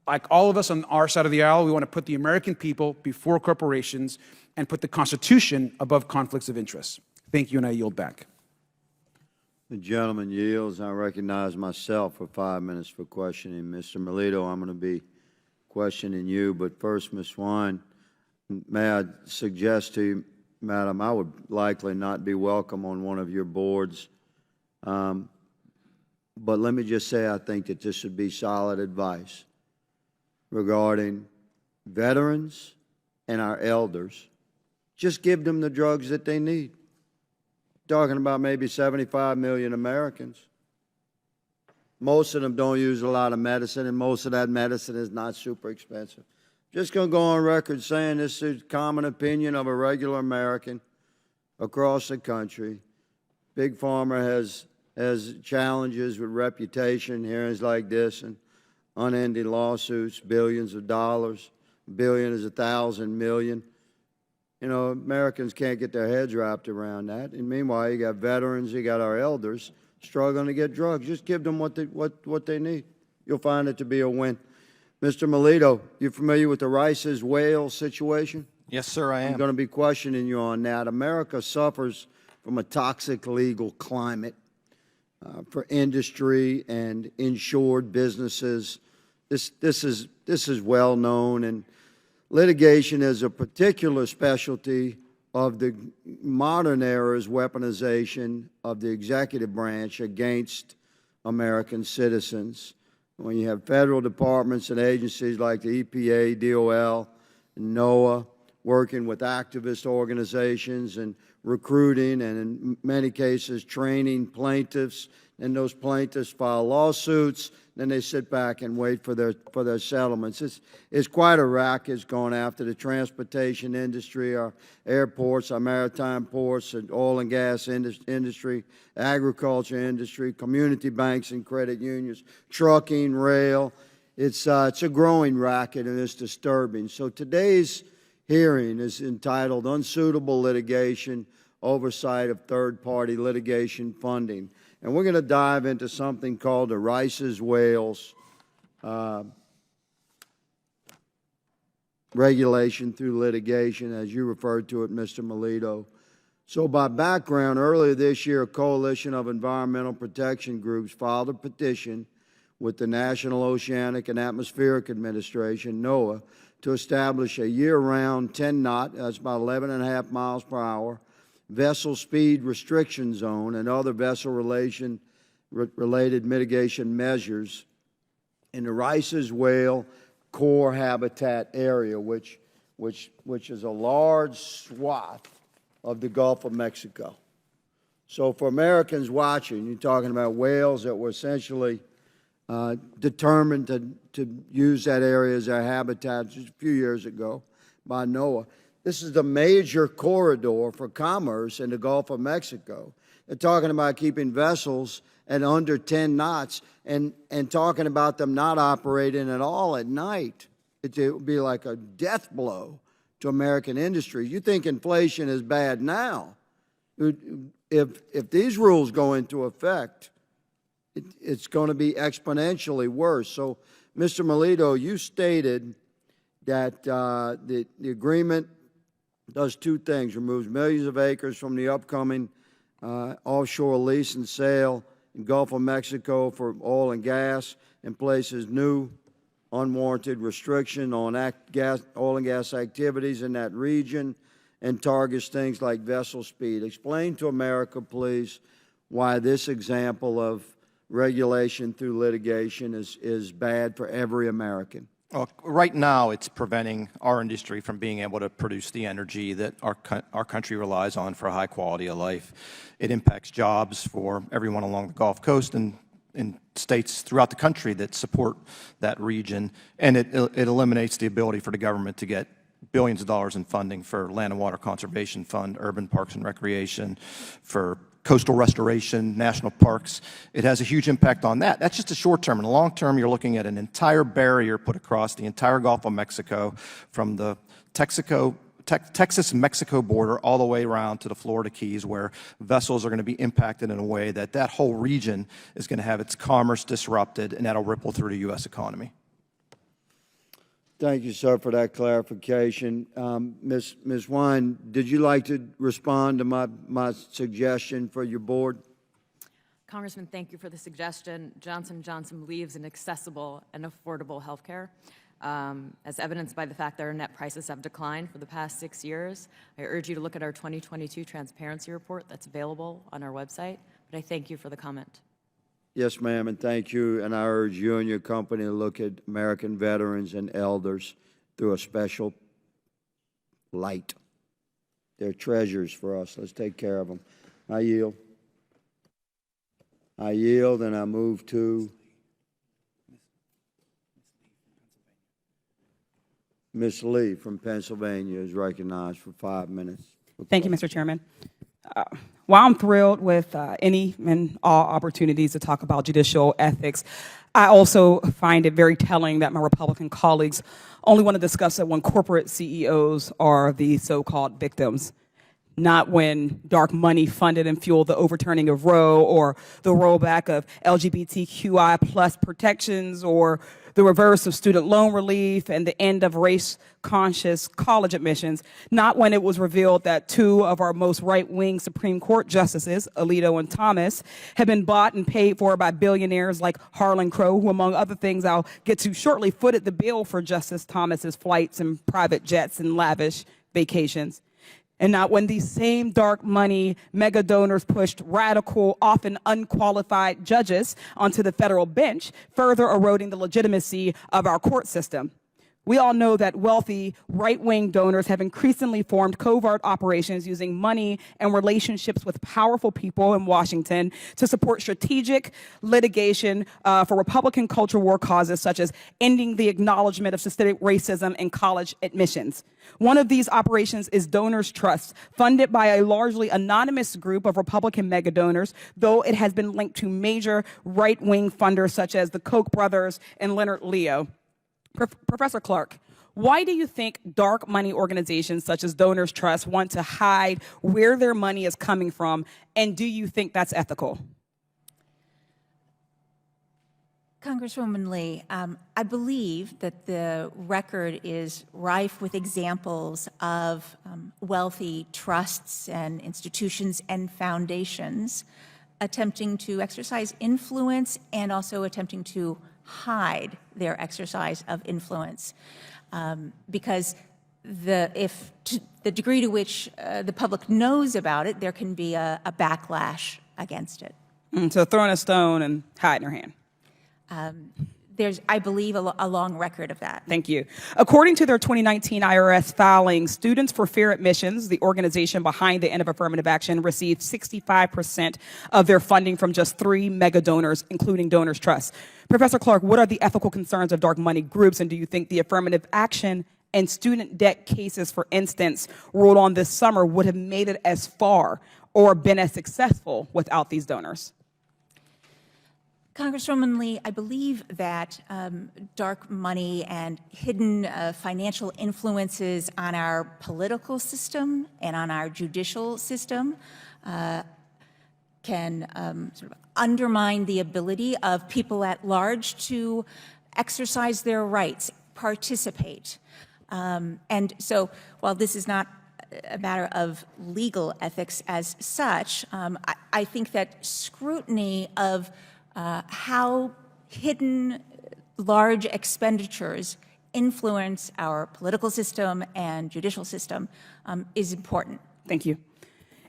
Like all of us on our side of the aisle, we want to put the American people before corporations and put the Constitution above conflicts of interest. Thank you, and I yield back. The gentleman yields. I recognize myself for 5 minutes for questioning. Mr. Melito, I'm going to be questioning you, but first, Ms. Swan, may I suggest to you, Madam, I would likely not be welcome on one of your boards, but let me just say I think that this should be solid advice regarding veterans and our elders. Just give them the drugs that they need. Talking about maybe 75 million Americans. Most of them don't use a lot of medicine, and most of that medicine is not super expensive. Just going to go on record saying this is common opinion of a regular American across the country. Big Pharma has challenges with reputation, hearings like this, and unending lawsuits, billions of dollars. A billion is 1,000 million. You know, Americans can't get their heads wrapped around that. And meanwhile, you got veterans, you got our elders struggling to get drugs. Just give them what they need. You'll find it to be a win. Mr. Melito, you familiar with the Rice's whale situation? Yes, sir, I am. I'm going to be questioning you on that. America suffers from a toxic legal climate for industry and insured businesses. This is well known, and litigation is a particular specialty of the modern era's weaponization of the executive branch against American citizens. When you have federal departments and agencies like the EPA, DOL, and NOAA working with activist organizations and recruiting and in many cases training plaintiffs, and those plaintiffs file lawsuits, then they sit back and wait for their settlements. It's quite a racket going after the transportation industry, our airports, our maritime ports, and oil and gas industry, agriculture industry, community banks and credit unions, trucking, rail. It's a growing racket, and it's disturbing. So today's hearing is entitled Unsuitable Litigation, Oversight of Third-Party Litigation Funding. And we're going to dive into something called the Rice's Whales regulation through litigation, as you referred to it, Mr. Melito. So by background, earlier this year, a coalition of environmental protection groups filed a petition with the National Oceanic and Atmospheric Administration, NOAA, to establish a year-round 10-knot, that's about 11.5 miles per hour, vessel speed restriction zone and other vessel-related mitigation measures in the Rice's whale core habitat area, which is a large swath of the Gulf of Mexico. So for Americans watching, you're talking about whales that were essentially determined to use that area as their habitat just a few years ago by NOAA. This is the major corridor for commerce in the Gulf of Mexico. They're talking about keeping vessels at under 10 knots and talking about them not operating at all at night. It would be like a death blow to American industry. You think inflation is bad now. If these rules go into effect, it's going to be exponentially worse. So, Mr. Melito, you stated that the agreement does two things: removes millions of acres from the upcoming offshore lease and sale in Gulf of Mexico for oil and gas, and places new unwarranted restriction on oil and gas activities in that region, and targets things like vessel speed. Explain to America, please, why this example of regulation through litigation is bad for every American. Well, right now, it's preventing our industry from being able to produce the energy that our country relies on for a high quality of life. It impacts jobs for everyone along the Gulf Coast and in states throughout the country that support that region, and it eliminates the ability for the government to get billions of dollars in funding for Land and Water Conservation Fund, urban parks and recreation, for coastal restoration, national parks. It has a huge impact on that. That's just a short term. In the long term, you're looking at an entire barrier put across the entire Gulf of Mexico, from the Texas-Mexico border all the way around to the Florida Keys, where vessels are going to be impacted in a way that that whole region is going to have its commerce disrupted, and that'll ripple through the U.S. economy. Thank you, sir, for that clarification. Ms. Wine, did you like to respond to my suggestion for your board? Congressman, thank you for the suggestion. Johnson & Johnson believes in accessible and affordable health care. As evidenced by the fact that our net prices have declined for the past 6 years. I urge you to look at our 2022 transparency report that's available on our website, but I thank you for the comment. Yes, ma'am, and thank you. And I urge you and your company to look at American veterans and elders through a special light. They're treasures for us. Let's take care of them. I yield. I yield, and I move to Ms. Lee from Pennsylvania is recognized for 5 minutes. Thank you, Mr. Chairman. While I'm thrilled with any and all opportunities to talk about judicial ethics, I also find it very telling that my Republican colleagues only want to discuss it when corporate CEOs are the so-called victims, not when dark money funded and fueled the overturning of Roe, or the rollback of LGBTQI plus protections, or the reverse of student loan relief and the end of race-conscious college admissions, not when it was revealed that two of our most right-wing Supreme Court justices, Alito and Thomas, had been bought and paid for by billionaires like Harlan Crow, who, among other things I'll get to shortly, footed the bill for Justice Thomas's flights and private jets and lavish vacations. And not when these same dark money mega donors pushed radical, often unqualified judges onto the federal bench, further eroding the legitimacy of our court system. We all know that wealthy right-wing donors have increasingly formed covert operations using money and relationships with powerful people in Washington to support strategic litigation for Republican culture war causes, such as ending the acknowledgement of systemic racism in college admissions. One of these operations is Donors Trust, funded by a largely anonymous group of Republican mega donors, though it has been linked to major right-wing funders such as the Koch brothers and Leonard Leo. Professor Clark, why do you think dark money organizations such as Donors Trust want to hide where their money is coming from, and do you think that's ethical? Congresswoman Lee, I believe that the record is rife with examples of wealthy trusts and institutions and foundations attempting to exercise influence and also attempting to hide their exercise of influence, because to the degree to which the public knows about it, there can be a backlash against it. So throwing a stone and hiding her hand. There's, I believe, a long record of that. Thank you. According to their 2019 IRS filing, Students for Fair Admissions, the organization behind the end of affirmative action, received 65% of their funding from just 3 mega donors, including Donors Trust. Professor Clark, what are the ethical concerns of dark money groups, and do you think the affirmative action and student debt cases, for instance, ruled on this summer would have made it as far or been as successful without these donors? Congresswoman Lee, I believe that dark money and hidden financial influences on our political system and on our judicial system can sort of undermine the ability of people at large to exercise their rights, participate. And so while this is not a matter of legal ethics as such, I think that scrutiny of how hidden large expenditures influence our political system and judicial system is important. Thank you.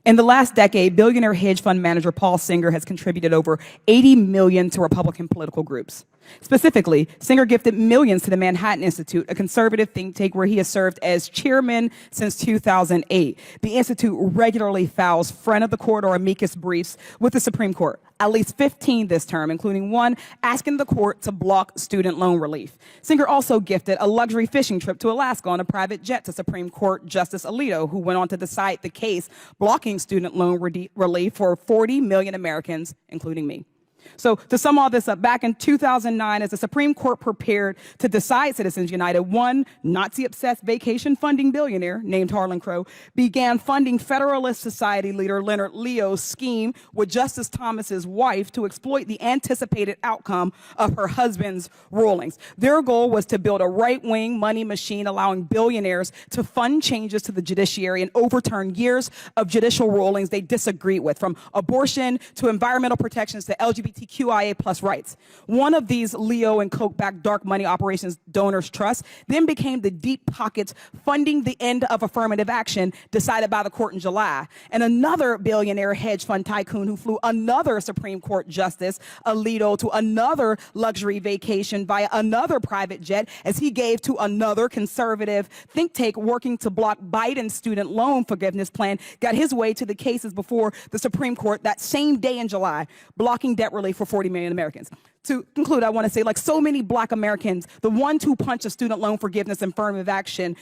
In the last decade, billionaire hedge fund manager Paul Singer has contributed over $80 million to Republican political groups. Specifically, Singer gifted millions to the Manhattan Institute, a conservative think tank where he has served as chairman since 2008. The Institute regularly files friend of the court or amicus briefs with the Supreme Court, at least 15 this term, including one asking the court to block student loan relief. Singer also gifted a luxury fishing trip to Alaska on a private jet to Supreme Court Justice Alito, who went on to decide the case blocking student loan relief for 40 million Americans, including me. So to sum all this up, back in 2009, as the Supreme Court prepared to decide Citizens United, one Nazi-obsessed vacation funding billionaire named Harlan Crow began funding Federalist Society leader Leonard Leo's scheme with Justice Thomas's wife to exploit the anticipated outcome of her husband's rulings. Their goal was to build a right-wing money machine allowing billionaires to fund changes to the judiciary and overturn years of judicial rulings they disagreed with, from abortion to environmental protections to LGBTQIA plus rights. One of these Leo and Koch-backed dark money operations, Donors Trust, then became the deep pockets funding the end of affirmative action decided by the court in July. And another billionaire hedge fund tycoon who flew another Supreme Court justice, Alito, to another luxury vacation via another private jet as he gave to another conservative think tank working to block Biden's student loan forgiveness plan, got his way to the cases before the Supreme Court that same day in July, blocking debt relief for 40 million Americans. To conclude, I want to say, like so many black Americans, the 1-2 punch of student loan forgiveness and affirmative action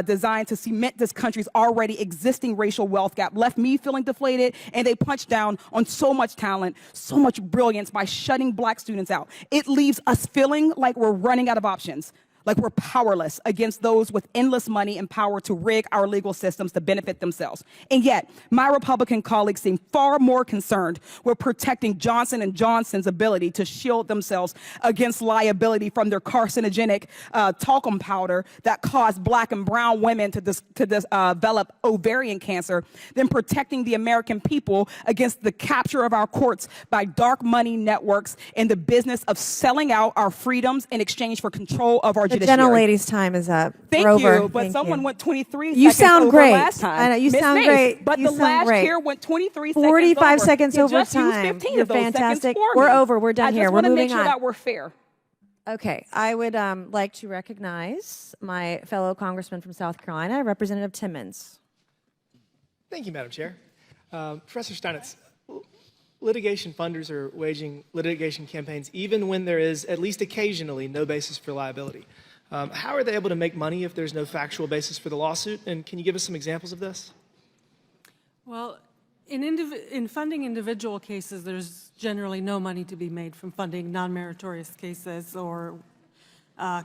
designed to cement this country's already existing racial wealth gap left me feeling deflated, and they punched down on so much talent, so much brilliance by shutting black students out. It leaves us feeling like we're running out of options, like we're powerless against those with endless money and power to rig our legal systems to benefit themselves. And yet, my Republican colleagues seem far more concerned with protecting Johnson & Johnson's ability to shield themselves against liability from their carcinogenic talcum powder that caused black and brown women to develop ovarian cancer than protecting the American people against the capture of our courts by dark money networks and the business of selling out our freedoms in exchange for control of our The gentlelady's time is up. Thank Rover. you, but Thank someone you. went 23 You seconds sound over great. last time. I know, you Miss sound Mace, great. But You the sound last great. chair went 23 45 seconds over. seconds You over just used time. 15 You're of those fantastic. seconds for We're me. over. We're done I here. just We're want to moving make sure on. that we're fair. Okay, I would like to recognize my fellow congressman from South Carolina, Representative Timmons. Thank you, Madam Chair. Professor Steinitz, litigation funders are waging litigation campaigns even when there is, at least occasionally, no basis for liability. How are they able to make money if there's no factual basis for the lawsuit? And can you give us some examples of this? Well, in funding individual cases, there's generally no money to be made from funding non-meritorious cases or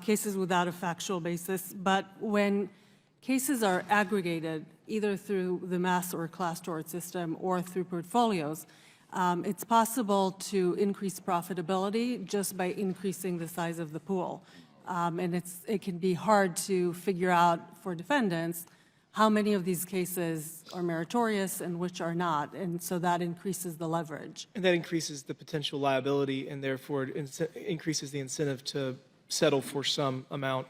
cases without a factual basis. But when cases are aggregated, either through the mass or class tort system or through portfolios, it's possible to increase profitability just by increasing the size of the pool. And it can be hard to figure out for defendants how many of these cases are meritorious and which are not, and so that increases the leverage. And that increases the potential liability and therefore increases the incentive to settle for some amount,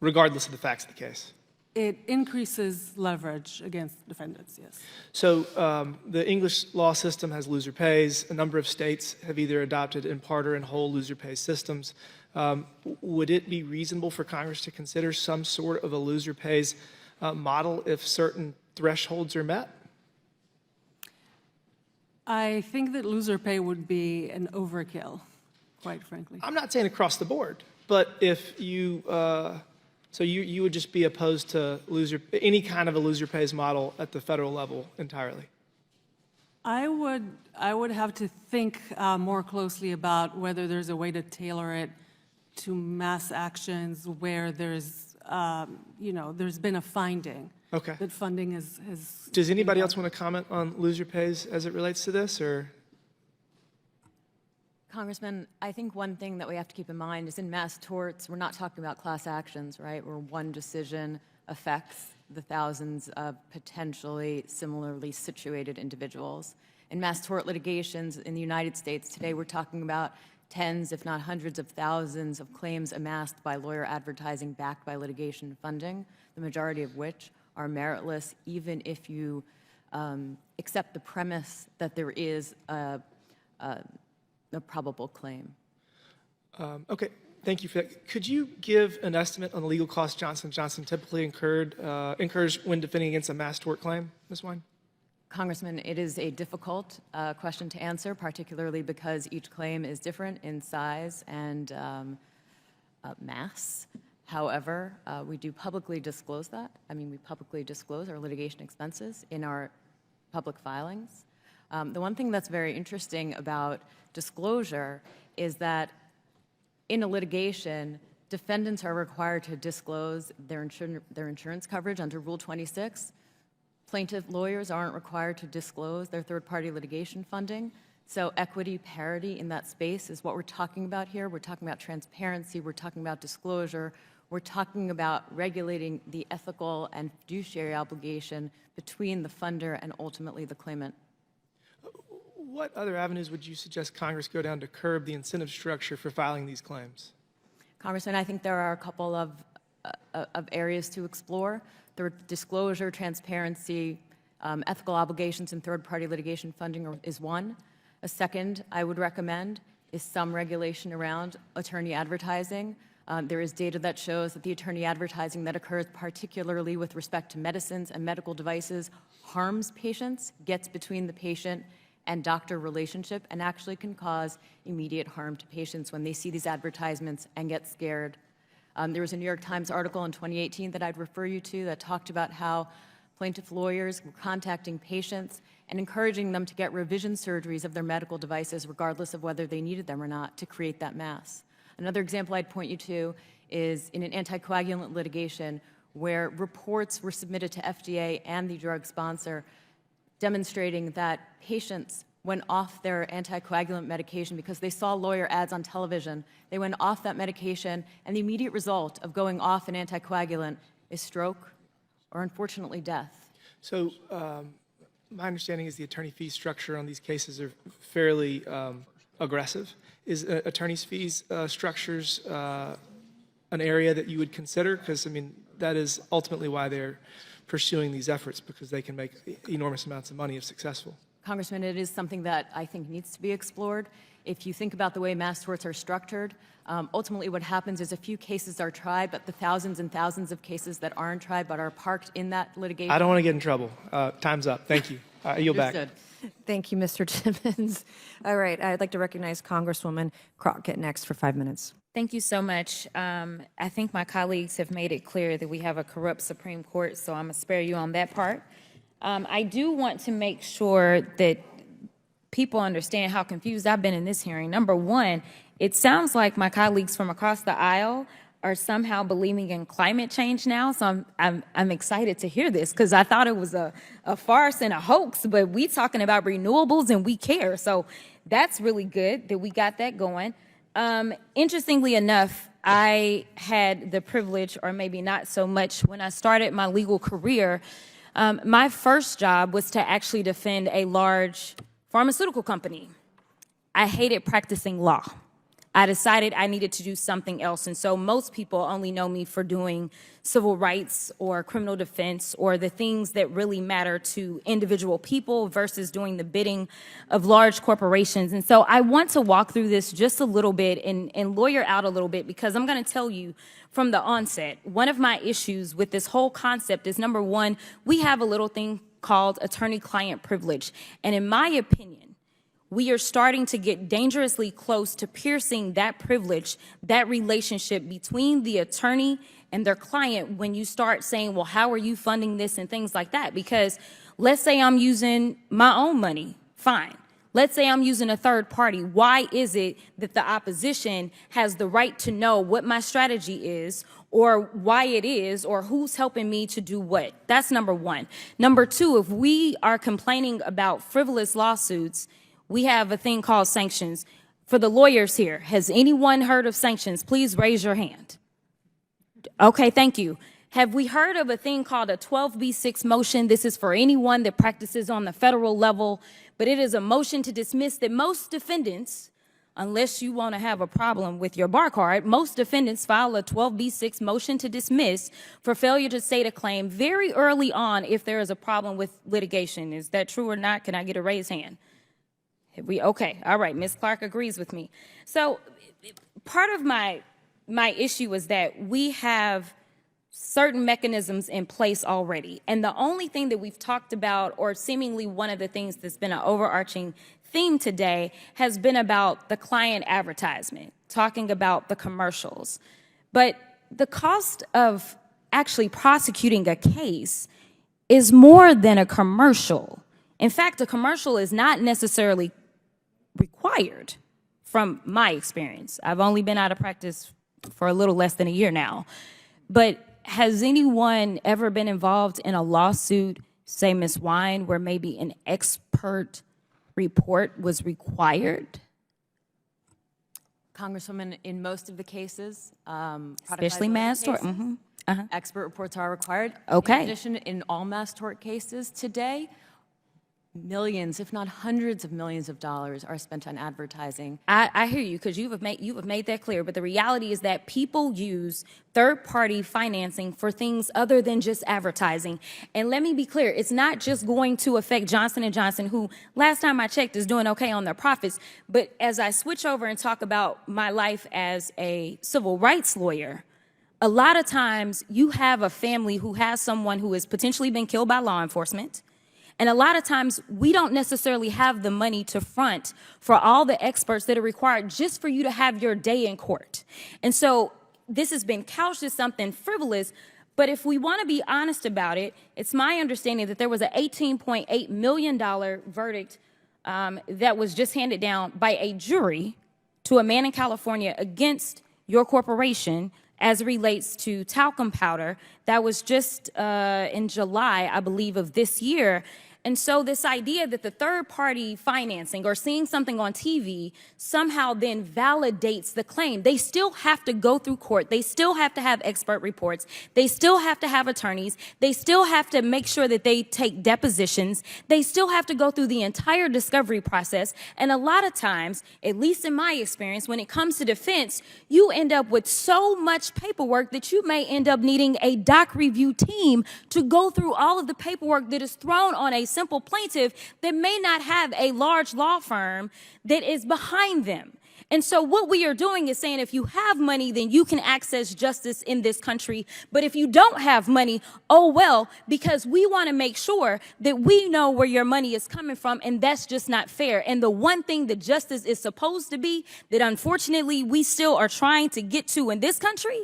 regardless of the facts of the case. It increases leverage against defendants, yes. So the English law system has loser pays. A number of states have either adopted in part or in whole loser pays systems. Would it be reasonable for Congress to consider some sort of a loser pays model if certain thresholds are met? I think that loser pay would be an overkill, quite frankly. I'm not saying across the board, but if you, so you would just be opposed to any kind of a loser pays model at the federal level entirely? I would have to think more closely about whether there's a way to tailor it to mass actions where there's there's been a finding. Okay. That funding has. Does anybody else want to comment on loser pays as it relates to this, or? Congressman, I think one thing that we have to keep in mind is in mass torts, we're not talking about class actions, right? Where one decision affects the thousands of potentially similarly situated individuals. In mass tort litigations in the United States today, we're talking about tens, if not hundreds of thousands of claims amassed by lawyer advertising backed by litigation funding, the majority of which are meritless, even if you accept the premise that there is a probable claim. Okay, thank you for that. Could you give an estimate on the legal costs Johnson & Johnson typically incurs when defending against a mass tort claim, Ms. Wine? Congressman, it is a difficult question to answer, particularly because each claim is different in size and mass. However, we do publicly disclose that. I mean, we publicly disclose our litigation expenses in our public filings. The one thing that's very interesting about disclosure is that in a litigation, defendants are required to disclose their insurance coverage under Rule 26. Plaintiff lawyers aren't required to disclose their third-party litigation funding. So equity, parity in that space is what we're talking about here. We're talking about transparency. We're talking about disclosure. We're talking about regulating the ethical and fiduciary obligation between the funder and ultimately the claimant. What other avenues would you suggest Congress go down to curb the incentive structure for filing these claims? Congressman, I think there are a couple of areas to explore. The disclosure, transparency, ethical obligations, and third-party litigation funding is one. A second I would recommend is some regulation around attorney advertising. There is data that shows that the attorney advertising that occurs particularly with respect to medicines and medical devices harms patients, gets between the patient and doctor relationship, and actually can cause immediate harm to patients when they see these advertisements and get scared. There was a New York Times article in 2018 that I'd refer you to that talked about how plaintiff lawyers were contacting patients and encouraging them to get revision surgeries of their medical devices regardless of whether they needed them or not to create that mass. Another example I'd point you to is in an anticoagulant litigation where reports were submitted to FDA and the drug sponsor demonstrating that patients went off their anticoagulant medication because they saw lawyer ads on television. They went off that medication, and the immediate result of going off an anticoagulant is stroke or, unfortunately, death. So my understanding is the attorney fee structure on these cases are fairly aggressive. Is attorney's fees structures an area that you would consider? Because, I mean, that is ultimately why they're pursuing these efforts, because they can make enormous amounts of money if successful. Congressman, it is something that I think needs to be explored. If you think about the way mass torts are structured, ultimately what happens is a few cases are tried, but the thousands and thousands of cases that aren't tried but are parked in that litigation. I don't want to get in trouble. Time's up. Thank you. I yield back. Thank you, Mr. Timmons. All right, I'd like to recognize Congresswoman Crockett next for 5 minutes. Thank you so much. I think my colleagues have made it clear that we have a corrupt Supreme Court, so I'm going to spare you on that part. I do want to make sure that people understand how confused I've been in this hearing. Number one, it sounds like my colleagues from across the aisle are somehow believing in climate change now, so I'm excited to hear this because I thought it was a farce and a hoax, but we talking about renewables and we care, so that's really good that we got that going. Interestingly enough, I had the privilege, or maybe not so much, when I started my legal career, my first job was to actually defend a large pharmaceutical company. I hated practicing law. I decided I needed to do something else, and so most people only know me for doing civil rights or criminal defense or the things that really matter to individual people versus doing the bidding of large corporations. And so I want to walk through this just a little bit and lawyer out a little bit, because I'm going to tell you from the onset, one of my issues with this whole concept is, number one, we have a little thing called attorney-client privilege, and in my opinion, we are starting to get dangerously close to piercing that privilege, that relationship between the attorney and their client when you start saying, well, how are you funding this and things like that? Because let's say I'm using my own money, fine. Let's say I'm using a third party. Why is it that the opposition has the right to know what my strategy is, or why it is, or who's helping me to do what? That's number one. Number two, if we are complaining about frivolous lawsuits, we have a thing called sanctions. For the lawyers here, has anyone heard of sanctions? Please raise your hand. Okay, thank you. Have we heard of a thing called a 12B6 motion? This is for anyone that practices on the federal level, but it is a motion to dismiss that most defendants, unless you want to have a problem with your bar card, most defendants file a 12B6 motion to dismiss for failure to state a claim very early on if there is a problem with litigation. Is that true or not? Can I get a raised hand? Okay, all right, Ms. Clark agrees with me. So part of my issue is that we have certain mechanisms in place already. And the only thing that we've talked about, or seemingly one of the things that's been an overarching theme today, has been about the client advertisement, talking about the commercials. But the cost of actually prosecuting a case is more than a commercial. In fact, a commercial is not necessarily required from my experience. I've only been out of practice for a little less than a year now. But has anyone ever been involved in a lawsuit, say Ms. Wine, where maybe an expert report was required? Congresswoman, in most of the cases, Especially mass tort. Expert reports are required. Okay. In addition, in all mass tort cases today, millions, if not hundreds of millions of dollars are spent on advertising. I hear you, because you have made that clear, but the reality is that people use third-party financing for things other than just advertising. And let me be clear, it's not just going to affect Johnson & Johnson, who last time I checked is doing okay on their profits, but as I switch over and talk about my life as a civil rights lawyer, a lot of times you have a family who has someone who has potentially been killed by law enforcement. And a lot of times we don't necessarily have the money to front for all the experts that are required just for you to have your day in court. And so this has been couched as something frivolous, but if we want to be honest about it, it's my understanding that there was an $18.8 million verdict that was just handed down by a jury to a man in California against your corporation as it relates to talcum powder. That was just in July, I believe, of this year. And so this idea that the third-party financing or seeing something on TV somehow then validates the claim. They still have to go through court. They still have to have expert reports. They still have to have attorneys. They still have to make sure that they take depositions. They still have to go through the entire discovery process. And a lot of times, at least in my experience, when it comes to defense, you end up with so much paperwork that you may end up needing a doc review team to go through all of the paperwork that is thrown on a simple plaintiff that may not have a large law firm that is behind them. And so what we are doing is saying if you have money, then you can access justice in this country. But if you don't have money, oh well, because we want to make sure that we know where your money is coming from, and that's just not fair. And the one thing that justice is supposed to be that unfortunately we still are trying to get to in this country,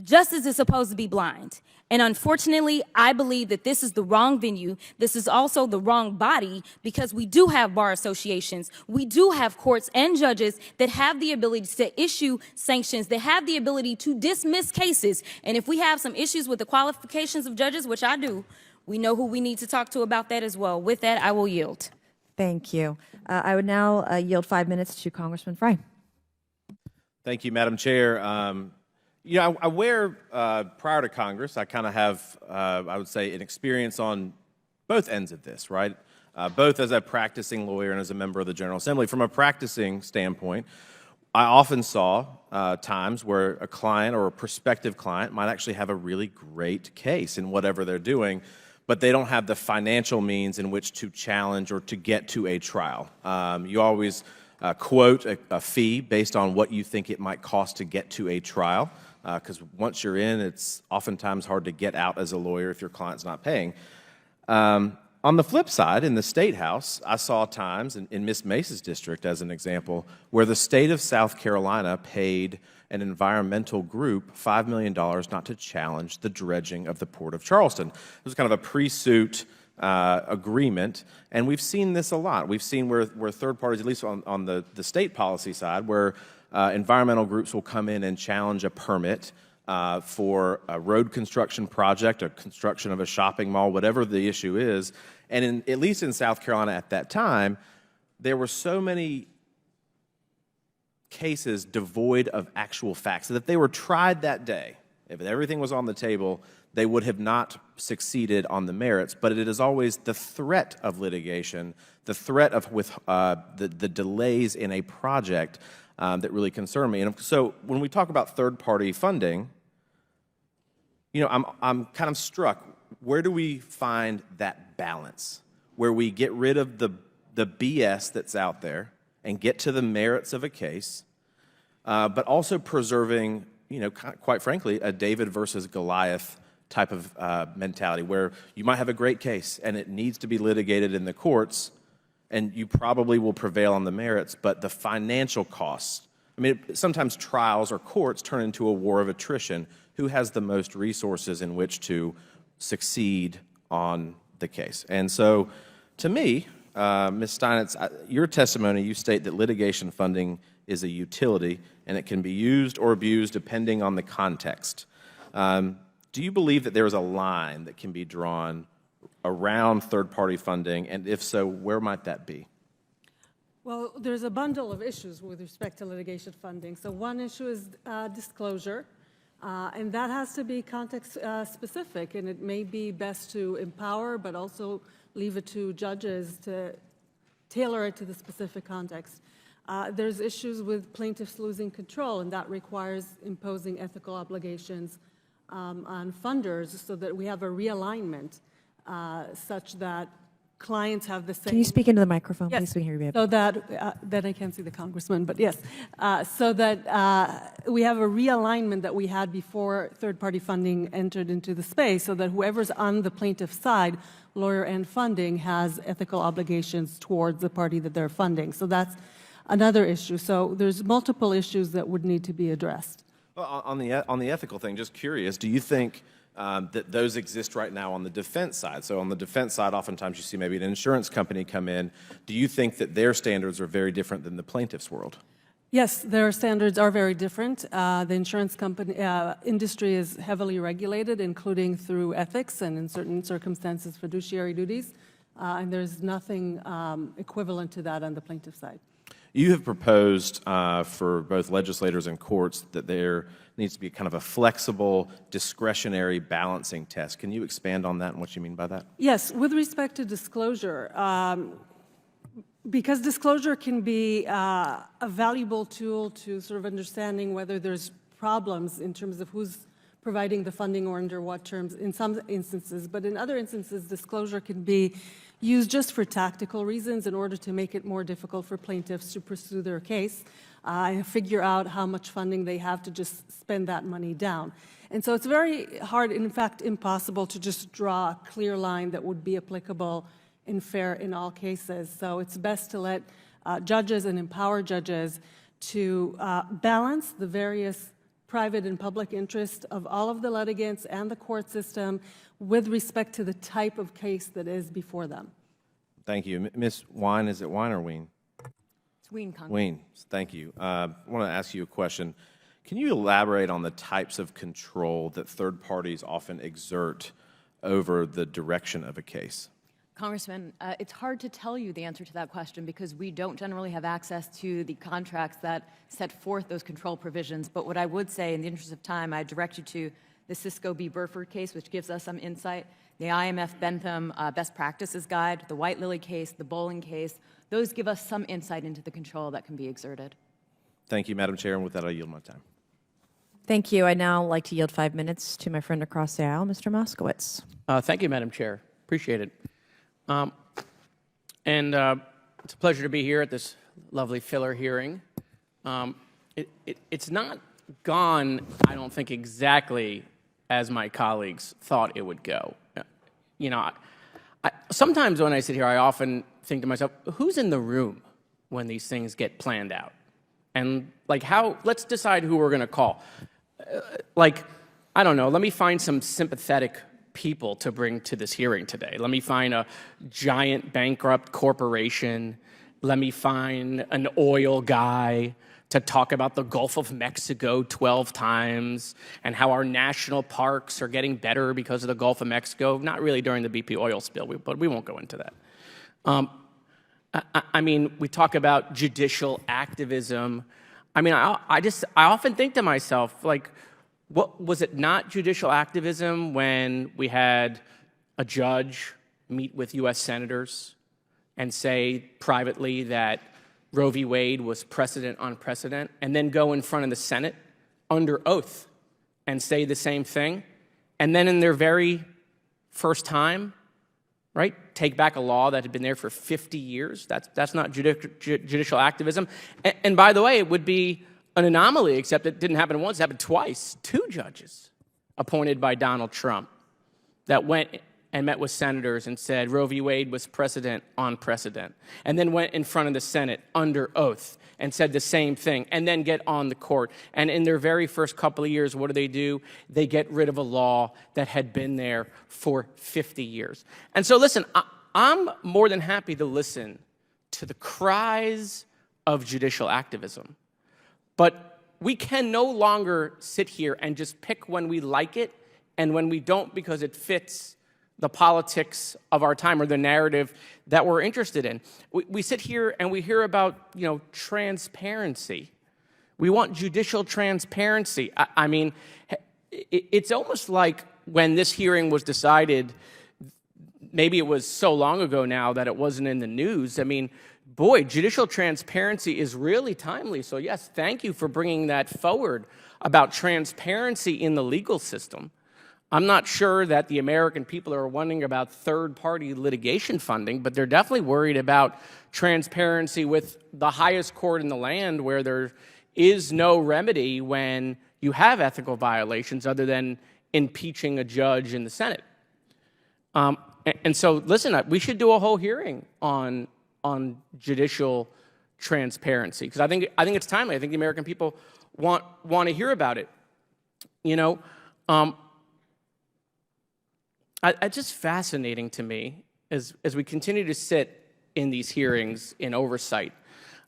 justice is supposed to be blind. And unfortunately, I believe that this is the wrong venue. This is also the wrong body, because we do have bar associations. We do have courts and judges that have the ability to issue sanctions, that have the ability to dismiss cases. And if we have some issues with the qualifications of judges, which I do, we know who we need to talk to about that as well. With that, I will yield. Thank you. I would now yield 5 minutes to Congressman Frey. Thank you, Madam Chair. You know, I wear, prior to Congress, I kind of have, I would say, an experience on both ends of this, right? Both as a practicing lawyer and as a member of the General Assembly. From a practicing standpoint, I often saw times where a client or a prospective client might actually have a really great case in whatever they're doing, but they don't have the financial means in which to challenge or to get to a trial. You always quote a fee based on what you think it might cost to get to a trial. Because once you're in, it's oftentimes hard to get out as a lawyer if your client's not paying. On the flip side, in the State House, I saw times, in Ms. Mace's district as an example, where the state of South Carolina paid an environmental group $5 million not to challenge the dredging of the Port of Charleston. It was kind of a pre-suit agreement, and we've seen this a lot. We've seen where third parties, at least on the state policy side, where environmental groups will come in and challenge a permit for a road construction project, or construction of a shopping mall, whatever the issue is. And at least in South Carolina at that time, there were so many cases devoid of actual facts that if they were tried that day, if everything was on the table, they would have not succeeded on the merits. But it is always the threat of litigation, the threat of the delays in a project that really concern me. And so when we talk about third-party funding, you know, I'm kind of struck. Where do we find that balance where we get rid of the BS that's out there and get to the merits of a case, but also preserving, you know, quite frankly, a David versus Goliath type of mentality where you might have a great case and it needs to be litigated in the courts and you probably will prevail on the merits, but the financial costs, I mean, sometimes trials or courts turn into a war of attrition. Who has the most resources in which to succeed on the case? And so, to me, Ms. Steinitz, your testimony, you state that litigation funding is a utility and it can be used or abused depending on the context. Do you believe that there is a line that can be drawn around third-party funding, and if so, where might that be? Well, there's a bundle of issues with respect to litigation funding. So one issue is disclosure, and that has to be context specific, and it may be best to empower, but also leave it to judges to tailor it to the specific context. There's issues with plaintiffs losing control, and that requires imposing ethical obligations on funders so that we have a realignment such that clients have the same... Can you speak into the microphone, yes, please, so we hear you? So that, then I can't see the congressman, but yes. So that we have a realignment that we had before third-party funding entered into the space, so that whoever's on the plaintiff's side, lawyer and funding, has ethical obligations towards the party that they're funding. So that's another issue. So there's multiple issues that would need to be addressed. Well, on the ethical thing, just curious, do you think that those exist right now on the defense side? So on the defense side, oftentimes you see maybe an insurance company come in. Do you think that their standards are very different than the plaintiff's world? Yes, their standards are very different. The insurance company industry is heavily regulated, including through ethics and in certain circumstances fiduciary duties, and there's nothing equivalent to that on the plaintiff side. You have proposed for both legislators and courts that there needs to be kind of a flexible, discretionary balancing test. Can you expand on that and what you mean by that? Yes, with respect to disclosure, because disclosure can be a valuable tool to sort of understanding whether there's problems in terms of who's providing the funding or under what terms in some instances, but in other instances, disclosure can be used just for tactical reasons in order to make it more difficult for plaintiffs to pursue their case and figure out how much funding they have to just spend that money down. And so it's very hard, in fact impossible, to just draw a clear line that would be applicable and fair in all cases. So it's best to let judges and empower judges to balance the various private and public interest of all of the litigants and the court system with respect to the type of case that is before them. Thank you. Ms. Wine, is it Wine or Ween? It's Ween, Congress. Ween, thank you. I want to ask you a question. Can you elaborate on the types of control that third parties often exert over the direction of a case? Congressman, it's hard to tell you the answer to that question because we don't generally have access to the contracts that set forth those control provisions. But what I would say, in the interest of time, I direct you to the Cisco v. Burford case, which gives us some insight, the IMF Bentham Best Practices Guide, the White Lily case, the Bowling case. Those give us some insight into the control that can be exerted. Thank you, Madam Chair, and with that, I yield my time. Thank you. I'd now like to yield 5 minutes to my friend across the aisle, Mr. Moskowitz. Thank you, Madam Chair. Appreciate it. It's a pleasure to be here at this lovely filler hearing. It's not gone, I don't think, exactly as my colleagues thought it would go. You know, sometimes when I sit here, I often think to myself, who's in the room when these things get planned out? And, like, let's decide who we're going to call. I don't know, let me find some sympathetic people to bring to this hearing today. Let me find a giant bankrupt corporation. Let me find an oil guy to talk about the Gulf of Mexico 12 times and how our national parks are getting better because of the Gulf of Mexico. Not really during the BP oil spill, but we won't go into that. I mean, we talk about judicial activism. I mean, I often think to myself, like, what was it not judicial activism when we had a judge meet with U.S. senators and say privately that Roe v. Wade was precedent on precedent, and then go in front of the Senate under oath and say the same thing, and then in their very first time, right, take back a law that had been there for 50 years? That's not judicial activism. And by the way, it would be an anomaly, except it didn't happen once, it happened twice. 2 judges appointed by Donald Trump that went and met with senators and said Roe v. Wade was precedent on precedent, and then went in front of the Senate under oath and said the same thing, and then get on the court. And in their very first couple of years, what do? They get rid of a law that had been there for 50 years. And so listen, I'm more than happy to listen to the cries of judicial activism. But we can no longer sit here and just pick when we like it and when we don't because it fits the politics of our time or the narrative that we're interested in. We sit here and we hear about, transparency. We want judicial transparency. I mean, it's almost like when this hearing was decided, maybe it was so long ago now that it wasn't in the news. I mean, boy, judicial transparency is really timely. So yes, thank you for bringing that forward about transparency in the legal system. I'm not sure that the American people are wondering about third-party litigation funding, but they're definitely worried about transparency with the highest court in the land where there is no remedy when you have ethical violations other than impeaching a judge in the Senate. And so, listen, we should do a whole hearing on judicial transparency because I think it's timely. I think the American people want to hear about it. It's just fascinating to me as we continue to sit in these hearings in oversight.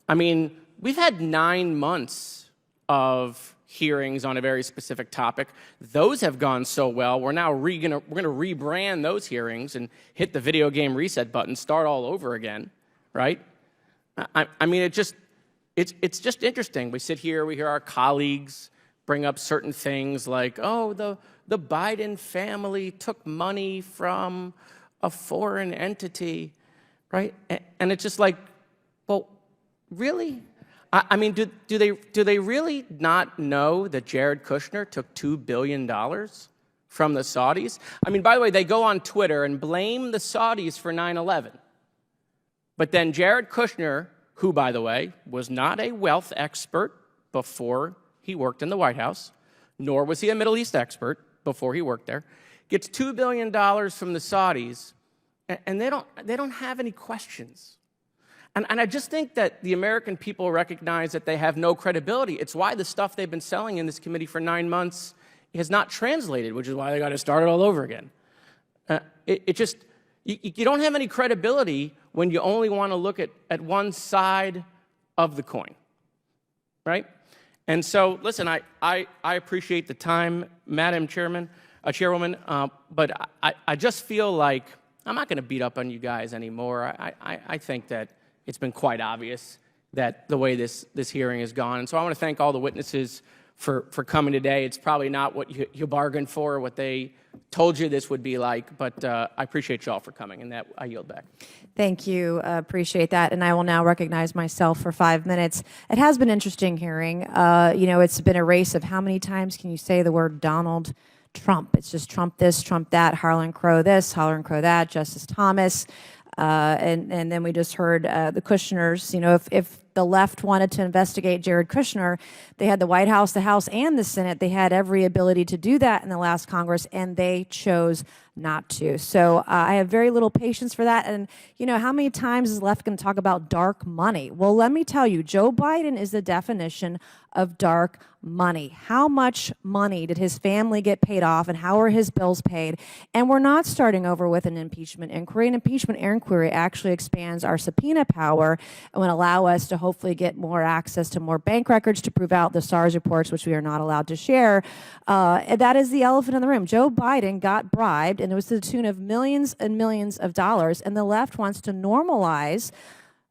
I mean, we've had 9 months of hearings on a very specific topic. Those have gone so well. We're now we're going to rebrand those hearings and hit the video game reset button, start all over again, right? I mean, it's just interesting. We sit here, we hear our colleagues bring up certain things like, oh, the Biden family took money from a foreign entity, right? And it's just like, well, really? I mean, do they really not know that Jared Kushner took $2 billion from the Saudis? I mean, by the way, they go on Twitter and blame the Saudis for 9/11. But then Jared Kushner, who, by the way, was not a wealth expert before he worked in the White House, nor was he a Middle East expert before he worked there, gets $2 billion from the Saudis, and they don't have any questions. And I just think that the American people recognize that they have no credibility. It's why the stuff they've been selling in this committee for 9 months has not translated, which is why they got to start it all over again. You don't have any credibility when you only want to look at one side of the coin, right? And so, listen, I appreciate the time, Madam Chairwoman, but I just feel like I'm not going to beat up on you guys anymore. I think that it's been quite obvious that the way this hearing has gone. And so I want to thank all the witnesses for coming today. It's probably not what you bargained for, what they told you this would be like, but I appreciate you all for coming, and that I yield back. Thank you. Appreciate that. And I will now recognize myself for 5 minutes. It has been an interesting hearing. It's been a race of how many times can you say the word Donald Trump? It's just Trump this, Trump that, Harlan Crow this, Harlan Crow that, Justice Thomas. And then we just heard the Kushners. If the left wanted to investigate Jared Kushner, they had the White House, the House, and the Senate. They had every ability to do that in the last Congress, and they chose not to. So I have very little patience for that. And, you know, how many times is the left going to talk about dark money? Well, let me tell you, Joe Biden is the definition of dark money. How much money did his family get paid off, and how are his bills paid? And we're not starting over with an impeachment inquiry. An impeachment inquiry actually expands our subpoena power and would allow us to hopefully get more access to more bank records to prove out the SARS reports, which we are not allowed to share. And that is the elephant in the room. Joe Biden got bribed, and it was to the tune of millions and millions of dollars, and the left wants to normalize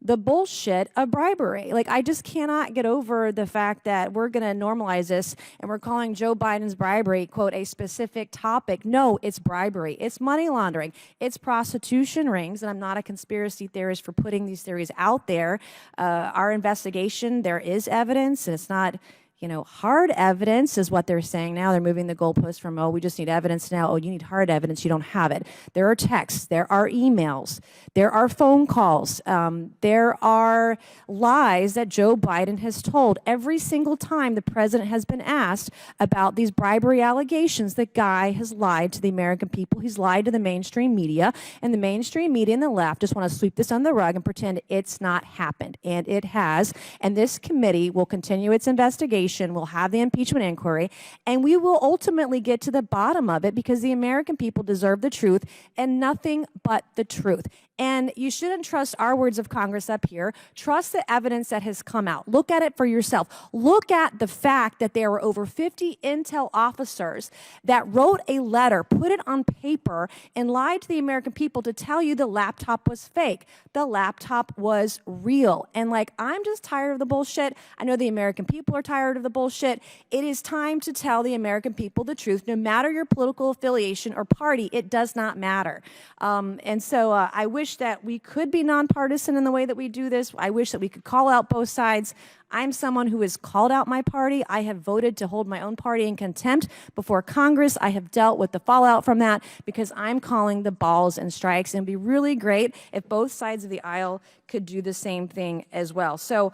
the bullshit of bribery. Like, I just cannot get over the fact that we're going to normalize this and we're calling Joe Biden's bribery, quote, a specific topic. No, it's bribery. It's money laundering. It's prostitution rings. And I'm not a conspiracy theorist for putting these theories out there. Our investigation, there is evidence, and it's not, you know, hard evidence is what they're saying now. They're moving the goalpost from, oh, we just need evidence now. Oh, you need hard evidence. You don't have it. There are texts. There are emails. There are phone calls. There are lies that Joe Biden has told. Every single time the president has been asked about these bribery allegations, the guy has lied to the American people. He's lied to the mainstream media, and the mainstream media and the left just want to sweep this under the rug and pretend it's not happened. And it has. And this committee will continue its investigation. We'll have the impeachment inquiry, and we will ultimately get to the bottom of it, because the American people deserve the truth and nothing but the truth. And you shouldn't trust our words of Congress up here. Trust the evidence that has come out. Look at it for yourself. Look at the fact that there were over 50 intel officers that wrote a letter, put it on paper, and lied to the American people to tell you the laptop was fake. The laptop was real. And like, I'm just tired of the bullshit. I know the American people are tired of the bullshit. It is time to tell the American people the truth, no matter your political affiliation or party. It does not matter. And so I wish that we could be nonpartisan in the way that we do this. I wish that we could call out both sides. I'm someone who has called out my party. I have voted to hold my own party in contempt before Congress. I have dealt with the fallout from that, because I'm calling the balls and strikes. And it'd be really great if both sides of the aisle could do the same thing as well. So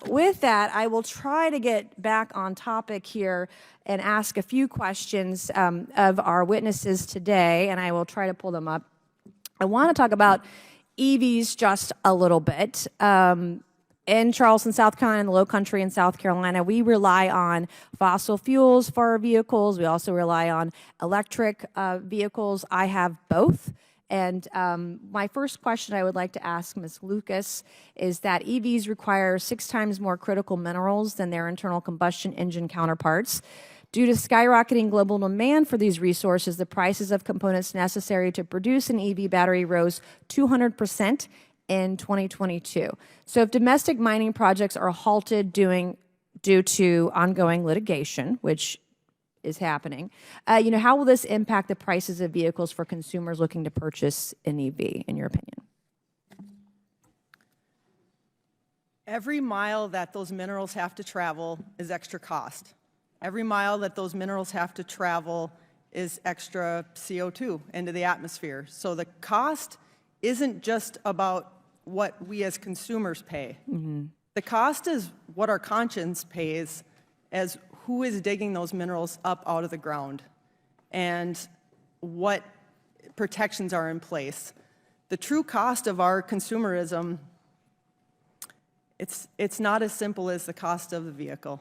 with that, I will try to get back on topic here and ask a few questions of our witnesses today, and I will try to pull them up. I want to talk about EVs just a little bit. In Charleston, South Carolina, in the Low Country in South Carolina, we rely on fossil fuels for our vehicles. We also rely on electric vehicles. I have both. And my first question I would like to ask Ms. Lucas is that EVs require 6 times more critical minerals than their internal combustion engine counterparts. Due to skyrocketing global demand for these resources, the prices of components necessary to produce an EV battery rose 200% in 2022. So if domestic mining projects are halted due to ongoing litigation, which is happening, how will this impact the prices of vehicles for consumers looking to purchase an EV, in your opinion? Every mile that those minerals have to travel is extra cost. Every mile that those minerals have to travel is extra CO2 into the atmosphere. So the cost isn't just about what we as consumers pay. Mm-hmm. The cost is what our conscience pays as who is digging those minerals up out of the ground and what protections are in place. The true cost of our consumerism, it's not as simple as the cost of the vehicle.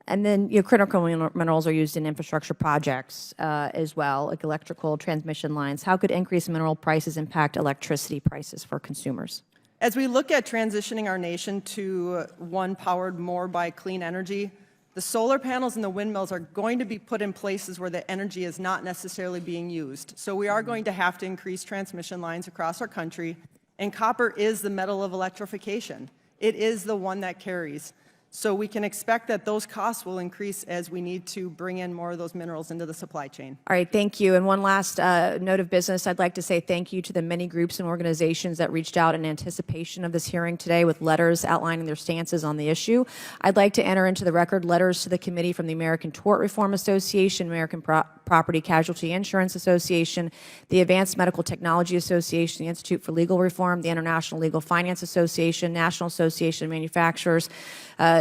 And then critical minerals are used in infrastructure projects as well, like electrical transmission lines. How could increased mineral prices impact electricity prices for consumers? As we look at transitioning our nation to one powered more by clean energy, the solar panels and the windmills are going to be put in places where the energy is not necessarily being used. So we are going to have to increase transmission lines across our country, and copper is the metal of electrification. It is the one that carries. So we can expect that those costs will increase as we need to bring in more of those minerals into the supply chain. All right, thank you. And one last note of business, I'd like to say thank you to the many groups and organizations that reached out in anticipation of this hearing today with letters outlining their stances on the issue. I'd like to enter into the record letters to the committee from the American Tort Reform Association, American Property Casualty Insurance Association, the Advanced Medical Technology Association, the Institute for Legal Reform, the International Legal Finance Association, National Association of Manufacturers,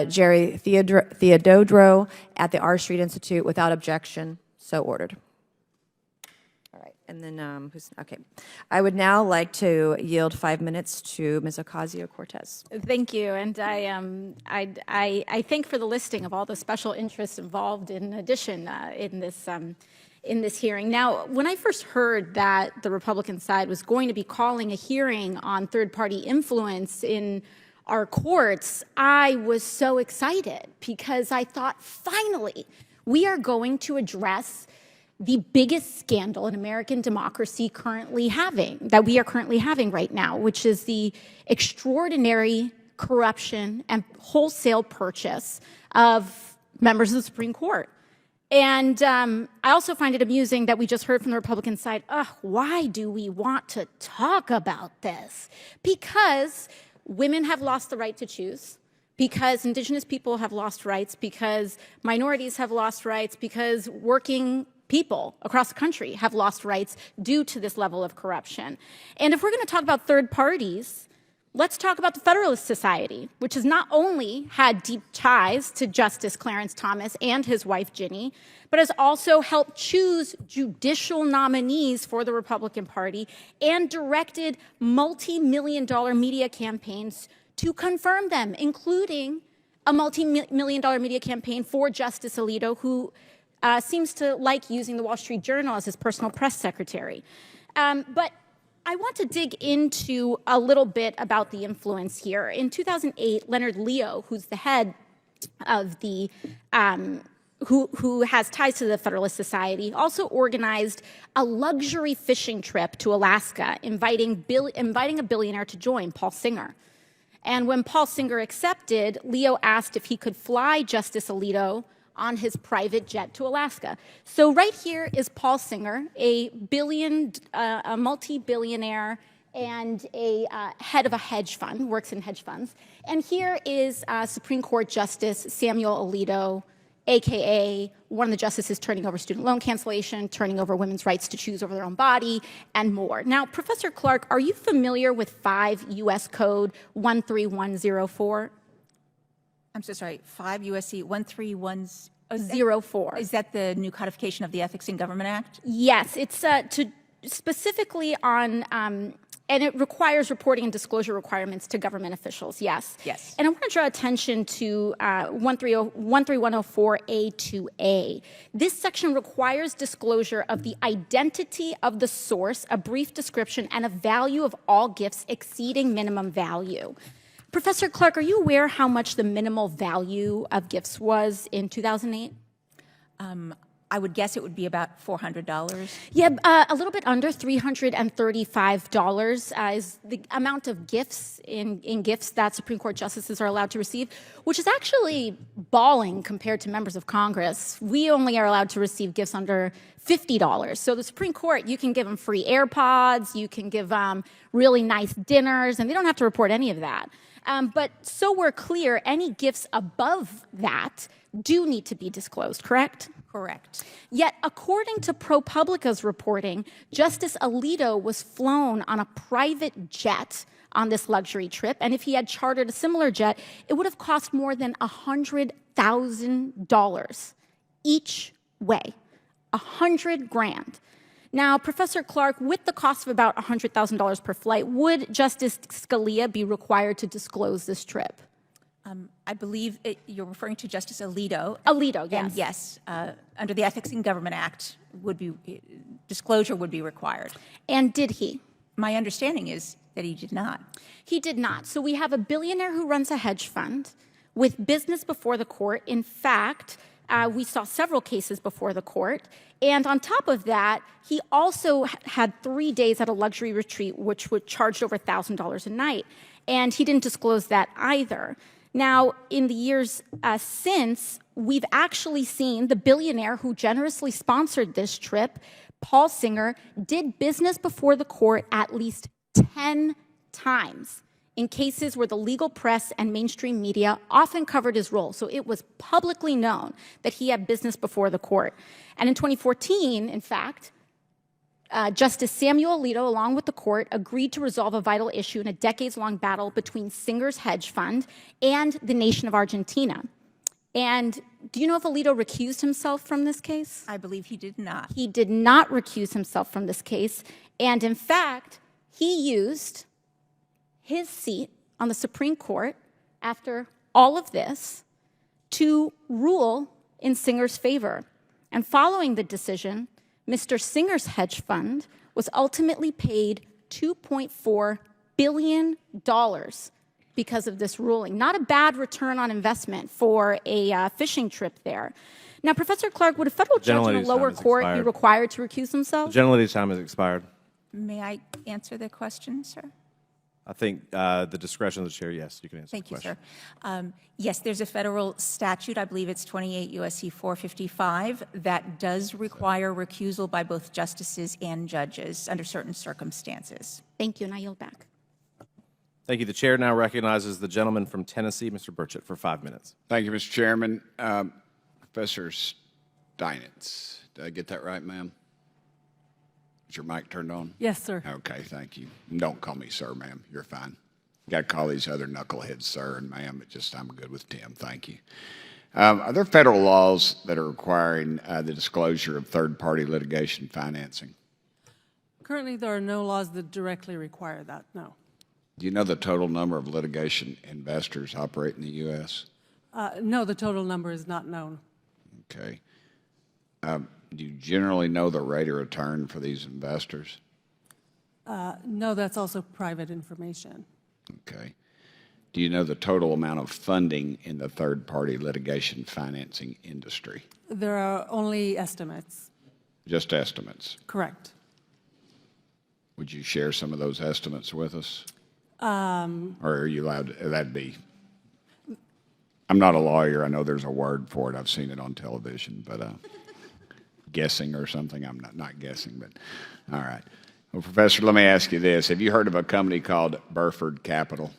Jerry Theododro at the R Street Institute, without objection. So ordered. All right, and then okay. I would now like to yield 5 minutes to Ms. Ocasio-Cortez. Thank you, and I thank for the listing of all the special interests involved in addition in this hearing. Now, when I first heard that the Republican side was going to be calling a hearing on third-party influence in our courts, I was so excited because I thought, finally, we are going to address the biggest scandal in American democracy that we are currently having right now, which is the extraordinary corruption and wholesale purchase of members of the Supreme Court. And I also find it amusing that we just heard from the Republican side, why do we want to talk about this? Because women have lost the right to choose, because Indigenous people have lost rights, because minorities have lost rights, because working people across the country have lost rights due to this level of corruption. And if we're going to talk about third parties, let's talk about the Federalist Society, which has not only had deep ties to Justice Clarence Thomas and his wife Ginny, but has also helped choose judicial nominees for the Republican Party and directed multi-million-dollar media campaigns to confirm them, including a multi-million-dollar media campaign for Justice Alito, who seems to like using the Wall Street Journal as his personal press secretary. But I want to dig into a little bit about the influence here. In 2008, Leonard Leo, who's the head of the who has ties to the Federalist Society, also organized a luxury fishing trip to Alaska, inviting a billionaire to join, Paul Singer. And when Paul Singer accepted, Leo asked if he could fly Justice Alito on his private jet to Alaska. So right here is Paul Singer, a multi-billionaire and a head of a hedge fund, works in hedge funds. And here is Supreme Court Justice Samuel Alito, AKA one of the justices turning over student loan cancellation, turning over women's rights to choose over their own body, and more. Now, Professor Clark, are you familiar with 5 U.S. Code 13104? I'm so sorry, 5 U.S.C. 13104. Is that the new codification of the Ethics in Government Act? Yes, it's specifically on, and it requires reporting and disclosure requirements to government officials, yes. Yes. And I want to draw attention to 13104A2A. This section requires disclosure of the identity of the source, a brief description, and a value of all gifts exceeding minimum value. Professor Clark, are you aware how much the minimal value of gifts was in 2008? I would guess it would be about $400. Yeah, a little bit under $335 is the amount of gifts in gifts that Supreme Court justices are allowed to receive, which is actually balling compared to members of Congress. We only are allowed to receive gifts under $50. So the Supreme Court, you can give them free AirPods, you can give them really nice dinners, and they don't have to report any of that. But so we're clear, any gifts above that do need to be disclosed, correct? Correct. Yet, according to ProPublica's reporting, Justice Alito was flown on a private jet on this luxury trip, and if he had chartered a similar jet, it would have cost more than $100,000 each way. $100,000. Now, Professor Clark, with the cost of about $100,000 per flight, would Justice Scalia be required to disclose this trip? I believe you're referring to Justice Alito. Alito, yes. And yes, under the Ethics in Government Act, disclosure would be required. And did he? My understanding is that he did not. He did not. So we have a billionaire who runs a hedge fund with business before the court. In fact, we saw several cases before the court. And on top of that, he also had 3 days at a luxury retreat, which would charge over $1,000 a night. And he didn't disclose that either. Now, in the years since, we've actually seen the billionaire who generously sponsored this trip, Paul Singer, did business before the court at least 10 times in cases where the legal press and mainstream media often covered his role. So it was publicly known that he had business before the court. And in 2014, in fact, Justice Samuel Alito, along with the court, agreed to resolve a vital issue in a decades-long battle between Singer's hedge fund and the nation of Argentina. And do you know if Alito recused himself from this case? I believe he did not. He did not recuse himself from this case. And in fact, he used his seat on the Supreme Court after all of this to rule in Singer's favor. And following the decision, Mr. Singer's hedge fund was ultimately paid $2.4 billion because of this ruling. Not a bad return on investment for a fishing trip there. Now, Professor Clark, would a federal judge in a lower court be required to recuse themselves? The gentlelady's time has expired. May I answer the question, sir? I think the discretion of the chair, yes, you can answer the question. Thank you, sir. Yes, there's a federal statute, I believe it's 28 U.S.C. 455, that does require recusal by both justices and judges under certain circumstances. Thank you, and I yield back. Thank you. The chair now recognizes the gentleman from Tennessee, Mr. Burchett, for 5 minutes. Thank you, Mr. Chairman. Professor Steinitz, did I get that right, ma'am? Is your mic turned on? Yes, sir. Okay, thank you. And don't call me sir, ma'am. You're fine. You got to call these other knuckleheads sir and ma'am, but just I'm good with Tim. Thank you. Are there federal laws that are requiring the disclosure of third-party litigation financing? Currently, there are no laws that directly require that, no. Do you know the total number of litigation investors operate in the U.S.? No, the total number is not known. Okay. Do you generally know the rate of return for these investors? No, that's also private information. Okay. Do you know the total amount of funding in the third-party litigation financing industry? There are only estimates. Just estimates? Correct. Would you share some of those estimates with us? Or are you allowed to, that'd be, I'm not a lawyer. I know there's a word for it. I've seen it on television, but guessing or something. I'm not guessing, but all right. Well, Professor, let me ask you this. Have you heard of a company called Burford Capital?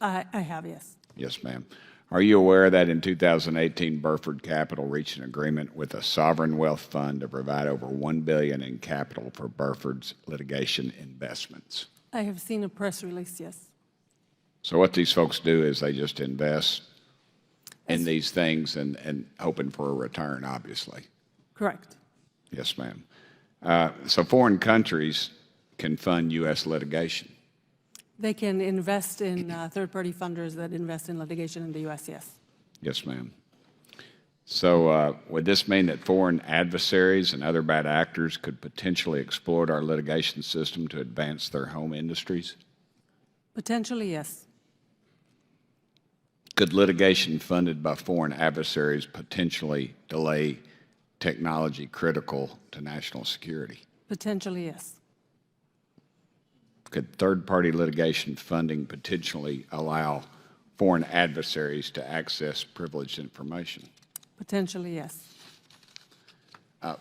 I have, yes. Yes, ma'am. Are you aware that in 2018, Burford Capital reached an agreement with a sovereign wealth fund to provide over $1 billion in capital for Burford's litigation investments? I have seen a press release, yes. So what these folks do is they just invest in these things and hoping for a return, obviously. Correct. Yes, ma'am. So foreign countries can fund U.S. litigation. They can invest in third-party funders that invest in litigation in the U.S., yes. Yes, ma'am. So would this mean that foreign adversaries and other bad actors could potentially exploit our litigation system to advance their home industries? Potentially, yes. Could litigation funded by foreign adversaries potentially delay technology critical to national security? Potentially, yes. Could third-party litigation funding potentially allow foreign adversaries to access privileged information? Potentially, yes.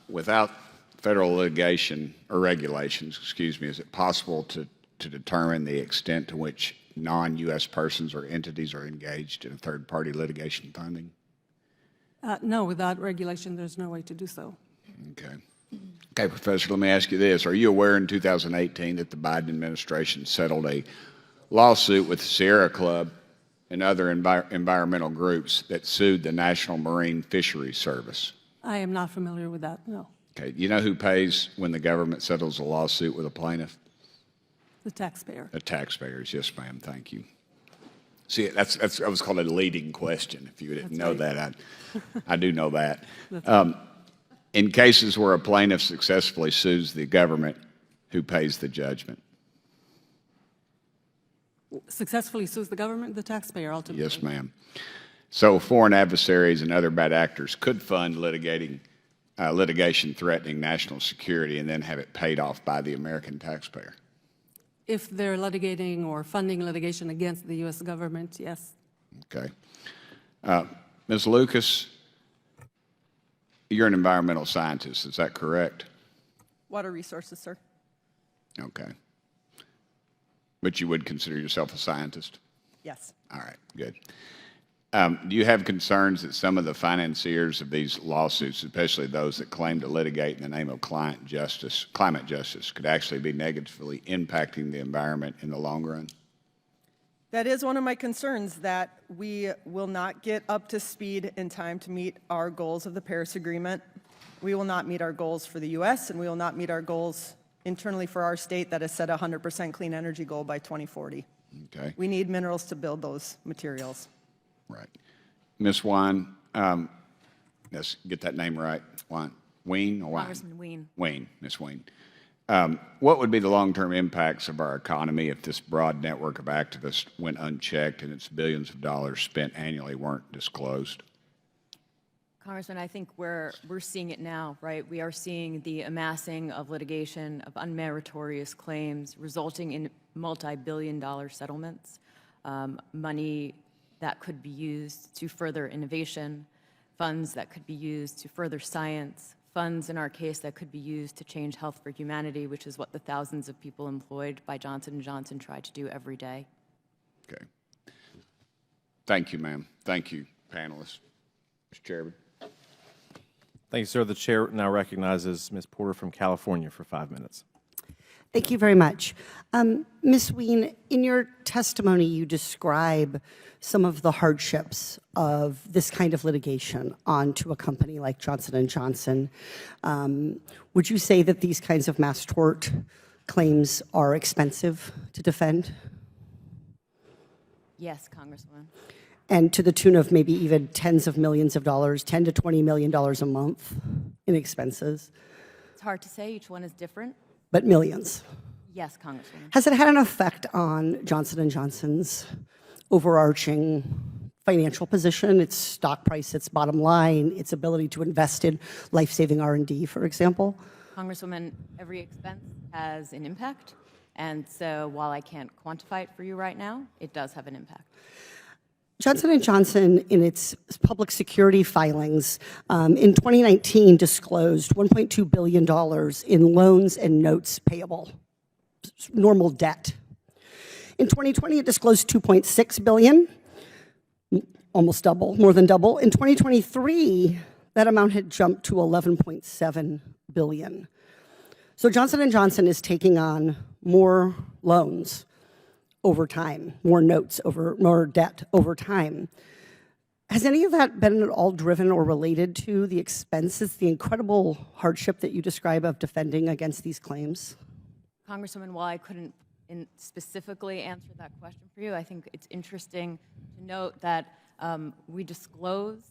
Without federal litigation or regulations, excuse me, is it possible to determine the extent to which non-U.S. persons or entities are engaged in third-party litigation funding? No, without regulation, there's no way to do so. Okay. Okay, Professor, let me ask you this. Are you aware in 2018 that the Biden administration settled a lawsuit with the Sierra Club and other environmental groups that sued the National Marine Fisheries Service? I am not familiar with that, no. Okay. You know who pays when the government settles a lawsuit with a plaintiff? The taxpayer. The taxpayers, yes, ma'am. Thank you. See, that was called a leading question. If you didn't know that, I do know that. In cases where a plaintiff successfully sues the government, who pays the judgment? Successfully sues the government, the taxpayer, ultimately. Yes, ma'am. So foreign adversaries and other bad actors could fund litigation threatening national security and then have it paid off by the American taxpayer. If they're litigating or funding litigation against the U.S. government, yes. Okay. Ms. Lucas, you're an environmental scientist, is that correct? Water resources, sir. Okay. But you would consider yourself a scientist? Yes. All right, good. Do you have concerns that some of the financiers of these lawsuits, especially those that claim to litigate in the name of climate justice, could actually be negatively impacting the environment in the long run? That is one of my concerns, that we will not get up to speed in time to meet our goals of the Paris Agreement. We will not meet our goals for the U.S., and we will not meet our goals internally for our state that has set a 100% clean energy goal by 2040. Okay. We need minerals to build those materials. Right. Ms. Wine, let's get that name right. Ween or Wine? Congressman Ween. Ween, Ms. Ween. What would be the long-term impacts of our economy if this broad network of activists went unchecked and its billions of dollars spent annually weren't disclosed? Congressman, I think we're seeing it now, right? We are seeing the amassing of litigation, of unmeritorious claims, resulting in multi-billion-dollar settlements, money that could be used to further innovation, funds that could be used to further science, funds in our case that could be used to change health for humanity, which is what the thousands of people employed by Johnson & Johnson try to do every day. Okay. Thank you, ma'am. Thank you, panelists. Mr. Chairman. Thank you, sir. The chair now recognizes Ms. Porter from California for 5 minutes. Thank you very much. Ms. Ween, in your testimony, you describe some of the hardships of this kind of litigation onto a company like Johnson & Johnson. Would you say that these kinds of mass tort claims are expensive to defend? Yes, Congresswoman. And to the tune of maybe even tens of millions of dollars, $10 to $20 million a month in expenses? It's hard to say. Each one is different. But millions. Yes, Congresswoman. Has it had an effect on Johnson & Johnson's overarching financial position, its stock price, its bottom line, its ability to invest in life-saving R&D, for example? Congresswoman, every expense has an impact. And so while I can't quantify it for you right now, it does have an impact. Johnson & Johnson, in its public security filings, in 2019 disclosed $1.2 billion in loans and notes payable, normal debt. In 2020, it disclosed $2.6 billion, almost double, more than double. In 2023, that amount had jumped to $11.7 billion. So Johnson & Johnson is taking on more loans over time, more notes, more debt over time. Has any of that been at all driven or related to the expenses, the incredible hardship that you describe of defending against these claims? Congresswoman, while I couldn't specifically answer that question for you, I think it's interesting to note that we disclose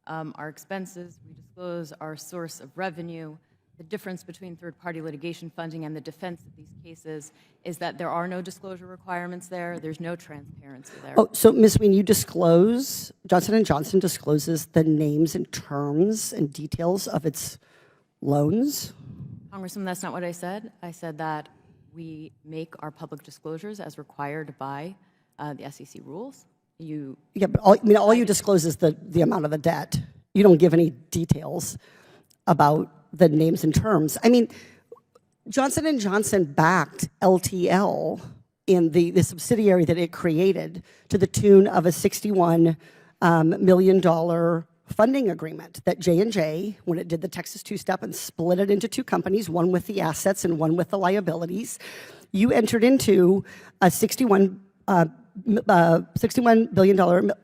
our expenses, we disclose our source of revenue. The difference between third-party litigation funding and the defense of these cases is that there are no disclosure requirements there. There's no transparency there. Oh, so Ms. Ween, you disclose, Johnson & Johnson discloses the names and terms and details of its loans? Congresswoman, that's not what I said. I said that we make our public disclosures as required by the SEC rules. Yeah, but all you disclose is the amount of the debt. You don't give any details about the names and terms. I mean, Johnson & Johnson backed LTL in the subsidiary that it created to the tune of a $61 million funding agreement that J&J, when it did the Texas two-step and split it into two companies, one with the assets and one with the liabilities, you entered into a $61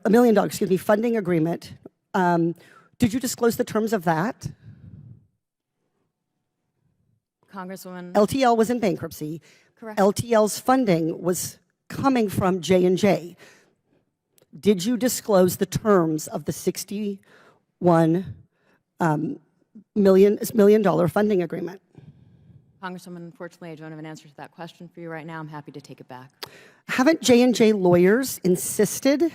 million funding agreement. Did you disclose the terms of that? Congresswoman. LTL was in bankruptcy. Correct. LTL's funding was coming from J&J. Did you disclose the terms of the $61 million funding agreement? Congresswoman, unfortunately, I don't have an answer to that question for you right now. I'm happy to take it back. Haven't J&J lawyers insisted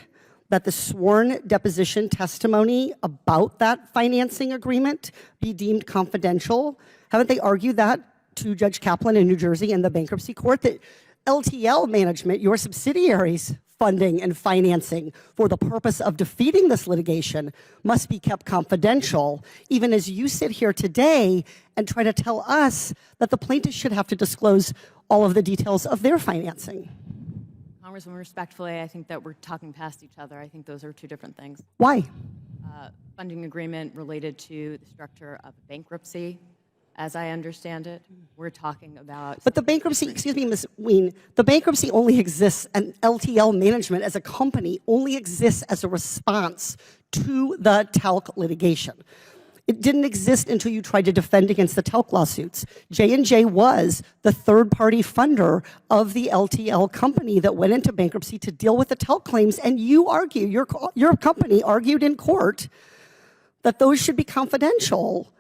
that the sworn deposition testimony about that financing agreement be deemed confidential? Haven't they argued that to Judge Kaplan in New Jersey and the bankruptcy court, that LTL management, your subsidiaries, funding and financing for the purpose of defeating this litigation must be kept confidential, even as you sit here today and try to tell us that the plaintiffs should have to disclose all of the details of their financing. Congresswoman, respectfully, I think that we're talking past each other. I think those are two different things. Why? Funding agreement related to the structure of bankruptcy, as I understand it. We're talking about... But the bankruptcy, excuse me, Ms. Ween, the bankruptcy only exists, and LTL management as a company only exists as a response to the talc litigation. It didn't exist until you tried to defend against the talc lawsuits. J&J was the third-party funder of the LTL company that went into bankruptcy to deal with the talc claims, and you argue, your company argued in court that those should be confidential,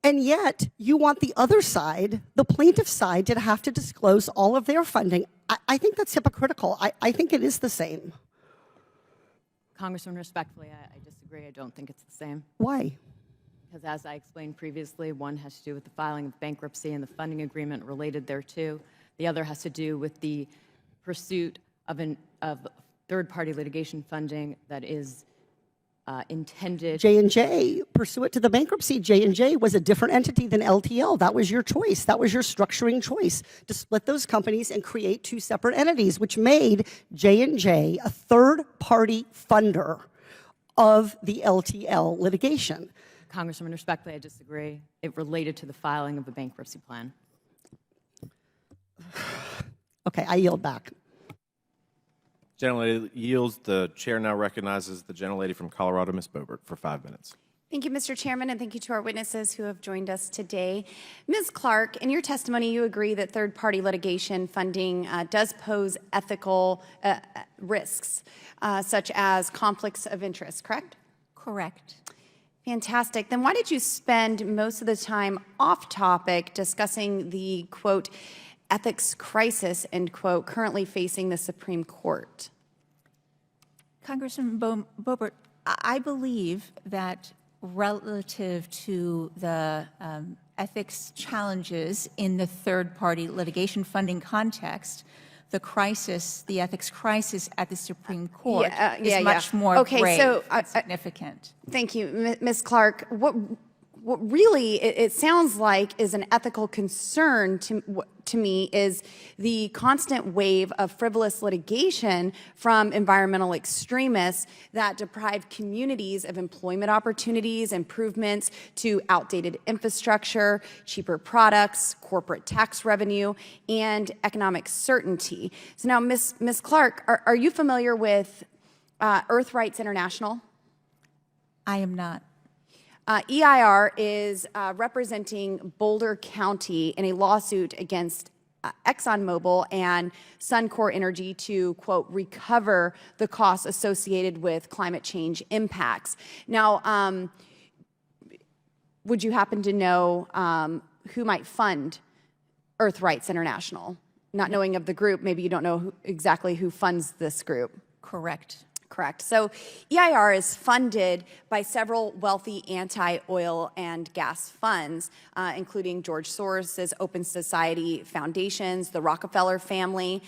and yet you want the other side, the plaintiff side, to have to disclose all of their funding. I think that's hypocritical. I think it is the same. Congresswoman, respectfully, I disagree. I don't think it's the same. Why? Because as I explained previously, one has to do with the filing of bankruptcy and the funding agreement related thereto. The other has to do with the pursuit of third-party litigation funding that is intended... J&J, pursuant to the bankruptcy, J&J was a different entity than LTL. That was your choice. That was your structuring choice, to split those companies and create two separate entities, which made J&J a third-party funder of the LTL litigation. Congresswoman, respectfully, I disagree. It related to the filing of the bankruptcy plan. Okay, I yield back. Gentlelady yields. The chair now recognizes the gentlelady from Colorado, Ms. Boebert, for 5 minutes. Thank you, Mr. Chairman, and thank you to our witnesses who have joined us today. Ms. Clark, in your testimony, you agree that third-party litigation funding does pose ethical risks, such as conflicts of interest, correct? Correct. Fantastic. Then why did you spend most of the time off topic discussing the, quote, ethics crisis, end quote, currently facing the Supreme Court? Congressman Boebert, I believe that relative to the ethics challenges in the third-party litigation funding context, the crisis, the ethics crisis at the Supreme Court is much more grave and significant. Thank you, Ms. Clark. What really it sounds like is an ethical concern to me is the constant wave of frivolous litigation from environmental extremists that deprive communities of employment opportunities, improvements to outdated infrastructure, cheaper products, corporate tax revenue, and economic certainty. So now, Ms. Clark, are you familiar with Earth Rights International? I am not. EIR is representing Boulder County in a lawsuit against ExxonMobil and Suncor Energy to, quote, recover the costs associated with climate change impacts. Now, would you happen to know who might fund Earth Rights International? Not knowing of the group, maybe you don't know exactly who funds this group. Correct. Correct. So EIR is funded by several wealthy anti-oil and gas funds, including George Soros's Open Society Foundations, the Rockefeller Family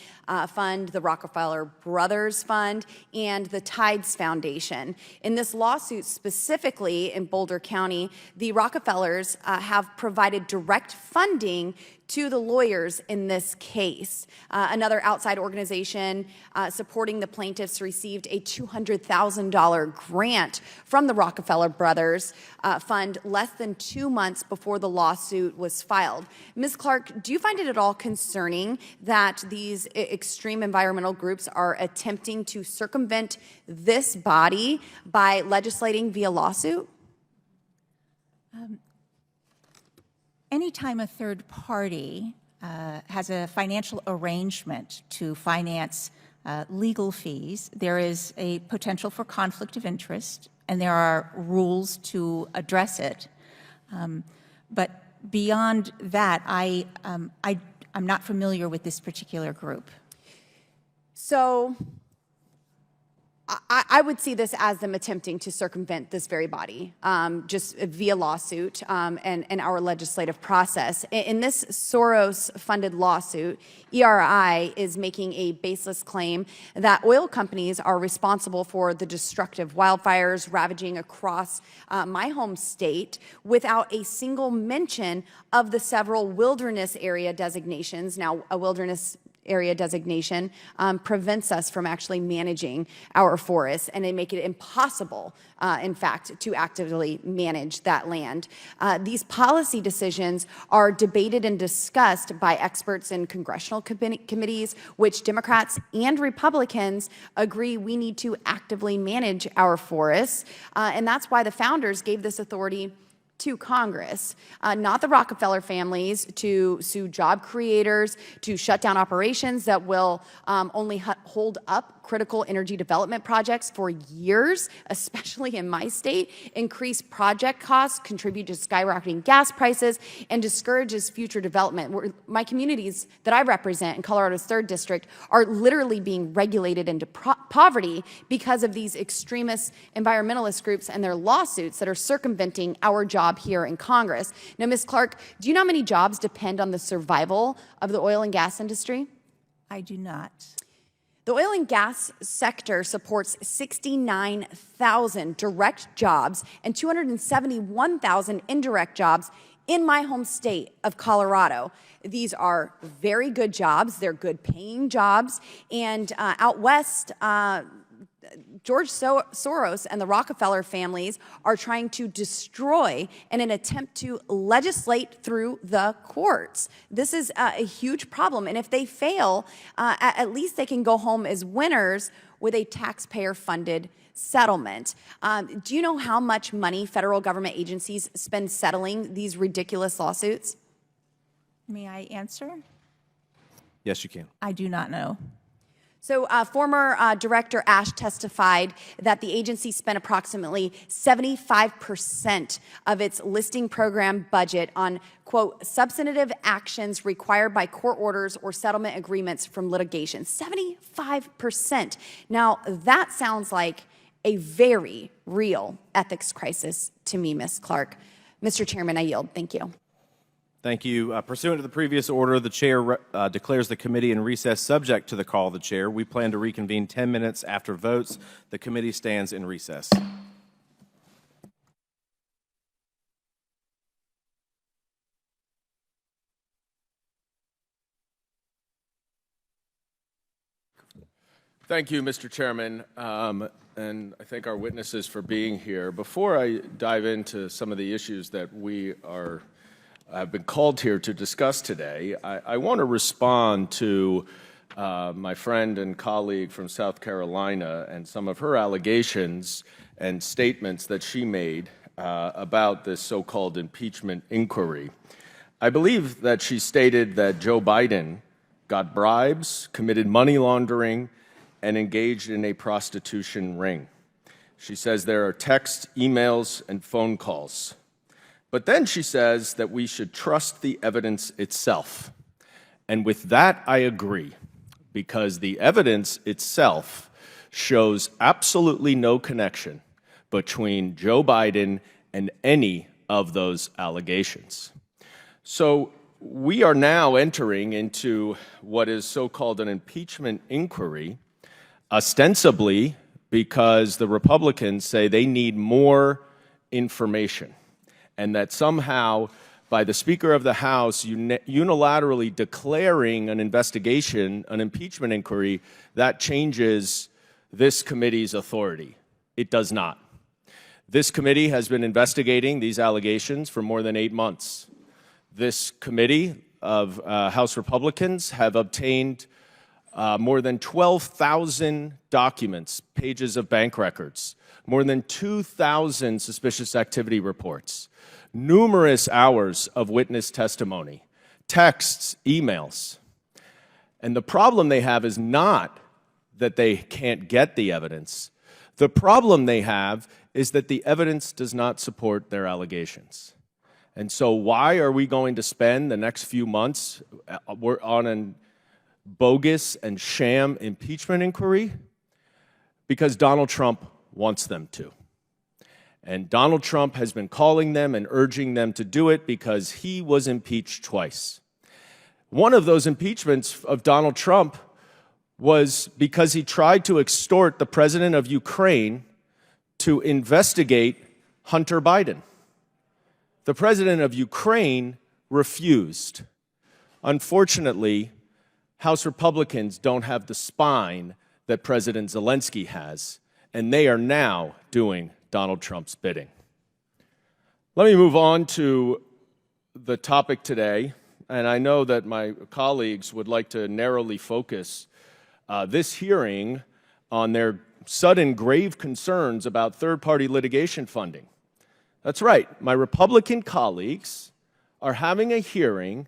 Fund, the Rockefeller Brothers Fund, and the Tides Foundation. In this lawsuit specifically in Boulder County, the Rockefellers have provided direct funding to the lawyers in this case. Another outside organization supporting the plaintiffs received a $200,000 grant from the Rockefeller Brothers Fund less than 2 months before the lawsuit was filed. Ms. Clark, do you find it at all concerning that these extreme environmental groups are attempting to circumvent this body by legislating via lawsuit? Anytime a third party has a financial arrangement to finance legal fees, there is a potential for conflict of interest, and there are rules to address it. But beyond that, I'm not familiar with this particular group. So I would see this as them attempting to circumvent this very body, just via lawsuit and our legislative process. In this Soros-funded lawsuit, ERI is making a baseless claim that oil companies are responsible for the destructive wildfires ravaging across my home state without a single mention of the several wilderness area designations. Now, a wilderness area designation prevents us from actually managing our forests, and they make it impossible, in fact, to actively manage that land. These policy decisions are debated and discussed by experts in congressional committees, which Democrats and Republicans agree we need to actively manage our forests, and that's why the founders gave this authority to Congress, not the Rockefeller families, to sue job creators, to shut down operations that will only hold up critical energy development projects for years, especially in my state, increase project costs, contribute to skyrocketing gas prices, and discourages future development. My communities that I represent in Colorado's 3rd District are literally being regulated into poverty because of these extremist environmentalist groups and their lawsuits that are circumventing our job here in Congress. Now, Ms. Clark, do you know how many jobs depend on the survival of the oil and gas industry? I do not. The oil and gas sector supports 69,000 direct jobs and 271,000 indirect jobs in my home state of Colorado. These are very good jobs. They're good paying jobs. And out west, George Soros and the Rockefeller families are trying to destroy in an attempt to legislate through the courts. This is a huge problem, and if they fail, at least they can go home as winners with a taxpayer-funded settlement. Do you know how much money federal government agencies spend settling these ridiculous lawsuits? May I answer? Yes, you can. I do not know. So former Director Ash testified that the agency spent approximately 75% of its listing program budget on, quote, substantive actions required by court orders or settlement agreements from litigation. 75%. Now, that sounds like a very real ethics crisis to me, Ms. Clark. Mr. Chairman, I yield. Thank you. Thank you. Pursuant to the previous order, the chair declares the committee in recess subject to the call of the chair. We plan to reconvene 10 minutes after votes. The committee stands in recess. Thank you, Mr. Chairman, and I thank our witnesses for being here. Before I dive into some of the issues that we have been called here to discuss today, I want to respond to my friend and colleague from South Carolina and some of her allegations and statements that she made about this so-called impeachment inquiry. I believe that she stated that Joe Biden got bribes, committed money laundering, and engaged in a prostitution ring. She says there are texts, emails, and phone calls. But then she says that we should trust the evidence itself. And with that, I agree, because the evidence itself shows absolutely no connection between Joe Biden and any of those allegations. So we are now entering into what is so-called an impeachment inquiry, ostensibly because the Republicans say they need more information, and that somehow, by the Speaker of the House unilaterally declaring an investigation, an impeachment inquiry, that changes this committee's authority. It does not. This committee has been investigating these allegations for more than 8 months. This committee of House Republicans have obtained more than 12,000 documents, pages of bank records, more than 2,000 suspicious activity reports, numerous hours of witness testimony, texts, emails. And the problem they have is not that they can't get the evidence. The problem they have is that the evidence does not support their allegations. And so why are we going to spend the next few months on a bogus and sham impeachment inquiry? because Donald Trump wants them to. And Donald Trump has been calling them and urging them to do it because he was impeached twice. One of those impeachments of Donald Trump was because he tried to extort the president of Ukraine to investigate Hunter Biden. The president of Ukraine refused. Unfortunately, House Republicans don't have the spine that President Zelensky has, and they are now doing Donald Trump's bidding. Let me move on to the topic today, and I know that my colleagues would like to narrowly focus this hearing on their sudden grave concerns about third-party litigation funding. That's right, my Republican colleagues are having a hearing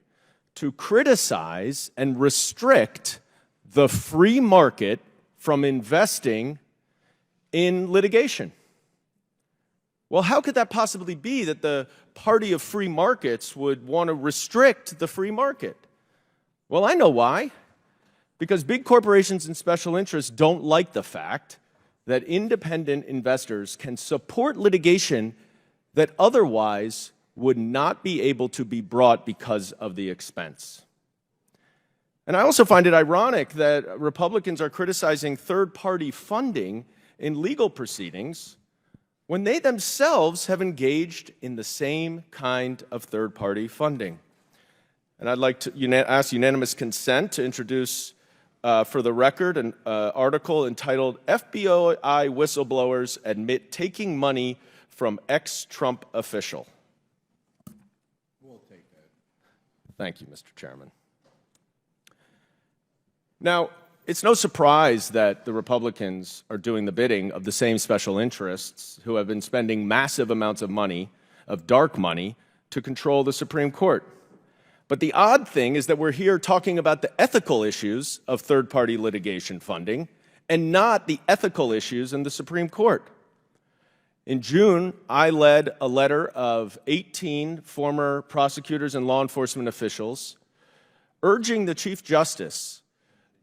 to criticize and restrict the free market from investing in litigation. Well, how could that possibly be that the party of free markets would want to restrict the free market? Well, I know why. Because big corporations and special interests don't like the fact that independent investors can support litigation that otherwise would not be able to be brought because of the expense. And I also find it ironic that Republicans are criticizing third-party funding in legal proceedings when they themselves have engaged in the same kind of third-party funding. And I'd like to ask unanimous consent to introduce for the record an article entitled FBI Whistleblowers Admit Taking Money from Ex-Trump Official. We'll take that. Thank you, Mr. Chairman. Now, it's no surprise that the Republicans are doing the bidding of the same special interests who have been spending massive amounts of money, of dark money, to control the Supreme Court. But the odd thing is that we're here talking about the ethical issues of third-party litigation funding and not the ethical issues in the Supreme Court. In June, I led a letter of 18 former prosecutors and law enforcement officials urging the Chief Justice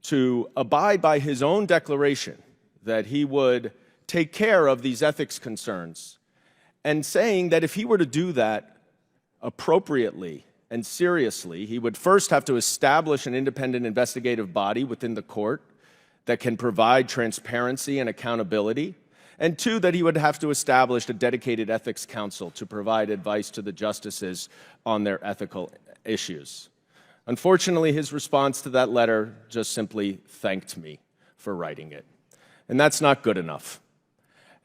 to abide by his own declaration that he would take care of these ethics concerns, and saying that if he were to do that appropriately and seriously, he would first have to establish an independent investigative body within the court that can provide transparency and accountability, and two, that he would have to establish a dedicated ethics council to provide advice to the justices on their ethical issues. Unfortunately, his response to that letter just simply thanked me for writing it. And that's not good enough.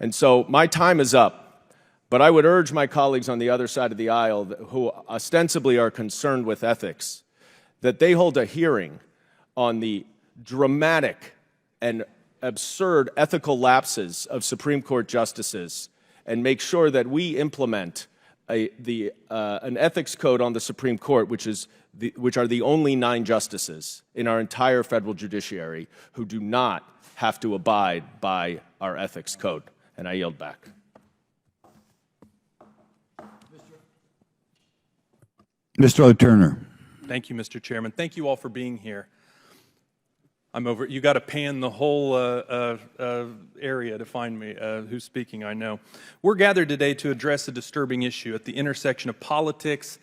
And so my time is up, but I would urge my colleagues on the other side of the aisle who ostensibly are concerned with ethics, that they hold a hearing on the dramatic and absurd ethical lapses of Supreme Court justices and make sure that we implement an ethics code on the Supreme Court, which are the only 9 justices in our entire federal judiciary who do not have to abide by our ethics code. And I yield back. Mr. O'Turner. Thank you, Mr. Chairman. Thank you all for being here. You got to pan the whole area to find me. Who's speaking, I know. We're gathered today to address a disturbing issue at the intersection of politics,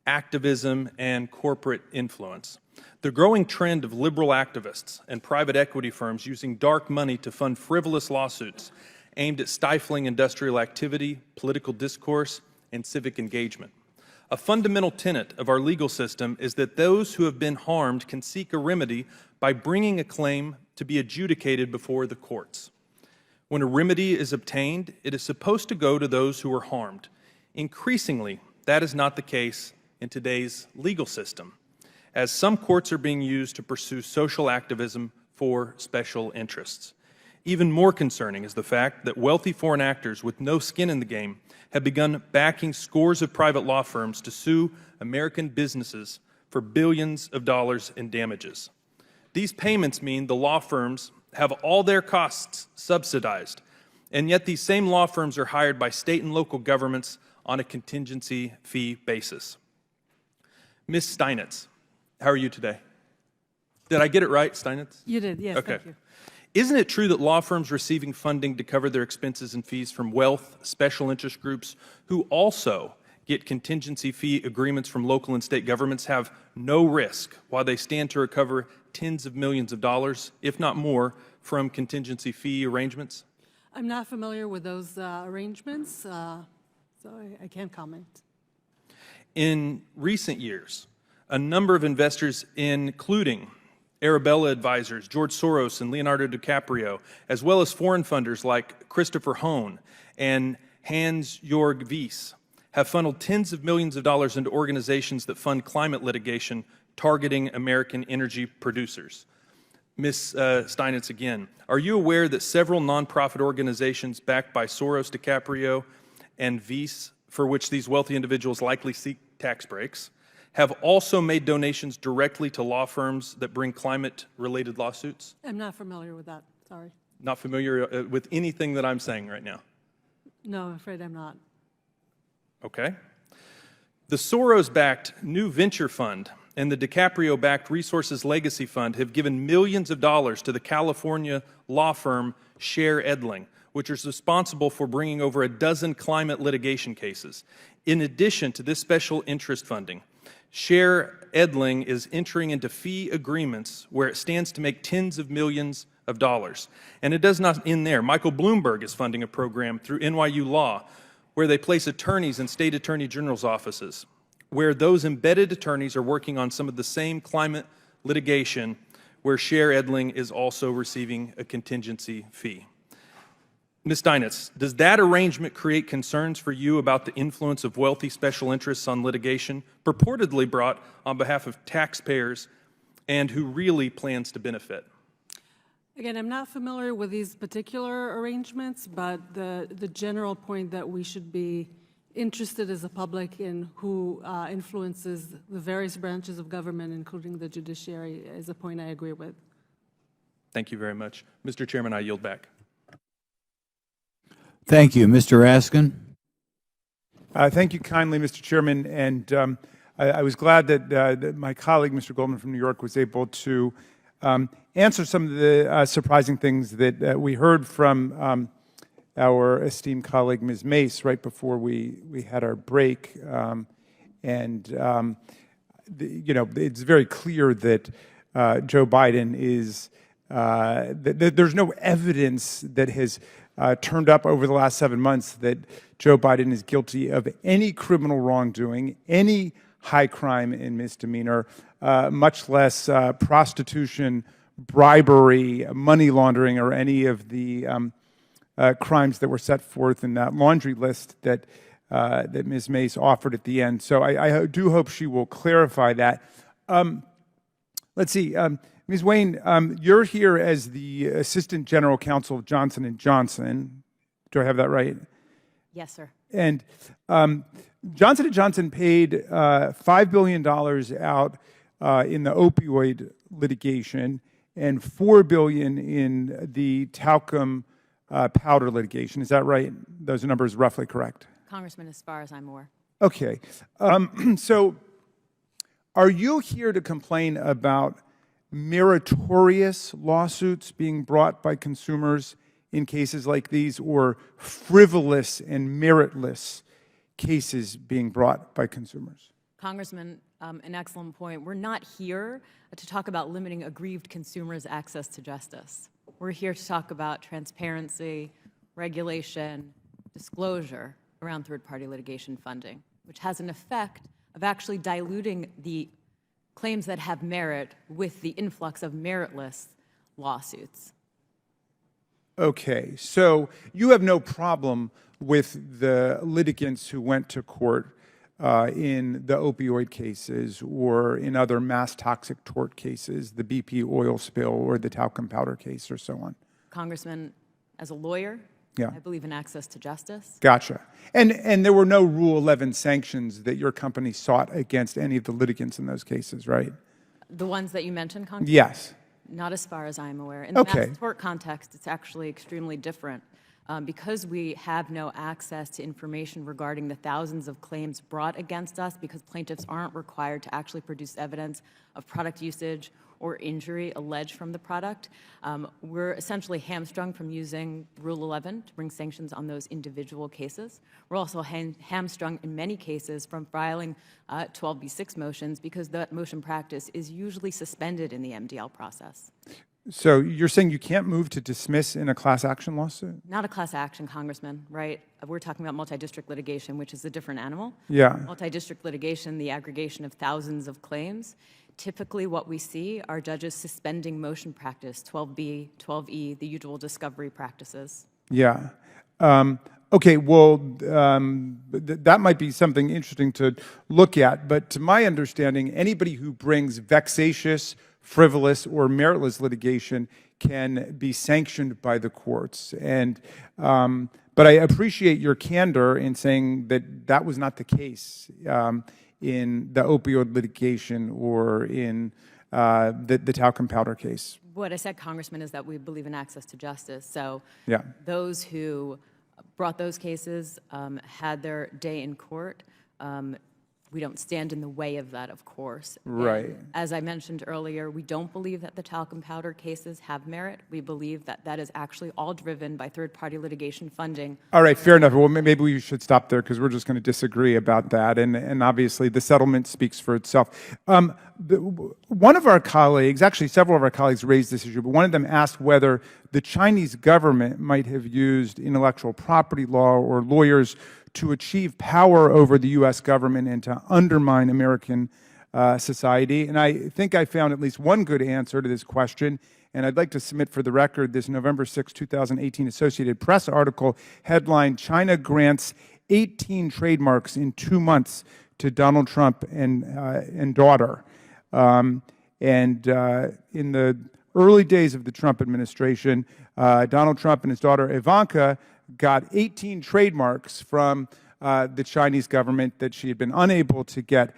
activism, and corporate influence. The growing trend of liberal activists and private equity firms using dark money to fund frivolous lawsuits aimed at stifling industrial activity, political discourse, and civic engagement. A fundamental tenet of our legal system is that those who have been harmed can seek a remedy by bringing a claim to be adjudicated before the courts. When a remedy is obtained, it is supposed to go to those who are harmed. Increasingly, that is not the case in today's legal system, as some courts are being used to pursue social activism for special interests. Even more concerning is the fact that wealthy foreign actors with no skin in the game have begun backing scores of private law firms to sue American businesses for billions of dollars in damages. These payments mean the law firms have all their costs subsidized, and yet these same law firms are hired by state and local governments on a contingency fee basis. Ms. Steinitz, how are you today? Did I get it right, Steinitz? You did, yes, okay. Thank you. Isn't it true that law firms receiving funding to cover their expenses and fees from wealth, special interest groups, who also get contingency fee agreements from local and state governments, have no risk while they stand to recover tens of millions of dollars, if not more, from contingency fee arrangements? I'm not familiar with those arrangements, so I can't comment. In recent years, a number of investors, including Arabella Advisors, George Soros, and Leonardo DiCaprio, as well as foreign funders like Christopher Hohn and Hans-Jörg Wyss, have funneled tens of millions of dollars into organizations that fund climate litigation targeting American energy producers. Ms. Steinitz, again, are you aware that several nonprofit organizations backed by Soros, DiCaprio, and Wyss, for which these wealthy individuals likely seek tax breaks, have also made donations directly to law firms that bring climate-related lawsuits? I'm not familiar with that, sorry. Not familiar with anything that I'm saying right now? No, I'm afraid I'm not. Okay. The Soros-backed New Venture Fund and the DiCaprio-backed Resources Legacy Fund have given millions of dollars to the California law firm Scher Edling, which is responsible for bringing over a dozen climate litigation cases. In addition to this special interest funding, Scher Edling is entering into fee agreements where it stands to make tens of millions of dollars. And it does not end there. Michael Bloomberg is funding a program through NYU Law where they place attorneys in state attorney general's offices, where those embedded attorneys are working on some of the same climate litigation where Scher Edling is also receiving a contingency fee. Ms. Steinitz, does that arrangement create concerns for you about the influence of wealthy special interests on litigation, purportedly brought on behalf of taxpayers, and who really plans to benefit? Again, I'm not familiar with these particular arrangements, but the general point that we should be interested as a public in who influences the various branches of government, including the judiciary, is a point I agree with. Thank you very much. Mr. Chairman, I yield back. Thank you. Mr. Raskin? Thank you kindly, Mr. Chairman. And I was glad that my colleague, Mr. Goldman from New York, was able to answer some of the surprising things that we heard from our esteemed colleague, Ms. Mace, right before we had our break. You know, it's very clear that Joe Biden is, that there's no evidence that has turned up over the last 7 months that Joe Biden is guilty of any criminal wrongdoing, any high crime and misdemeanor, much less prostitution, bribery, money laundering, or any of the crimes that were set forth in that laundry list that that Ms. Mace offered at the end. So I do hope she will clarify that. Let's see, Ms. Wayne, you're here as the Assistant General Counsel of Johnson & Johnson. Do I have that right? Yes, sir. And Johnson & Johnson paid $5 billion out in the opioid litigation and $4 billion in the talcum powder litigation. Is that right? Those numbers roughly correct? Congressman, as far as I'm aware. Okay. So are you here to complain about meritorious lawsuits being brought by consumers in cases like these, or frivolous and meritless cases being brought by consumers? Congressman, an excellent point. We're not here to talk about limiting aggrieved consumers' access to justice. We're here to talk about transparency, regulation, disclosure around third-party litigation funding, which has an effect of actually diluting the claims that have merit with the influx of meritless lawsuits. Okay, so you have no problem with the litigants who went to court in the opioid cases or in other mass toxic tort cases, the BP oil spill or the talcum powder case or so on? Congressman, as a lawyer, yeah, I believe in access to justice. Gotcha. And there were no Rule 11 sanctions that your company sought against any of the litigants in those cases, right? The ones that you mentioned, Congressman? Yes. Not as far as I'm aware. In the mass tort context, it's actually extremely different. Because we have no access to information regarding the thousands of claims brought against us, because plaintiffs aren't required to actually produce evidence of product usage or injury alleged from the product, we're essentially hamstrung from using Rule 11 to bring sanctions on those individual cases. We're also hamstrung in many cases from filing 12b6 motions because that motion practice is usually suspended in the MDL process. So you're saying you can't move to dismiss in a class action lawsuit? Not a class action, Congressman, right? We're talking about multi-district litigation, which is a different animal. Yeah. Multi-district litigation, the aggregation of thousands of claims. Typically what we see are judges suspending motion practice, 12B, 12E, the usual discovery practices. Yeah. Okay, well, that might be something interesting to look at, but to my understanding, anybody who brings vexatious, frivolous, or meritless litigation can be sanctioned by the courts. And, but I appreciate your candor in saying that that was not the case in the opioid litigation or in the talcum powder case. What I said, Congressman, is that we believe in access to justice. So Yeah. those who brought those cases had their day in court. We don't stand in the way of that, of course. Right. And as I mentioned earlier, we don't believe that the talcum powder cases have merit. We believe that that is actually all driven by third-party litigation funding. All right, fair enough. Well, maybe we should stop there because we're just going to disagree about that. And obviously, the settlement speaks for itself. One of our colleagues, actually several of our colleagues raised this issue, but one of them asked whether the Chinese government might have used intellectual property law or lawyers to achieve power over the U.S. government and to undermine American society. And I think I found at least one good answer to this question. And I'd like to submit for the record this November 6, 2018 Associated Press article headlined, "China Grants 18 Trademarks in 2 Months to Donald Trump and Daughter." In the early days of the Trump administration, Donald Trump and his daughter Ivanka got 18 trademarks from the Chinese government that she had been unable to get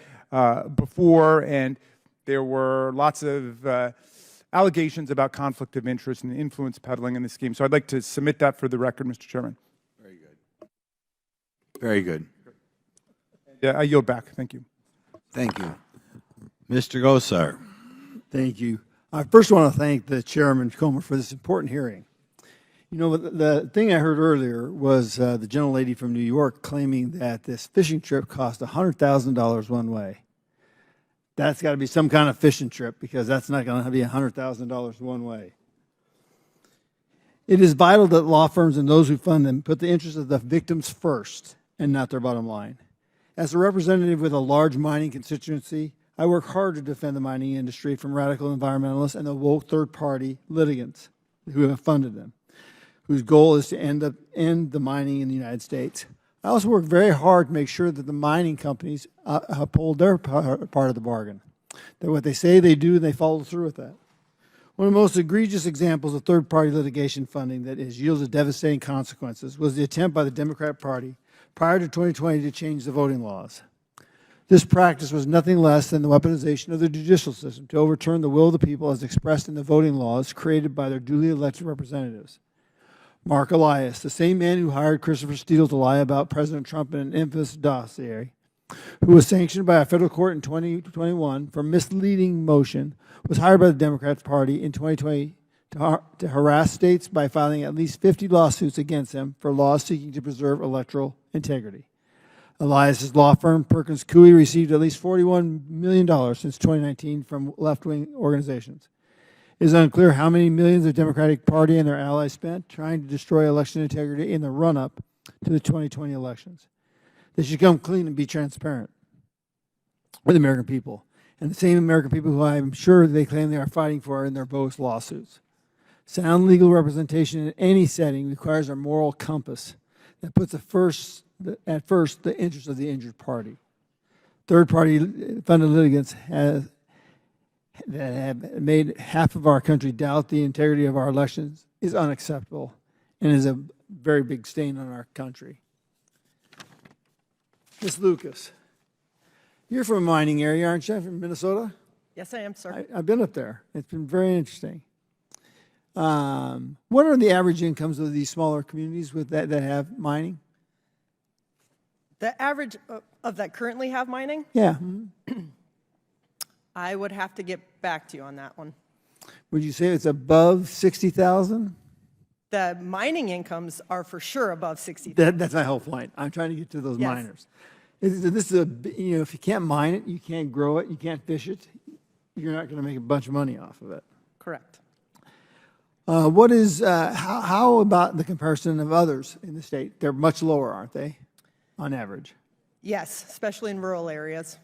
before, and there were lots of allegations about conflict of interest and influence peddling in the scheme. So I'd like to submit that for the record, Mr. Chairman. Very good. Very good. Yeah, I yield back. Thank you. Thank you. Mr. Gosar. Thank you. I first want to thank the Chairman Comer for this important hearing. You know, the thing I heard earlier was the gentlelady from New York claiming that this fishing trip cost $100,000 one way. That's got to be some kind of fishing trip because that's not going to be $100,000 one way. It is vital that law firms and those who fund them put the interests of the victims first and not their bottom line. As a representative with a large mining constituency, I work hard to defend the mining industry from radical environmentalists and the woke third-party litigants who have funded them, whose goal is to end the mining in the United States. I also work very hard to make sure that the mining companies uphold their part of the bargain, that what they say they do, they follow through with that. One of the most egregious examples of third-party litigation funding that has yielded devastating consequences was the attempt by the Democrat Party prior to 2020 to change the voting laws. This practice was nothing less than the weaponization of the judicial system to overturn the will of the people as expressed in the voting laws created by their duly elected representatives. Mark Elias, the same man who hired Christopher Steele to lie about President Trump in an infamous dossier, who was sanctioned by a federal court in 2021 for misleading motion, was hired by the Democrat Party in 2020 to harass states by filing at least 50 lawsuits against him for laws seeking to preserve electoral integrity. Elias's law firm, Perkins Coie, received at least $41 million since 2019 from left-wing organizations. It is unclear how many millions the Democratic Party and their allies spent trying to destroy election integrity in the run-up to the 2020 elections. They should come clean and be transparent with the American people, and the same American people who I'm sure they claim they are fighting for in their bogus lawsuits. Sound legal representation in any setting requires a moral compass that puts at first the interest of the injured party. Third-party funded litigants that have made half of our country doubt the integrity of our elections is unacceptable and is a very big stain on our country. Ms. Lucas, you're from a mining area, aren't you, from Minnesota? Yes, I am, sir. I've been up there. It's been very interesting. What are the average incomes of these smaller communities with that have mining? The average of that currently have mining, Yeah. I would have to get back to you on that one. Would you say it's above 60,000? The mining incomes are for sure above 60,000. That's my whole point. I'm trying to get to those Yes. miners. This is if you can't mine it, you can't grow it, you can't fish it, you're not going to make a bunch of money off of it. Correct. What is how about the comparison of others in the state? They're much lower, aren't they, on average? Yes, especially in rural areas.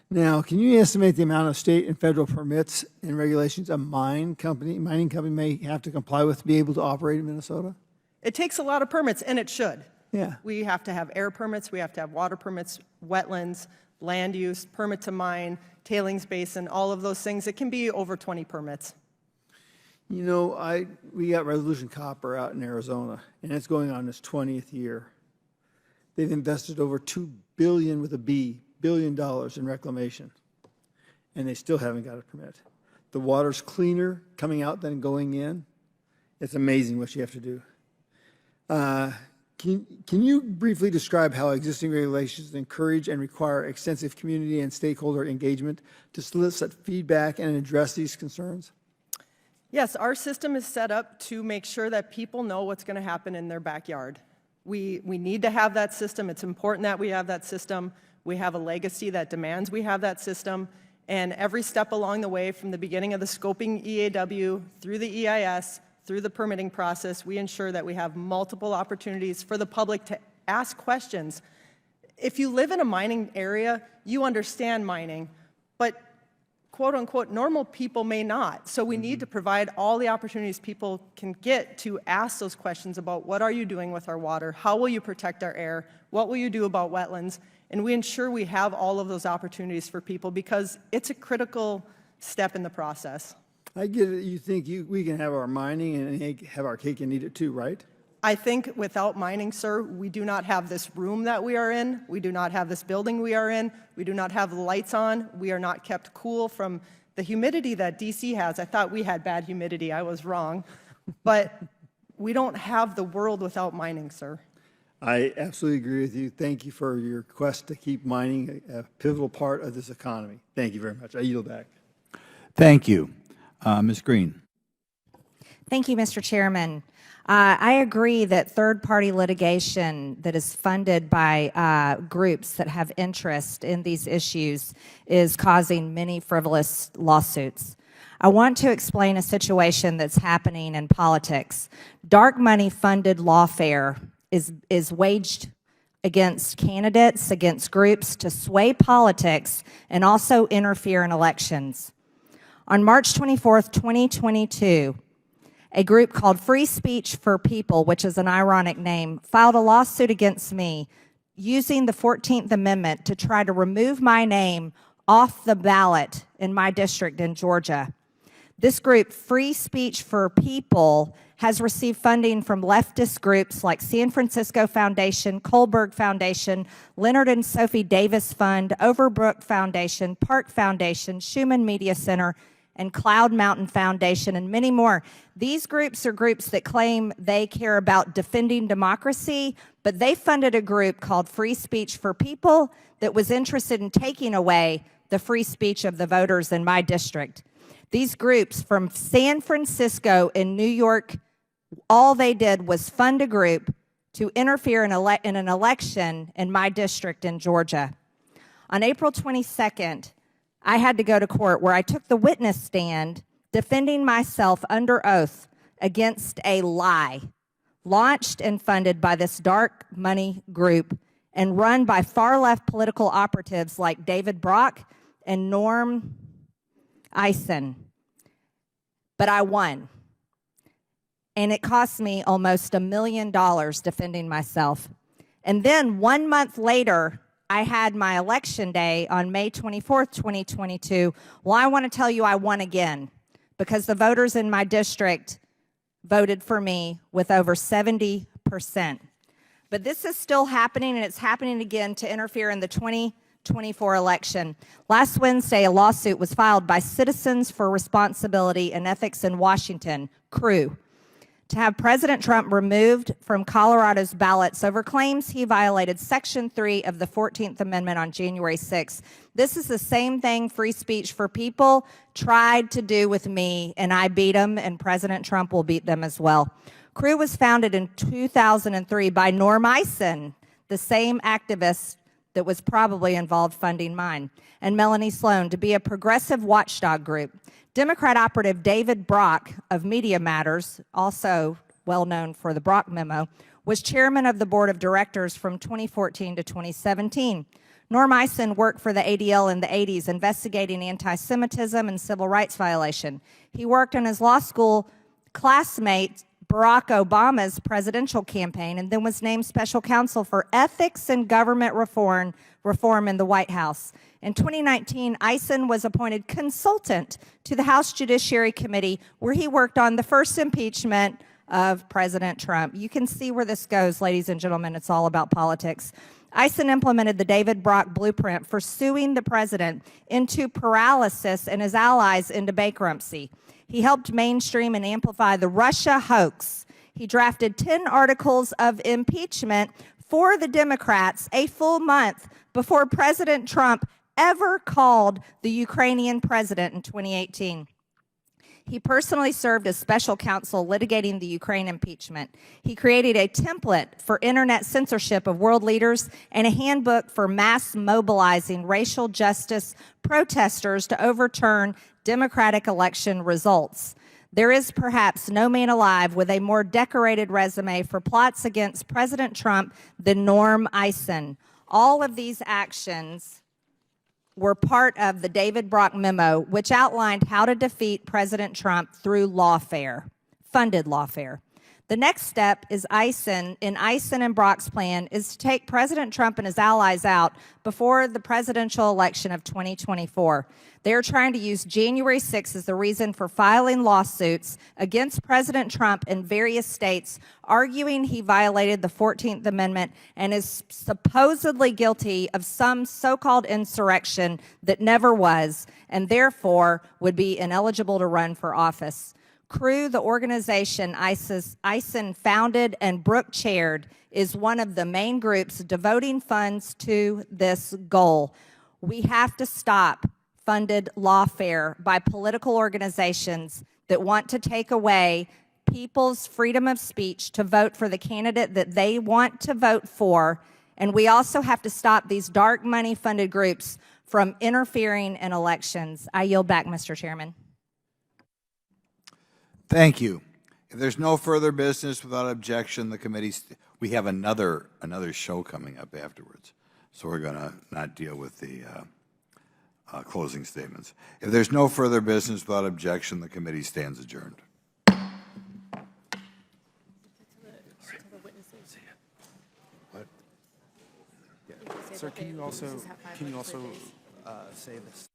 Now, can you estimate the amount of state and federal permits and regulations a mining company may have to comply with to be able to operate in Minnesota? It takes a lot of permits, and it should. Yeah. We have to have air permits, we have to have water permits, wetlands, land use, permit to mine, tailings basin, all of those things. It can be over 20 permits. You know, we got Resolution Copper out in Arizona, and it's going on its 20th year. They've invested over $2 billion with a B, $billion in reclamation, and they still haven't got a permit. The water's cleaner coming out than going in. It's amazing what you have to do. Can you briefly describe how existing regulations encourage and require extensive community and stakeholder engagement to solicit feedback and address these concerns? Yes, our system is set up to make sure that people know what's going to happen in their backyard. We need to have that system. It's important that we have that system. We have a legacy that demands we have that system. And every step along the way, from the beginning of the scoping EAW, through the EIS, through the permitting process, we ensure that we have multiple opportunities for the public to ask questions. If you live in a mining area, you understand mining, but quote unquote, normal people may not. So we need to provide all the opportunities people can get to ask those questions about what are you doing with our water? How will you protect our air? What will you do about wetlands? And we ensure we have all of those opportunities for people because it's a critical step in the process. I get it. You think we can have our mining and have our cake and eat it too, right? I think without mining, sir, we do not have this room that we are in. We do not have this building we are in. We do not have the lights on. We are not kept cool from the humidity that DC has. I thought we had bad humidity. I was wrong. But we don't have the world without mining, sir. I absolutely agree with you. Thank you for your quest to keep mining a pivotal part of this economy. Thank you very much. I yield back. Thank you. Ms. Green. Thank you, Mr. Chairman. I agree that third-party litigation that is funded by groups that have interest in these issues is causing many frivolous lawsuits. I want to explain a situation that's happening in politics. Dark money-funded lawfare is waged against candidates, against groups to sway politics and also interfere in elections. On March 24th, 2022, a group called Free Speech for People, which is an ironic name, filed a lawsuit against me using the 14th Amendment to try to remove my name off the ballot in my district in Georgia. This group, Free Speech for People, has received funding from leftist groups like San Francisco Foundation, Kohlberg Foundation, Leonard and Sophie Davis Fund, Overbrook Foundation, Park Foundation, Schumann Media Center, and Cloud Mountain Foundation, and many more. These groups are groups that claim they care about defending democracy, but they funded a group called Free Speech for People that was interested in taking away the free speech of the voters in my district. These groups from San Francisco and New York, all they did was fund a group to interfere in an election in my district in Georgia. On April 22nd, I had to go to court where I took the witness stand defending myself under oath against a lie launched and funded by this dark money group and run by far-left political operatives like David Brock and Norm Eisen. But I won. And it cost me almost $1 million defending myself. And then 1 month later, I had my election day on May 24th, 2022. Well, I want to tell you I won again because the voters in my district voted for me with over 70%. But this is still happening, and it's happening again to interfere in the 24 election. Last Wednesday, a lawsuit was filed by Citizens for Responsibility and Ethics in Washington, CREW, to have President Trump removed from Colorado's ballots over claims he violated Section 3 of the 14th Amendment on January 6th. This is the same thing Free Speech for People tried to do with me, and I beat them, and President Trump will beat them as well. CREW was founded in 2003 by Norm Eisen, the same activist that was probably involved funding mine, and Melanie Sloan, to be a progressive watchdog group. Democrat operative David Brock of Media Matters, also well known for the Brock Memo, was chairman of the board of directors from 2014 to 2017. Norm Eisen worked for the ADL in the 80s, investigating anti-Semitism and civil rights violation. He worked on his law school classmate Barack Obama's presidential campaign, and then was named special counsel for ethics and government reform in the White House. In 2019, Eisen was appointed consultant to the House Judiciary Committee, where he worked on the first impeachment of President Trump. You can see where this goes, ladies and gentlemen. It's all about politics. Eisen implemented the David Brock blueprint for suing the president into paralysis and his allies into bankruptcy. He helped mainstream and amplify the Russia hoax. He drafted 10 articles of impeachment for the Democrats a full month before President Trump ever called the Ukrainian president in 2018. He personally served as special counsel litigating the Ukraine impeachment. He created a template for internet censorship of world leaders and a handbook for mass mobilizing racial justice protesters to overturn Democratic election results. There is perhaps no man alive with a more decorated resume for plots against President Trump than Norm Eisen. All of these actions were part of the David Brock memo, which outlined how to defeat President Trump through lawfare, funded lawfare. The next step is Eisen and Brock's plan is to take President Trump and his allies out before the presidential election of 2024. They're trying to use January 6th as the reason for filing lawsuits against President Trump in various states, arguing he violated the 14th Amendment and is supposedly guilty of some so-called insurrection that never was, and therefore would be ineligible to run for office. CREW, the organization Eisen founded and Brooke chaired, is one of the main groups devoting funds to this goal. We have to stop funded lawfare by political organizations that want to take away people's freedom of speech to vote for the candidate that they want to vote for. And we also have to stop these dark money funded groups from interfering in elections. I yield back, Mr. Chairman. Thank you. If there's no further business without objection, the committee, we have another show coming up afterwards. So we're going to not deal with the closing statements. If there's no further business without objection, the committee stands adjourned. Sir, can you also say this?